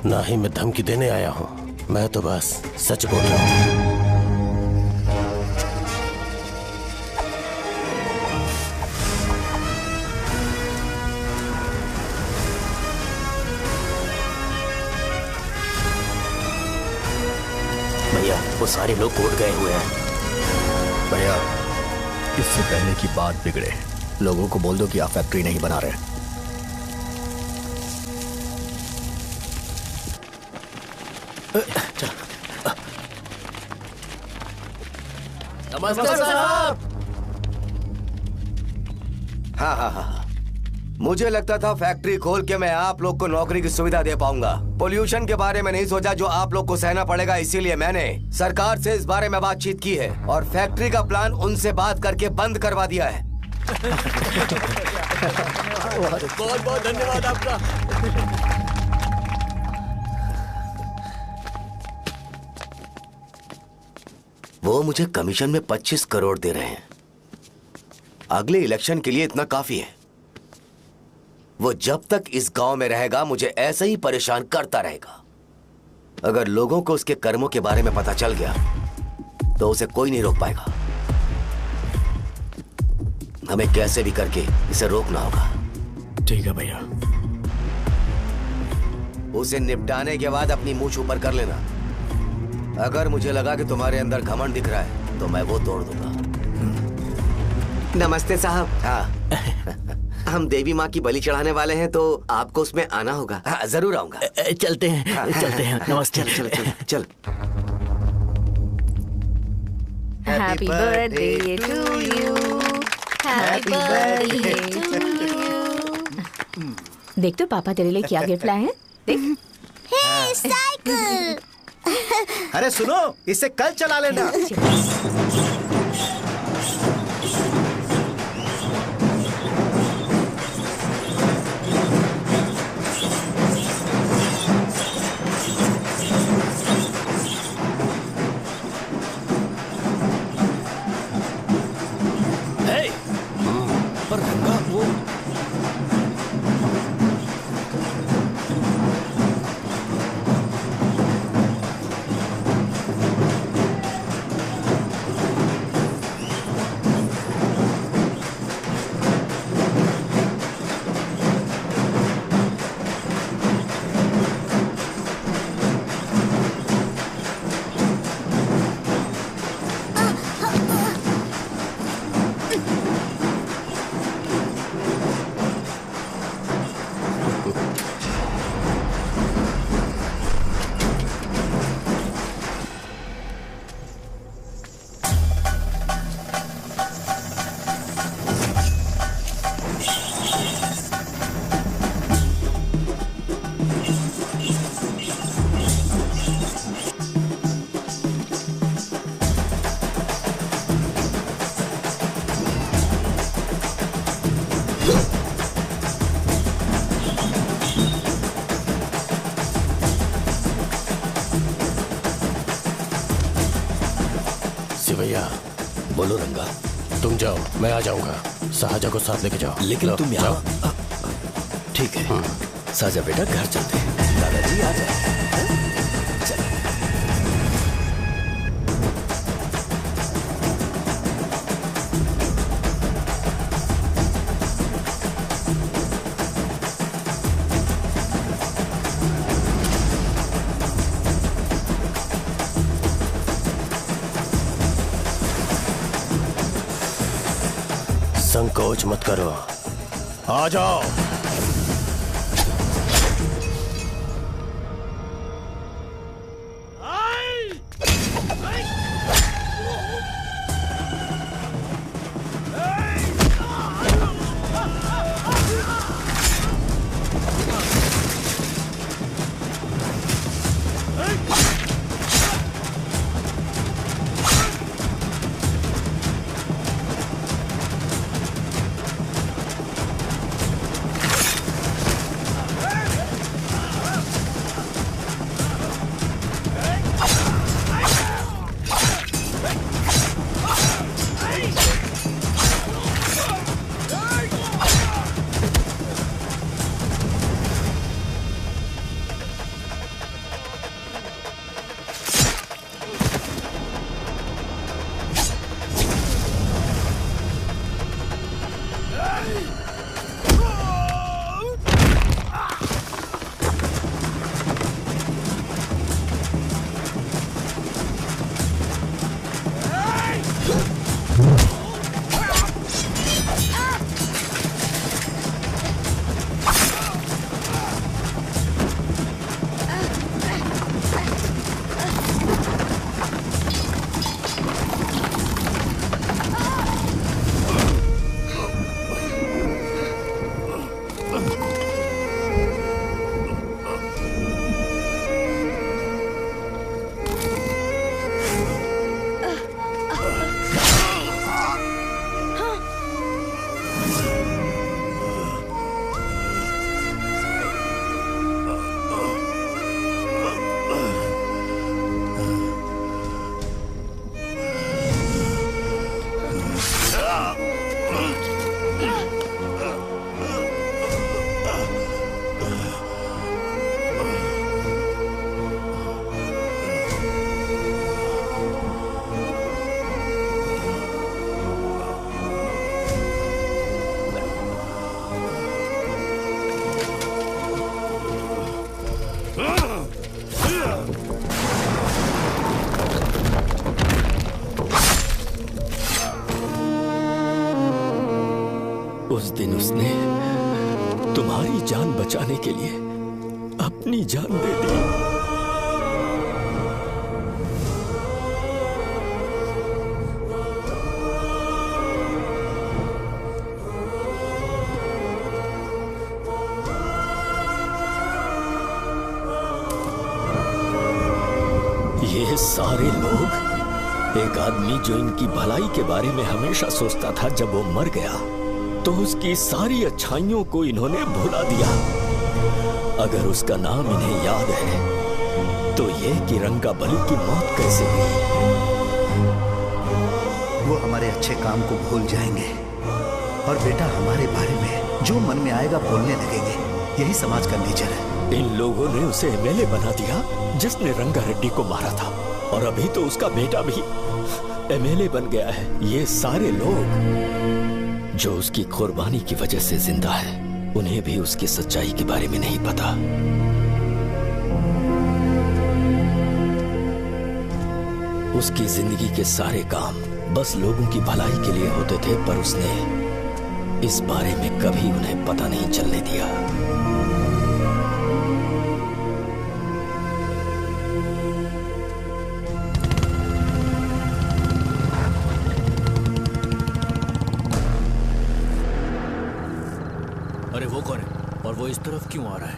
Speaker 4: ना ही मैं धमकी देने आया हूं, मैं तो बस सच बोल रहा हूं।
Speaker 12: भैया, वो सारे लोग कोर्ट गए हुए हैं। भैया, इससे पहले की बात बिगड़े, लोगों को बोल दो कि आप फैक्ट्री नहीं बना रहे।
Speaker 6: नमस्ते साहब। हाँ, मुझे लगता था फैक्ट्री खोल के मैं आप लोग को नौकरी की सुविधा दे पाऊंगा। पोल्यूशन के बारे में नहीं सोचा जो आप लोग को सहना पड़ेगा, इसीलिए मैंने सरकार से इस बारे में बातचीत की है और फैक्ट्री का प्लान उनसे बात करके बंद करवा दिया है।
Speaker 11: बहुत बहुत धन्यवाद आपका।
Speaker 6: वो मुझे कमीशन में 25 करोड़ दे रहे हैं। अगले इलेक्शन के लिए इतना काफी है। वो जब तक इस गांव में रहेगा मुझे ऐसे ही परेशान करता रहेगा। अगर लोगों को उसके कर्मों के बारे में पता चल गया तो उसे कोई नहीं रोक पाएगा। हमें कैसे भी करके इसे रोकना होगा।
Speaker 11: ठीक है भैया।
Speaker 6: उसे निपटाने के बाद अपनी मूंछ ऊपर कर लेना। अगर मुझे लगा कि तुम्हारे अंदर घमंड दिख रहा है तो मैं वो तोड़ दूंगा।
Speaker 15: नमस्ते साहब।
Speaker 6: हाँ।
Speaker 15: हम देवी माँ की बलि चढ़ाने वाले हैं तो आपको उसमें आना होगा।
Speaker 6: हाँ, जरूर आऊंगा।
Speaker 11: चलते हैं।
Speaker 6: हाँ,
Speaker 11: चलते हैं। नमस्ते।
Speaker 15: चल चल चल चल।
Speaker 8: Happy birthday to you. Happy birthday to you. देख तो पापा तेरे लिए क्या गिफ्ट लाए हैं। देख।
Speaker 10: हे साइकिल।
Speaker 7: अरे सुनो, इसे कल चला लेना।
Speaker 1: पर रंगा वो
Speaker 4: सिवैया,
Speaker 1: बोलो रंगा।
Speaker 4: तुम जाओ, मैं आ जाऊंगा। साजा को साथ लेके जाओ।
Speaker 1: लेकिन
Speaker 4: लो,
Speaker 1: तुम
Speaker 4: जाओ।
Speaker 1: यहाँ। ठीक है साजा बेटा, घर चलते हैं। दादाजी आ जाए। चलो।
Speaker 4: संकोच मत करो, आ जाओ।
Speaker 1: उस दिन उसने तुम्हारी जान बचाने के लिए अपनी जान दे दी। ये सारे लोग, एक आदमी जो इनकी भलाई के बारे में हमेशा सोचता था, जब वो मर गया तो उसकी सारी अच्छाइयों को इन्होंने भुला दिया। अगर उसका नाम इन्हें याद है तो ये कि रंगाबली की मौत कैसे हुई।
Speaker 7: वो हमारे अच्छे काम को भूल जाएंगे और बेटा हमारे बारे में जो मन में आएगा बोलने लगेंगे। यही समाज का नेचर है।
Speaker 1: इन लोगों ने उसे एमएलए बना दिया जिसने रंगा रेड्डी को मारा था, और अभी तो उसका बेटा भी एमएलए बन गया है। ये सारे लोग जो उसकी कुर्बानी की वजह से जिंदा है, उन्हें भी उसकी सच्चाई के बारे में नहीं पता। उसकी जिंदगी के सारे काम बस लोगों की भलाई के लिए होते थे, पर उसने इस बारे में कभी उन्हें पता नहीं चलने दिया।
Speaker 11: अरे वो कौन है और वो इस तरफ क्यों आ रहा है?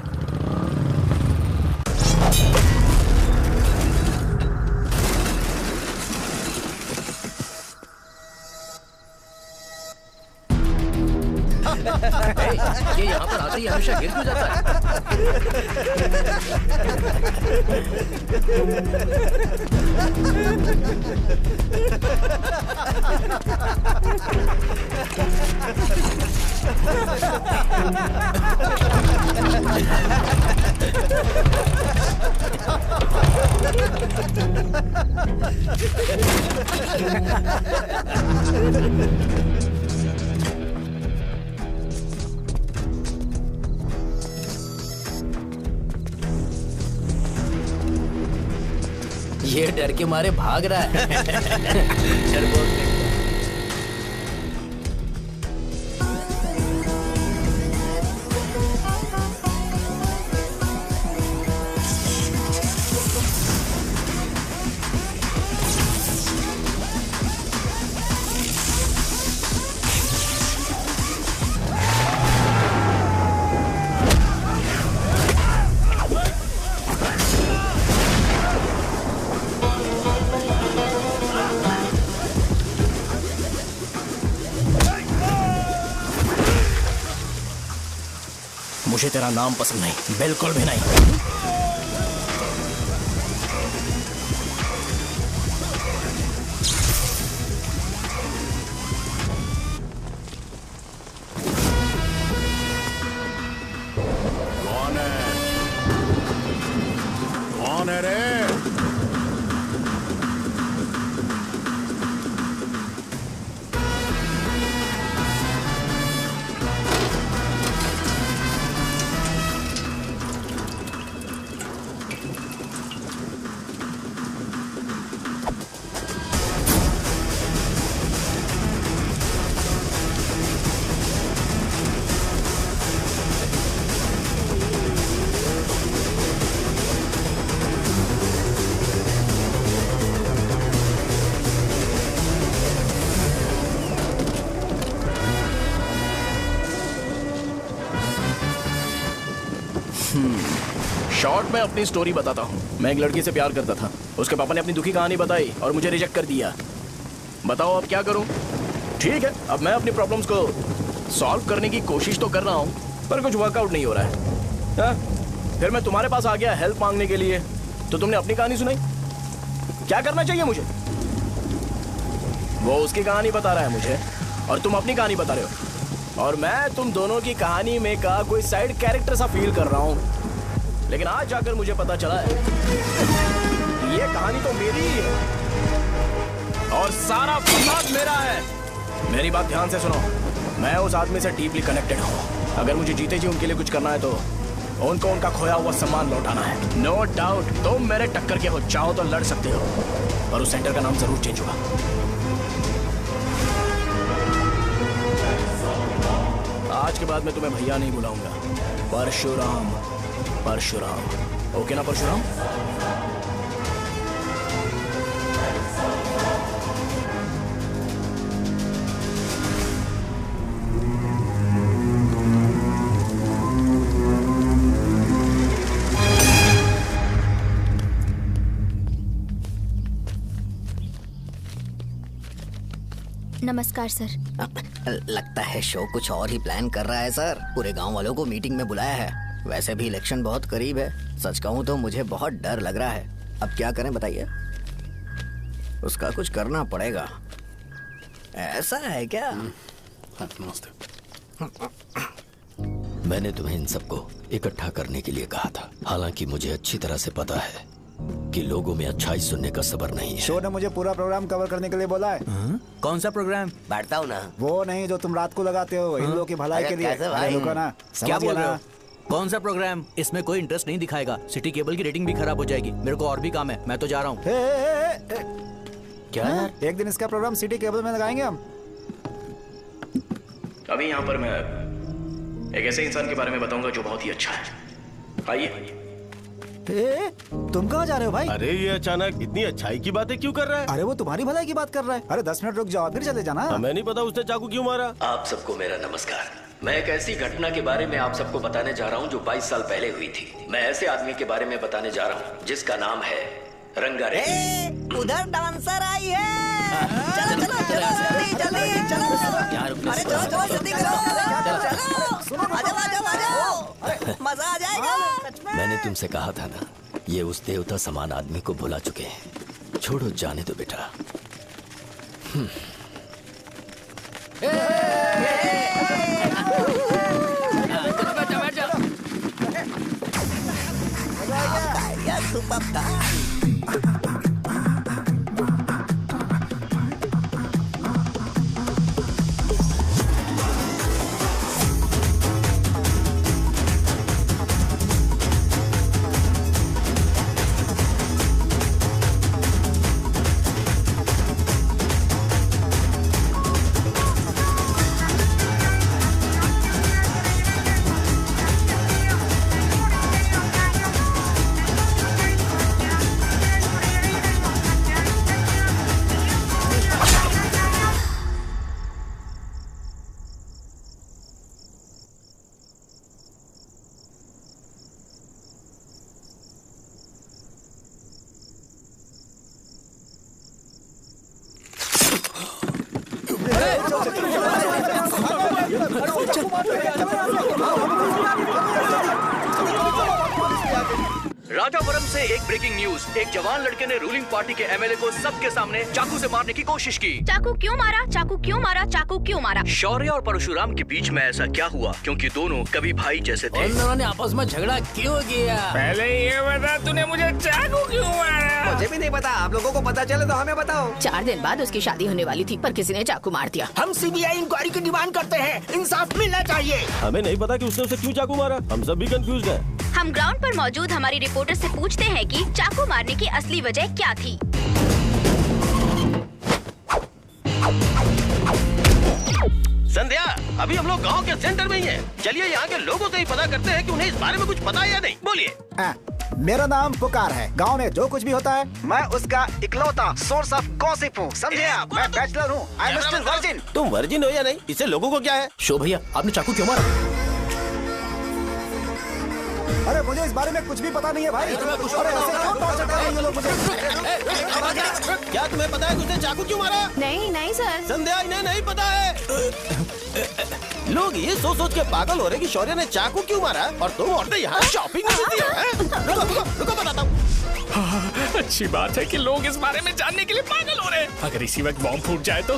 Speaker 11: यार ये हमेशा गिर क्यों जाता है? ये डर के मारे भाग रहा है। डरपोक देखो।
Speaker 2: मुझे तेरा नाम पसंद नहीं, बिल्कुल भी नहीं।
Speaker 14: कौन है? कौन है रे?
Speaker 2: शॉर्ट में अपनी स्टोरी बताता हूँ। मैं एक लड़की से प्यार करता था। उसके पापा ने अपनी दुखी कहानी बताई और मुझे रिजेक्ट कर दिया। बताओ अब क्या करूँ? ठीक है, अब मैं अपनी प्रॉब्लम्स को सॉल्व करने की कोशिश तो कर रहा हूँ, पर कुछ वर्कआउट नहीं हो रहा है। फिर मैं तुम्हारे पास आ गया हेल्प मांगने के लिए, तो तुमने अपनी कहानी सुनाई। क्या करना चाहिए मुझे? वो उसकी कहानी बता रहा है मुझे और तुम अपनी कहानी बता रहे हो, और मैं तुम दोनों की कहानी में का कोई साइड कैरेक्टर सा फील कर रहा हूँ। लेकिन आज जाकर मुझे पता चला है ये कहानी तो मेरी ही है और सारा फसाद मेरा है। मेरी बात ध्यान से सुनो, मैं उस आदमी से डीपली कनेक्टेड हूँ। अगर मुझे जीते जी उनके लिए कुछ करना है तो उनको उनका खोया हुआ सम्मान लौटाना है। नो डाउट तुम मेरे टक्कर के हो, चाहो तो लड़ सकते हो, पर उस सेंटर का नाम जरूर चेंज होगा। आज के बाद मैं तुम्हें भैया नहीं बुलाऊंगा, परशुराम। परशुराम, ओके ना परशुराम?
Speaker 9: नमस्कार सर।
Speaker 12: लगता है शो कुछ और ही प्लान कर रहा है सर। पूरे गांव वालों को मीटिंग में बुलाया है। वैसे भी इलेक्शन बहुत करीब है। सच कहूँ तो मुझे बहुत डर लग रहा है। अब क्या करें बताइए? उसका कुछ करना पड़ेगा। ऐसा है क्या?
Speaker 14: नमस्ते।
Speaker 1: मैंने तुम्हें इन सबको इकट्ठा करने के लिए कहा था। हालांकि मुझे अच्छी तरह से पता है कि लोगों में अच्छाई सुनने का सब्र नहीं है।
Speaker 3: शो ने मुझे पूरा प्रोग्राम कवर करने के लिए बोला है।
Speaker 11: कौन सा प्रोग्राम?
Speaker 6: बैठता हूँ ना।
Speaker 3: वो नहीं जो तुम रात को लगाते हो इन लोगों की भलाई के लिए। रुको ना,
Speaker 11: क्या बोल रहे हो? कौन सा प्रोग्राम? इसमें कोई इंटरेस्ट नहीं दिखाएगा। सिटी केबल की रेटिंग भी खराब हो जाएगी। मेरे को और भी काम है, मैं तो जा रहा हूँ।
Speaker 3: क्या? एक दिन इसका प्रोग्राम सिटी केबल में लगाएंगे हम।
Speaker 2: अभी यहाँ पर मैं एक ऐसे इंसान के बारे में बताऊंगा जो बहुत ही अच्छा है। आइए।
Speaker 3: तुम कहाँ जा रहे हो भाई?
Speaker 4: अरे ये अचानक इतनी अच्छाई की बातें क्यों कर रहा है?
Speaker 3: अरे वो तुम्हारी भलाई की बात कर रहा है। अरे 10 मिनट रुक जाओ फिर चले जाना।
Speaker 4: हमें नहीं पता उसने चाकू क्यों मारा।
Speaker 1: आप सबको मेरा नमस्कार। मैं एक ऐसी घटना के बारे में आप सबको बताने जा रहा हूँ जो 22 साल पहले हुई थी। मैं ऐसे आदमी के बारे में बताने जा रहा हूँ जिसका नाम है रंगारेड्डी।
Speaker 10: उधर डांसर आई है। चलो चलो चलो जल्दी जल्दी चलो। अरे चलो चलो जल्दी करो। चलो आजाओ आजाओ आजाओ। जाएगा।
Speaker 1: मैंने तुमसे कहा था ना, ये उस देवता समान आदमी को भुला चुके हैं। छोड़ो, जाने दो बेटा।
Speaker 11: राजावरम से एक ब्रेकिंग न्यूज। एक जवान लड़के ने रूलिंग पार्टी के एमएलए को सबके सामने चाकू से मारने की कोशिश की।
Speaker 13: चाकू क्यों मारा? चाकू क्यों मारा? चाकू क्यों मारा?
Speaker 11: शौर्य और परशुराम के बीच में ऐसा क्या हुआ? क्योंकि दोनों कभी भाई जैसे थे।
Speaker 12: उन दोनों ने आपस में झगड़ा क्यों किया?
Speaker 5: पहले ये बता, तूने मुझे चाकू क्यों मारा?
Speaker 15: मुझे भी नहीं पता। आप लोगों को पता चले तो हमें बताओ।
Speaker 8: 4 दिन बाद उसकी शादी होने वाली थी, पर किसी ने चाकू मार दिया।
Speaker 11: हम सीबीआई इंक्वायरी की डिमांड करते हैं। इंसाफ मिलना चाहिए।
Speaker 4: हमें नहीं पता कि उसने उसे क्यों चाकू मारा। हम सब भी कंफ्यूज हैं।
Speaker 13: हम ग्राउंड पर मौजूद हमारी रिपोर्टर से पूछते हैं कि चाकू मारने की असली वजह क्या थी।
Speaker 4: संध्या, अभी हम लोग गांव के सेंटर में ही हैं। चलिए यहाँ के लोगों से ही पता करते हैं कि उन्हें इस बारे में कुछ पता है या नहीं। बोलिए।
Speaker 3: मेरा नाम पुकार है। गांव में जो कुछ भी होता है, मैं उसका इकलौता सोर्स ऑफ गॉसिप हूँ, समझे आप? मैं बैचलर हूँ। I am still virgin.
Speaker 4: तुम वर्जिन हो या नहीं, इससे लोगों को क्या है?
Speaker 11: शो भैया, आपने चाकू क्यों मारा?
Speaker 3: अरे मुझे इस बारे में कुछ भी पता नहीं है भाई। अरे ऐसे क्यों टॉर्चर कर रहे हैं ये लोग मुझे?
Speaker 4: क्या तुम्हें पता है कि उसने चाकू क्यों मारा?
Speaker 8: नहीं नहीं सर।
Speaker 4: संध्या, इन्हें नहीं पता है। लोग ये सोच सोच के पागल हो रहे कि शौर्य ने चाकू क्यों मारा और तुम औरतें यहाँ शॉपिंग में बिजी हैं। रुको बताता हूँ।
Speaker 5: अच्छी बात है कि लोग इस बारे में जानने के लिए पागल हो रहे हैं। अगर इसी वक्त बॉम्ब फूट जाए तो।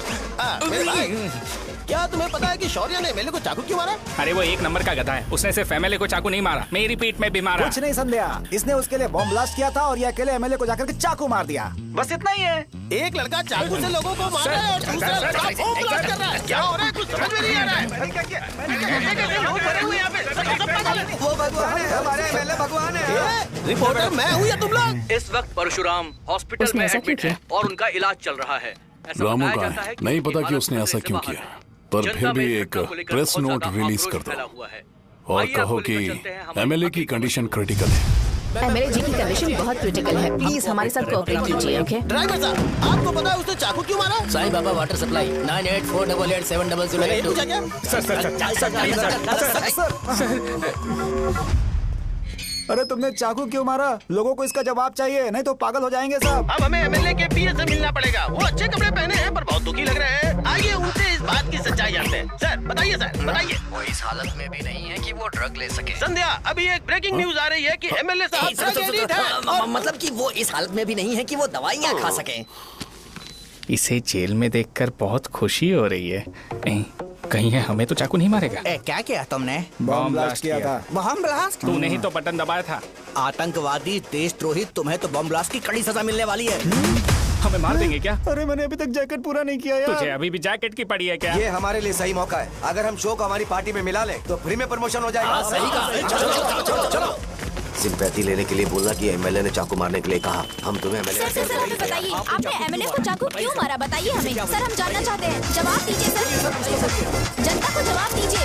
Speaker 4: मेरे भाई, क्या तुम्हें पता है कि शौर्य ने एमएलए को चाकू क्यों मारा?
Speaker 5: अरे वो एक नंबर का गधा है। उसने सिर्फ एमएलए को चाकू नहीं मारा, मेरी पीठ में भी मारा।
Speaker 3: कुछ नहीं संध्या, इसने उसके लिए बॉम्ब ब्लास्ट किया था और ये अकेले एमएलए को जाकर के चाकू मार दिया। बस इतना ही है।
Speaker 4: एक लड़का चाकू से लोगों को मार रहा है और दूसरा लड़का बॉम्ब ब्लास्ट कर रहा है। क्या हो रहा है? कुछ समझ में नहीं आ रहा है। लोग मरे हुए यहाँ पे।
Speaker 15: वो भगवान है, हमारे एमएलए भगवान है।
Speaker 4: रिपोर्टर मैं हूँ या तुम लोग?
Speaker 11: इस वक्त परशुराम हॉस्पिटल
Speaker 8: उसने
Speaker 11: में
Speaker 8: ऐसा
Speaker 11: एडमिट
Speaker 8: क्यों
Speaker 11: है और उनका इलाज चल रहा है। ऐसा
Speaker 14: रामू
Speaker 11: बताया
Speaker 14: का
Speaker 11: जाता
Speaker 14: है,
Speaker 11: है कि
Speaker 14: नहीं
Speaker 11: उनकी
Speaker 14: पता कि
Speaker 11: हालत
Speaker 14: उसने ऐसा
Speaker 11: खतरे से
Speaker 14: क्यों
Speaker 11: बाहर
Speaker 14: किया,
Speaker 11: है।
Speaker 14: पर
Speaker 11: जनता
Speaker 14: फिर
Speaker 11: में
Speaker 14: भी
Speaker 11: इस
Speaker 14: एक
Speaker 11: घटना को लेकर
Speaker 14: प्रेस
Speaker 11: बहुत
Speaker 14: नोट
Speaker 11: ज्यादा
Speaker 14: रिलीज
Speaker 11: आक्रोश
Speaker 14: कर
Speaker 11: फैला
Speaker 14: दो
Speaker 11: हुआ है।
Speaker 14: और
Speaker 11: आइए
Speaker 14: कहो
Speaker 11: आपको
Speaker 14: कि
Speaker 11: लेकर चलते हैं हमारे
Speaker 14: एमएलए की कंडीशन क्रिटिकल है।
Speaker 8: एमएलए जी की कंडीशन बहुत क्रिटिकल है। प्लीज हमारे साथ कोऑपरेट कीजिए, ओके?
Speaker 4: ड्राइवर साहब, आपको पता है उसने चाकू क्यों मारा?
Speaker 12: Sai Baba water supply 9848870082।
Speaker 4: मैंने ये पूछा क्या?
Speaker 3: अरे तुमने चाकू क्यों मारा? लोगों को इसका जवाब चाहिए, नहीं तो पागल हो जाएंगे सब।
Speaker 4: अब हमें एमएलए के पीए से मिलना पड़ेगा। वो अच्छे कपड़े पहने हैं पर बहुत दुखी लग रहे हैं। आइए उनसे इस बात की सच्चाई जानते हैं। सर बताइए, सर बताइए।
Speaker 12: वो इस हालत में भी नहीं है कि वो ड्रग ले सके।
Speaker 4: संध्या, अभी एक ब्रेकिंग न्यूज आ रही है कि एमएलए साहब ड्रग एडिक्ट हैं।
Speaker 12: मतलब कि वो इस हालत में भी नहीं है कि वो दवाइयाँ खा सके।
Speaker 5: इसे जेल में देखकर बहुत खुशी हो रही है। कहीं है हमें तो चाकू नहीं मारेगा।
Speaker 11: क्या किया तुमने?
Speaker 3: बॉम्ब ब्लास्ट किया था।
Speaker 11: Bomb blast?
Speaker 5: तूने ही तो बटन दबाया था।
Speaker 11: आतंकवादी, देशद्रोही, तुम्हें तो बम ब्लास्ट की कड़ी सजा मिलने वाली है।
Speaker 5: हमें मार देंगे क्या?
Speaker 3: अरे मैंने अभी तक जैकेट पूरा नहीं किया यार।
Speaker 5: तुझे अभी भी जैकेट की पड़ी है क्या?
Speaker 15: ये हमारे लिए सही मौका है। अगर हम शो को हमारी पार्टी में मिला लें तो फ्री में प्रमोशन हो जाएगा।
Speaker 12: सही कहा।
Speaker 15: चलो। सिंपैथी लेने के लिए बोला कि एमएलए ने चाकू मारने के लिए कहा। हम तुम्हें एमएलए
Speaker 13: सर हमें बताइए, आपने एमएलए को चाकू क्यों मारा? बताइए हमें। सर हम जानना चाहते हैं, जवाब दीजिए सर। जनता को जवाब दीजिए।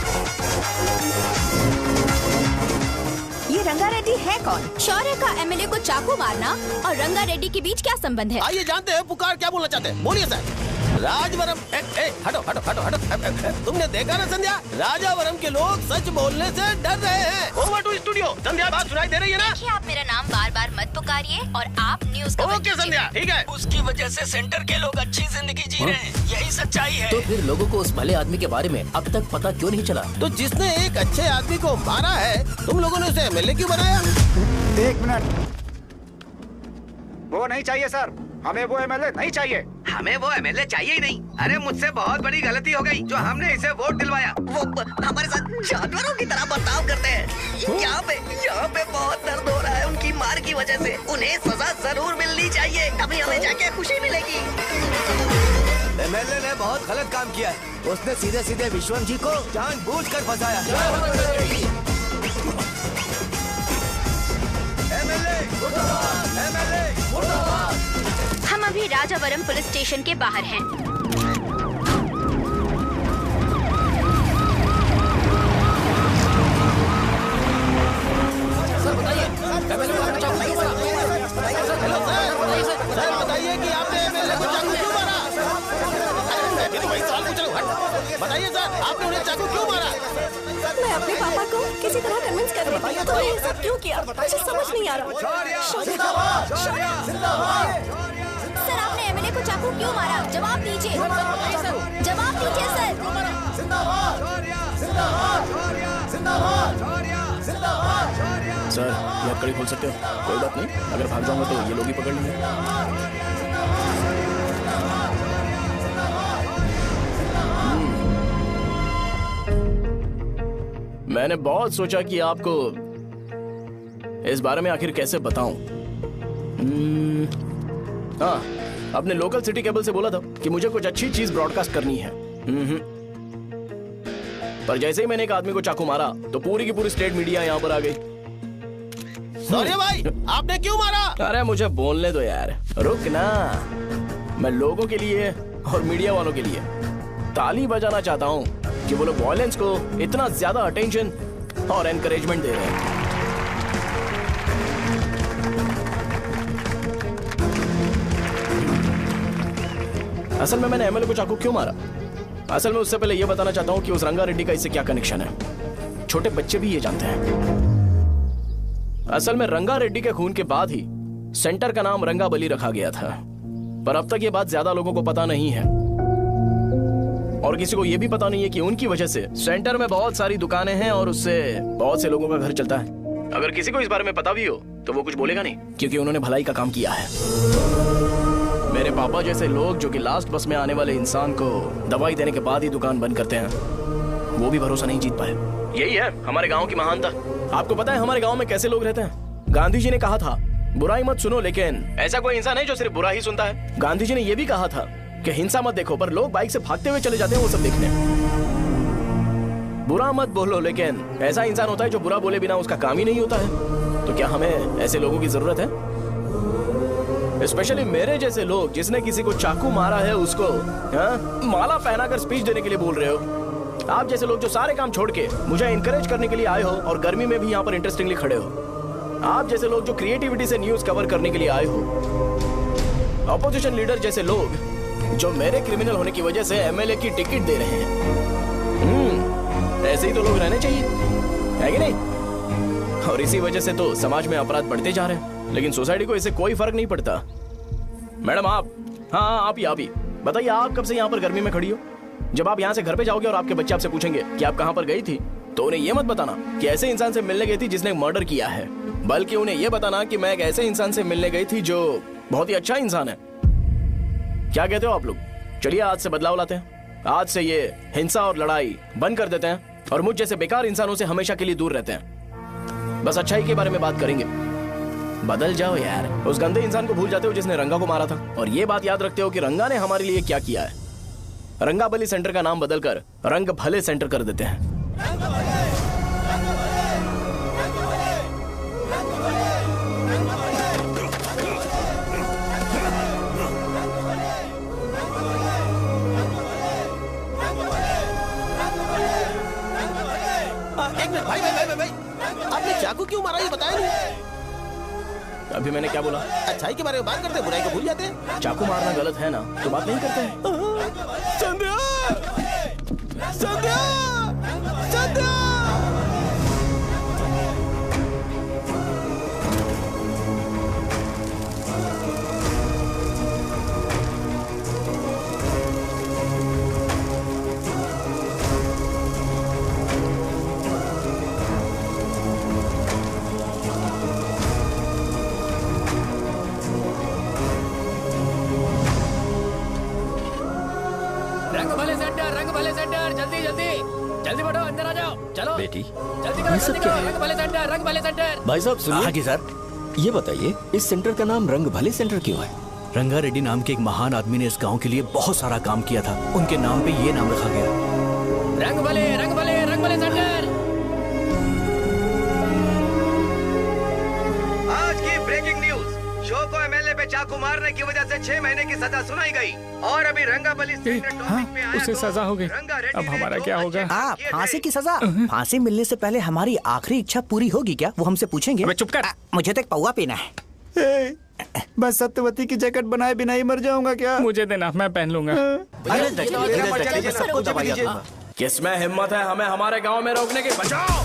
Speaker 13: ये रंगा रेड्डी है कौन? शौर्य का एमएलए को चाकू मारना और रंगा रेड्डी के बीच क्या संबंध है?
Speaker 4: आइए जानते हैं पुकार क्या बोलना चाहते हैं। बोलिए सर। राजवरम, हटो। तुमने देखा ना संध्या, राजावरम के लोग सच बोलने से डर रहे हैं। Over to studio. संध्या, बात सुनाई दे रही है ना?
Speaker 13: देखिए, आप मेरा नाम बार बार मत पुकारिए और आप न्यूज का
Speaker 11: ओके संध्या, ठीक है। उसकी वजह से सेंटर के लोग अच्छी जिंदगी जी रहे हैं, यही सच्चाई है।
Speaker 1: तो फिर लोगों को उस भले आदमी के बारे में अब तक पता क्यों नहीं चला?
Speaker 4: तो जिसने एक अच्छे आदमी को मारा है, तुम लोगों ने उसे एमएलए क्यों बनाया?
Speaker 3: 1 मिनट, वो नहीं चाहिए सर, हमें वो एमएलए नहीं चाहिए।
Speaker 15: हमें वो एमएलए चाहिए ही नहीं। अरे मुझसे बहुत बड़ी गलती हो गई जो हमने इसे वोट दिलवाया।
Speaker 10: वो हमारे साथ जानवरों की तरह बर्ताव करते हैं। यहाँ पे बहुत दर्द हो रहा है उनकी मार की वजह से। उन्हें सजा जरूर मिलनी चाहिए, तभी हमें जाके खुशी मिलेगी।
Speaker 15: एमएलए ने बहुत गलत काम किया है। उसने सीधे सीधे विश्वम जी को जानबूझकर फंसाया।
Speaker 13: हम अभी राजावरम पुलिस स्टेशन के बाहर हैं।
Speaker 4: सर बताइए कि आपने एमएलए को चाकू क्यों मारा? तो वही सवाल पूछ रहा हूँ। बताइए सर, आपने उन्हें चाकू क्यों मारा?
Speaker 9: मैं अपने पापा को किसी तरह कन्विंस कर रही थी, तो ये सब क्यों किया मुझे समझ नहीं आ रहा।
Speaker 13: सर आपने एमएलए को चाकू क्यों मारा? जवाब दीजिए, जवाब दीजिए सर।
Speaker 2: सर ये कड़ी खोल सकते हो? कोई बात नहीं, अगर भाग जाऊंगा तो ये लोग ही पकड़ लेंगे। मैंने बहुत सोचा कि आपको इस बारे में आखिर कैसे बताऊं। हाँ, अपने लोकल सिटी केबल से बोला था कि मुझे कुछ अच्छी चीज ब्रॉडकास्ट करनी है। पर जैसे ही मैंने एक आदमी को चाकू मारा तो पूरी की पूरी स्टेट मीडिया यहाँ पर आ गई।
Speaker 4: सॉरी भाई, आपने क्यों मारा?
Speaker 2: अरे मुझे बोलने दो यार, रुक ना। मैं लोगों के लिए और मीडिया वालों के लिए ताली बजाना चाहता हूँ कि वो लोग वायलेंस को इतना ज्यादा अटेंशन और एनकरेजमेंट दे रहे हैं। असल में मैंने एमएलए को चाकू क्यों मारा? असल में उससे पहले यह बताना चाहता हूं कि उस रंगा रेड्डी का इससे क्या कनेक्शन है। छोटे बच्चे भी ये जानते हैं। असल में रंगा रेड्डी के खून के बाद ही सेंटर का नाम रंगाबली रखा गया था, पर अब तक ये बात ज्यादा लोगों को पता नहीं है और किसी को यह भी पता नहीं है कि उनकी वजह से सेंटर में बहुत सारी दुकानें हैं और उससे बहुत से लोगों का घर चलता है। अगर किसी को इस बारे में पता भी हो तो वो कुछ बोलेगा नहीं, क्योंकि उन्होंने भलाई का काम किया है। मेरे पापा जैसे लोग जो कि लास्ट बस में आने वाले इंसान को दवाई देने के बाद ही दुकान बंद करते हैं, वो भी भरोसा नहीं जीत पाए। यही है हमारे गांव की महानता। आपको पता है हमारे गांव में कैसे लोग रहते हैं? गांधी जी ने कहा था बुराई मत सुनो, लेकिन ऐसा कोई इंसान है जो सिर्फ बुरा ही सुनता है। गांधी जी ने यह भी कहा था कि हिंसा मत देखो, पर लोग बाइक से भागते हुए चले जाते हैं वो सब देखने। बुरा मत बोलो, लेकिन ऐसा इंसान होता है जो बुरा बोले बिना उसका काम ही नहीं होता है। तो क्या हमें ऐसे लोगों की जरूरत है? स्पेशली मेरे जैसे लोग जिसने किसी को चाकू मारा है उसको माला पहनाकर स्पीच देने के लिए बोल रहे हो। आप जैसे लोग जो सारे काम छोड़ के मुझे इंकरेज करने के लिए आए हो और गर्मी में भी यहाँ पर इंटरेस्टिंगली खड़े हो। आप जैसे लोग जो क्रिएटिविटी से न्यूज कवर करने के लिए आए हो। ऑपोजिशन लीडर जैसे लोग जो मेरे क्रिमिनल होने की वजह से एमएलए की टिकट दे रहे हैं। ऐसे ही तो लोग रहने चाहिए, है कि नहीं? और इसी वजह से तो समाज में अपराध बढ़ते जा रहे हैं, लेकिन सोसाइटी को इससे कोई फर्क नहीं पड़ता। मैडम आप, हाँ आप ही बताइए, आप कब से यहाँ पर गर्मी में खड़ी हो? जब आप यहाँ से घर पे जाओगे और आपके बच्चे आपसे पूछेंगे कि आप कहाँ पर गई थी, तो उन्हें यह मत बताना कि ऐसे इंसान से मिलने गई थी जिसने मर्डर किया है, बल्कि उन्हें यह बताना कि मैं एक ऐसे इंसान से मिलने गई थी जो बहुत ही अच्छा इंसान है। क्या कहते हो आप लोग? चलिए आज से बदलाव लाते हैं। आज से ये हिंसा और लड़ाई बंद कर देते हैं और मुझ जैसे बेकार इंसानों से हमेशा के लिए दूर रहते हैं। बस अच्छाई के बारे में बात करेंगे। बदल जाओ यार, उस गंदे इंसान को भूल जाते हो जिसने रंगा को मारा था, और ये बात याद रखते हो कि रंगा ने हमारे लिए क्या किया है। रंगाबली सेंटर का नाम बदलकर रंग भले सेंटर कर देते हैं।
Speaker 4: भाई आपने चाकू क्यों मारा ये बताया नहीं।
Speaker 2: अभी मैंने क्या बोला?
Speaker 4: अच्छाई के बारे में बात करते हैं, बुराई को भूल जाते हैं।
Speaker 2: चाकू मारना गलत है ना, तो बात नहीं करते हैं।
Speaker 4: संध्या! संध्या! संध्या!
Speaker 5: सेंटर, जल्दी जल्दी जल्दी बढ़ो, अंदर आ जाओ, चलो
Speaker 1: बेटी
Speaker 5: जल्दी करो,
Speaker 1: ये सब
Speaker 5: जल्दी
Speaker 1: क्या
Speaker 5: करो,
Speaker 1: है?
Speaker 5: रंग भले सेंटर, रंग भले सेंटर।
Speaker 1: भाई साहब सुनिए।
Speaker 11: हाँ जी सर।
Speaker 1: ये बताइए इस सेंटर का नाम रंग भले सेंटर क्यों है?
Speaker 11: रंगा रेड्डी नाम के एक महान आदमी ने इस गांव के लिए बहुत सारा काम किया था, उनके नाम पे ये नाम रखा गया।
Speaker 5: रंग भले, रंग भले, रंग भले सेंटर।
Speaker 16: आज की ब्रेकिंग न्यूज, शो को एमएलए पे चाकू मारने की वजह से 6 महीने की सजा सुनाई गई और अभी रंगाबली
Speaker 5: उसे सजा हो गई, अब हमारा क्या होगा?
Speaker 11: फांसी की सजा? फांसी मिलने से पहले हमारी आखिरी इच्छा पूरी होगी क्या, वो हमसे पूछेंगे?
Speaker 5: अबे चुप कर।
Speaker 11: मुझे तो एक पौवा पीना है।
Speaker 3: बस सत्यवती की जैकेट बनाए बिना ही मर जाऊंगा क्या?
Speaker 5: मुझे देना, मैं पहन लूंगा।
Speaker 2: किसमें हिम्मत है हमें हमारे गांव में रोकने की? बचाओ।